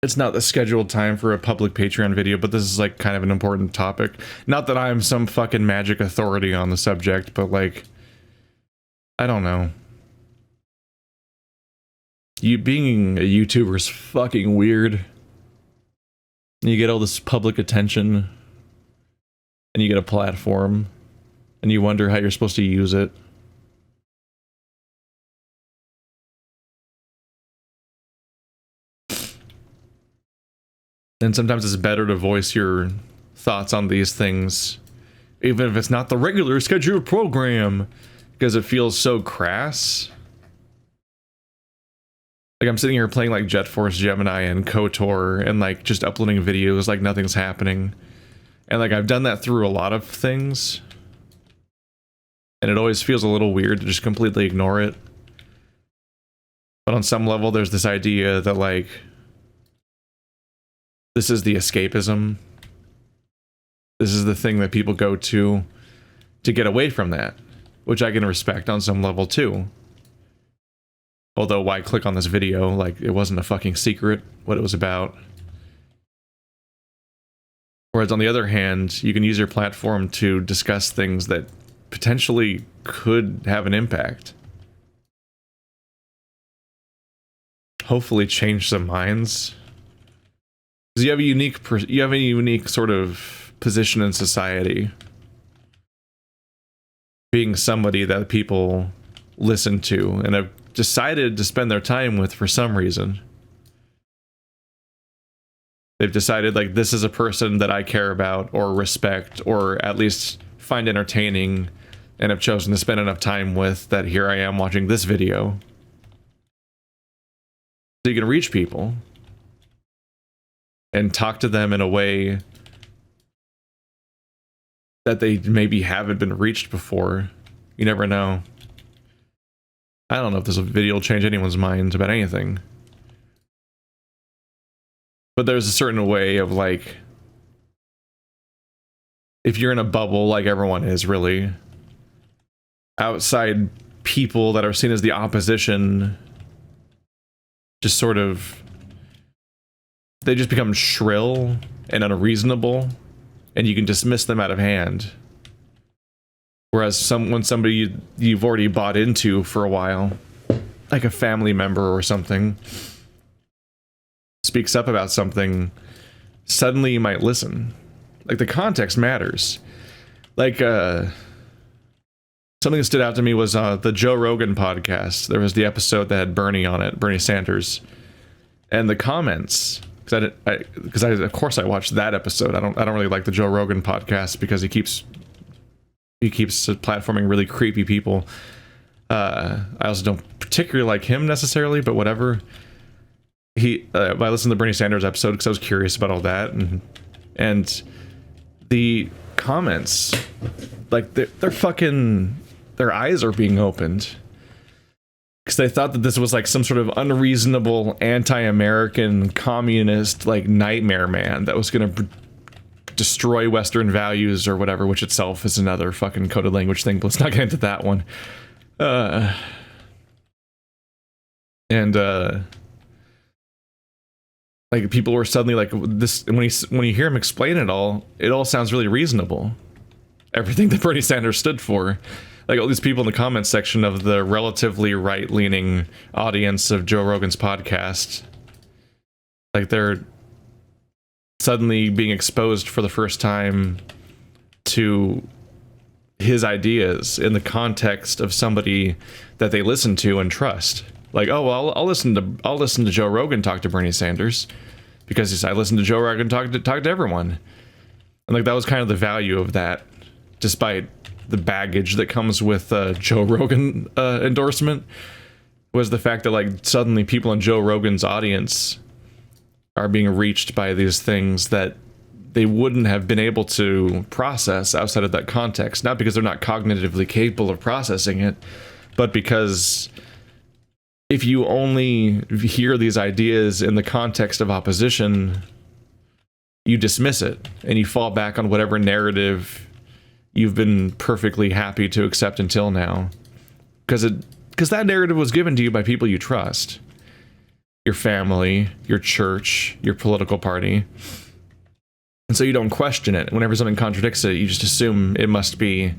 It's not the scheduled time for a public Patreon video, but this is, like, kind of an important topic. Not that I'm some fucking magic authority on the subject, but, like, I don't know. Being a YouTuber is fucking weird. You get all this public attention, and you get a platform, and you wonder how you're supposed to use it. And sometimes it's better to voice your thoughts on these things, even if it's not the regular scheduled program, because it feels so crass. Like, I'm sitting here playing, like, Jet Force Gemini and KOTOR and, like, just uploading videos like nothing's happening. And, like, I've done that through a lot of things. And it always feels a little weird to just completely ignore it. But on some level, there's this idea that, like, this is the escapism. This is the thing that people go to get away from that. Which I can respect on some level, too. Although, why click on this video? Like, it wasn't a fucking secret what it was about. Whereas, on the other hand, you can use your platform to discuss things that potentially could have an impact. Hopefully change some minds. Because you have a unique sort of position in society. Being somebody that people listen to and have decided to spend their time with for some reason. They've decided, like, this is a person that I care about or respect or at least find entertaining and have chosen to spend enough time with that here I am watching this video. So you can reach people and talk to them in a way that they maybe haven't been reached before. You never know. I don't know if this video will change anyone's mind about anything. But there's a certain way of, like, if you're in a bubble like everyone is, really, outside people that are seen as the opposition just sort of, they just become shrill and unreasonable, and you can dismiss them out of hand. Whereas when somebody you've already bought into for a while, like a family member or something, speaks up about something, suddenly you might listen. Like, the context matters. Like, something that stood out to me was the Joe Rogan podcast. There was the episode that had Bernie on it, Bernie Sanders, and the comments. Because of course I watched that episode. I don't really like the Joe Rogan podcast because he keeps platforming really creepy people. I also don't particularly like him necessarily, but whatever. I listened to the Bernie Sanders episode because I was curious about all that, and the comments, like they're fucking, their eyes are being opened because they thought that this was like some sort of unreasonable anti-American communist like nightmare man that was gonna destroy Western values or whatever, which itself is another fucking coded language thing, but let's not get into that one. Like people were suddenly like this, when you hear him explain it all sounds really reasonable. Everything that Bernie Sanders stood for. Like all these people in the comments section of the relatively right-leaning audience of Joe Rogan's podcast, like they're suddenly being exposed for the first time to his ideas in the context of somebody that they listen to and trust. Like, oh well, I'll listen to Joe Rogan talk to Bernie Sanders because I listen to Joe Rogan talk to everyone, and like that was kind of the value of that, despite the baggage that comes with Joe Rogan endorsement, was the fact that like suddenly people in Joe Rogan's audience are being reached by these things that they wouldn't have been able to process outside of that context, not because they're not cognitively capable of processing it, but because if you only hear these ideas in the context of opposition, you dismiss it and you fall back on whatever narrative you've been perfectly happy to accept until now. Because that narrative was given to you by people you trust. Your family, your church, your political party. And so you don't question it. Whenever something contradicts it, you just assume it must be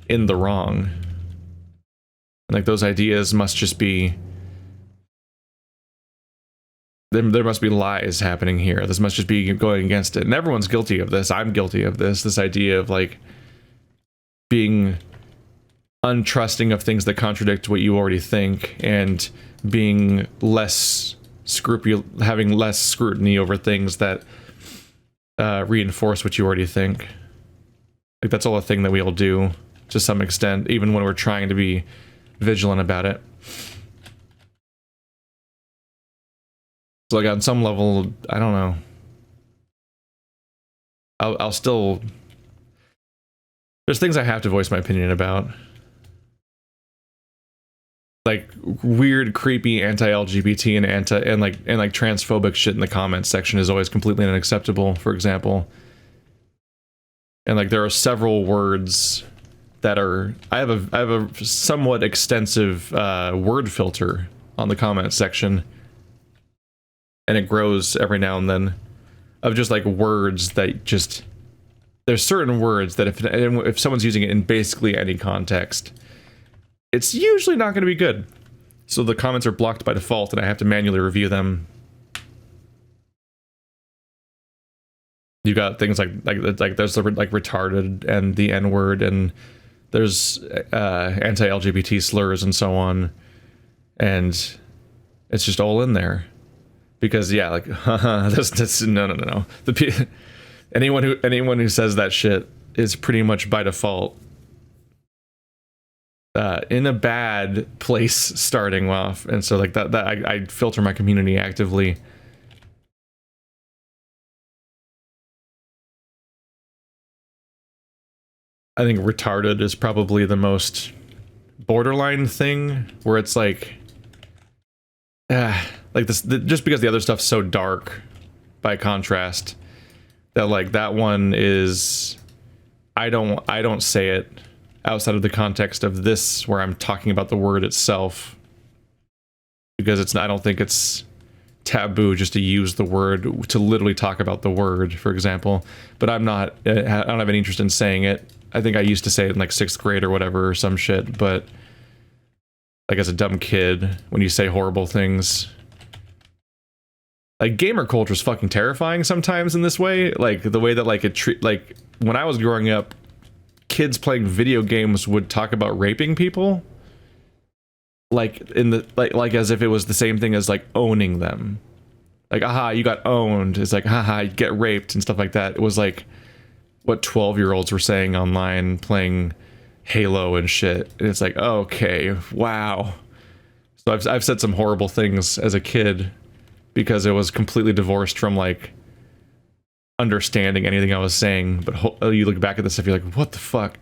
in the wrong. Like those ideas must just be, there must be lies happening here. This must just be going against it. And everyone's guilty of this. I'm guilty of this. This idea of like being untrusting of things that contradict what you already think and being less having less scrutiny over things that reinforce what you already think. Like that's all a thing that we all do to some extent, even when we're trying to be vigilant about it. So like on some level, I don't know. I'll still, there's things I have to voice my opinion about. Like weird, creepy anti-LGBT and like transphobic shit in the comments section is always completely unacceptable, for example. And like there are several words that are, I have a somewhat extensive word filter on the comments section, and it grows every now and then, of just like words that just, there's certain words that if someone's using it in basically any context, it's usually not going to be good. So the comments are blocked by default and I have to manually review them. You got things like there's the like retarded and the N-word, and there's anti-LGBT slurs and so on, and it's just all in there because yeah, like that's no. Anyone who says that shit is pretty much by default in a bad place starting off, and so like that I filter my community actively. I think retarded is probably the most borderline thing, where it's like this, just because the other stuff's so dark by contrast, that like that one is, I don't say it outside of the context of this where I'm talking about the word itself, because I don't think it's taboo just to use the word, to literally talk about the word, for example. But I don't have any interest in saying it. I think I used to say it in like 6th grade or whatever, or some shit, but like as a dumb kid, when you say horrible things, like gamer culture is fucking terrifying sometimes in this way. Like the way that like like when I was growing up, kids playing video games would talk about raping people, like in the like as if it was the same thing as like owning them. Like, aha, you got owned. It's like, haha, you get raped and stuff like that. It was like what 12-year-olds were saying online, playing Halo and shit. And it's like, okay, wow. So I've said some horrible things as a kid because it was completely divorced from like understanding anything I was saying. But you look back at this stuff, you're like, what the fuck?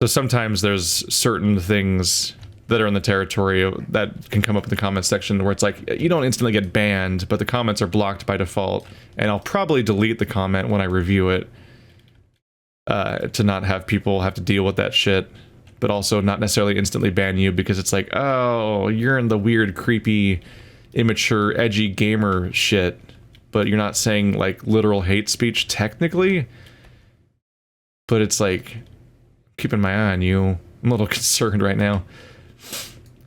So sometimes there's certain things that are in the territory that can come up in the comments section where it's like, you don't instantly get banned, but the comments are blocked by default. And I'll probably delete the comment when I review it to not have people have to deal with that shit. But also not necessarily instantly ban you because it's like, oh, you're in the weird, creepy, immature, edgy gamer shit. But you're not saying like literal hate speech technically. But it's like, keeping my eye on you. I'm a little concerned right now.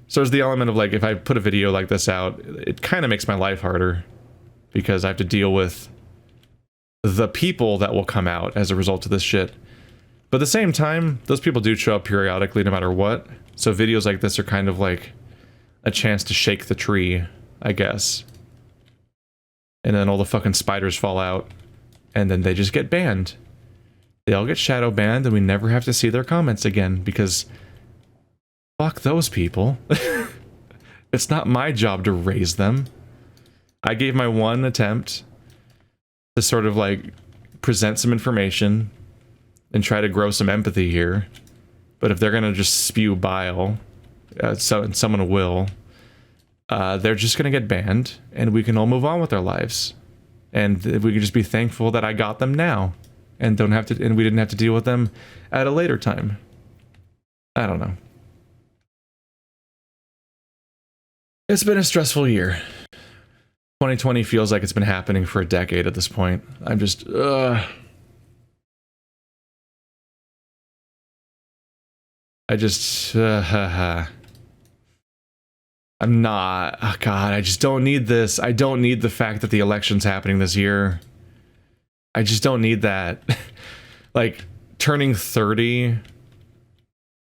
So there's the element of like, if I put a video like this out, it kind of makes my life harder because I have to deal with the people that will come out as a result of this shit. But at the same time, those people do show up periodically no matter what. So videos like this are kind of like a chance to shake the tree, I guess. And then all the fucking spiders fall out and then they just get banned. They all get shadow banned and we never have to see their comments again because fuck those people. It's not my job to raise them. I gave my one attempt to sort of like present some information and try to grow some empathy here. But if they're gonna just spew bile, someone will, they're just gonna get banned and we can all move on with our lives. And we can just be thankful that I got them now and we didn't have to deal with them at a later time. I don't know. It's been a stressful year. 2020 feels like it's been happening for a decade at this point. I'm just, I'm not, oh God, I just don't need this. I don't need the fact that the election's happening this year. I just don't need that. Like, turning 30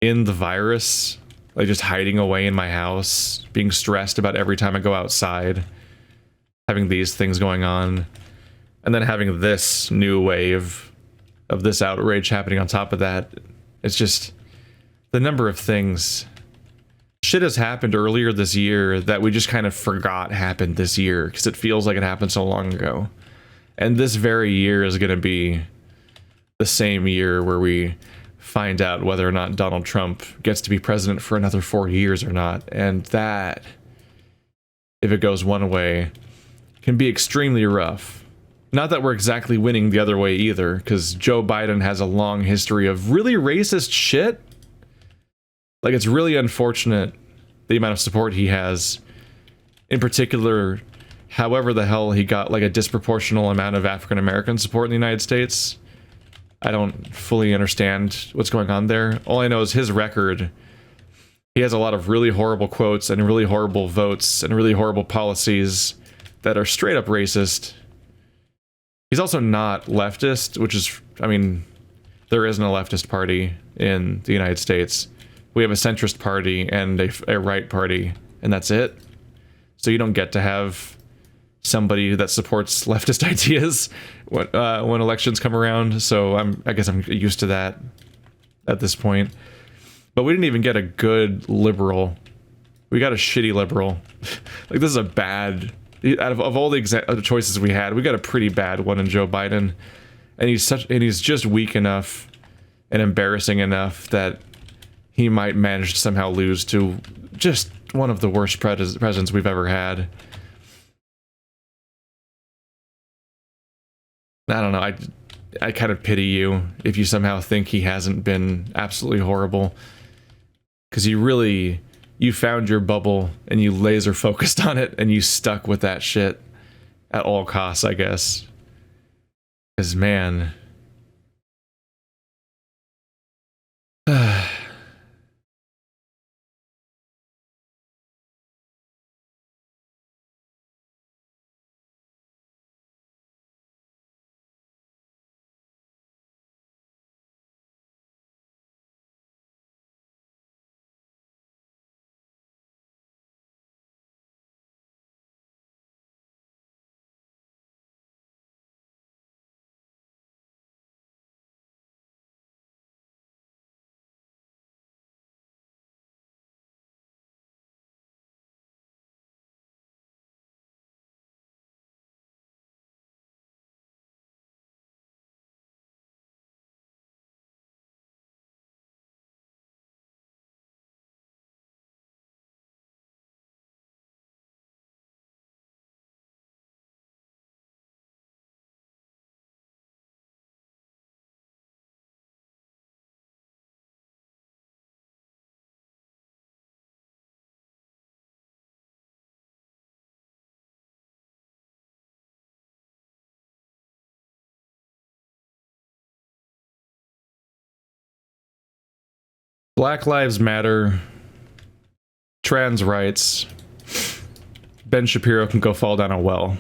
in the virus, like just hiding away in my house, being stressed about every time I go outside, having these things going on, and then having this new wave of this outrage happening on top of that. It's just the number of things. Shit has happened earlier this year that we just kind of forgot happened this year because it feels like it happened so long ago. And this very year is going to be the same year where we find out whether or not Donald Trump gets to be president for another 4 years or not. And that, if it goes one way, can be extremely rough. Not that we're exactly winning the other way either, because Joe Biden has a long history of really racist shit. Like, it's really unfortunate the amount of support he has. In particular, however the hell he got like a disproportional amount of African American support in the United States. I don't fully understand what's going on there. All I know is his record. He has a lot of really horrible quotes and really horrible votes and really horrible policies that are straight up racist. He's also not leftist, which is, I mean, there isn't a leftist party in the United States. We have a centrist party and a right party, and that's it. So you don't get to have somebody that supports leftist ideas when elections come around. So I guess I'm used to that at this point. But we didn't even get a good liberal. We got a shitty liberal. Like, this is a bad, out of all the choices we had, we got a pretty bad one in Joe Biden. And he's just weak enough and embarrassing enough that he might manage to somehow lose to just one of the worst presidents we've ever had. I don't know, I kind of pity you if you somehow think he hasn't been absolutely horrible. Because you found your bubble and you laser focused on it and you stuck with that shit at all costs, I guess. Because, man... Black Lives Matter, trans rights, Ben Shapiro can go fall down a well.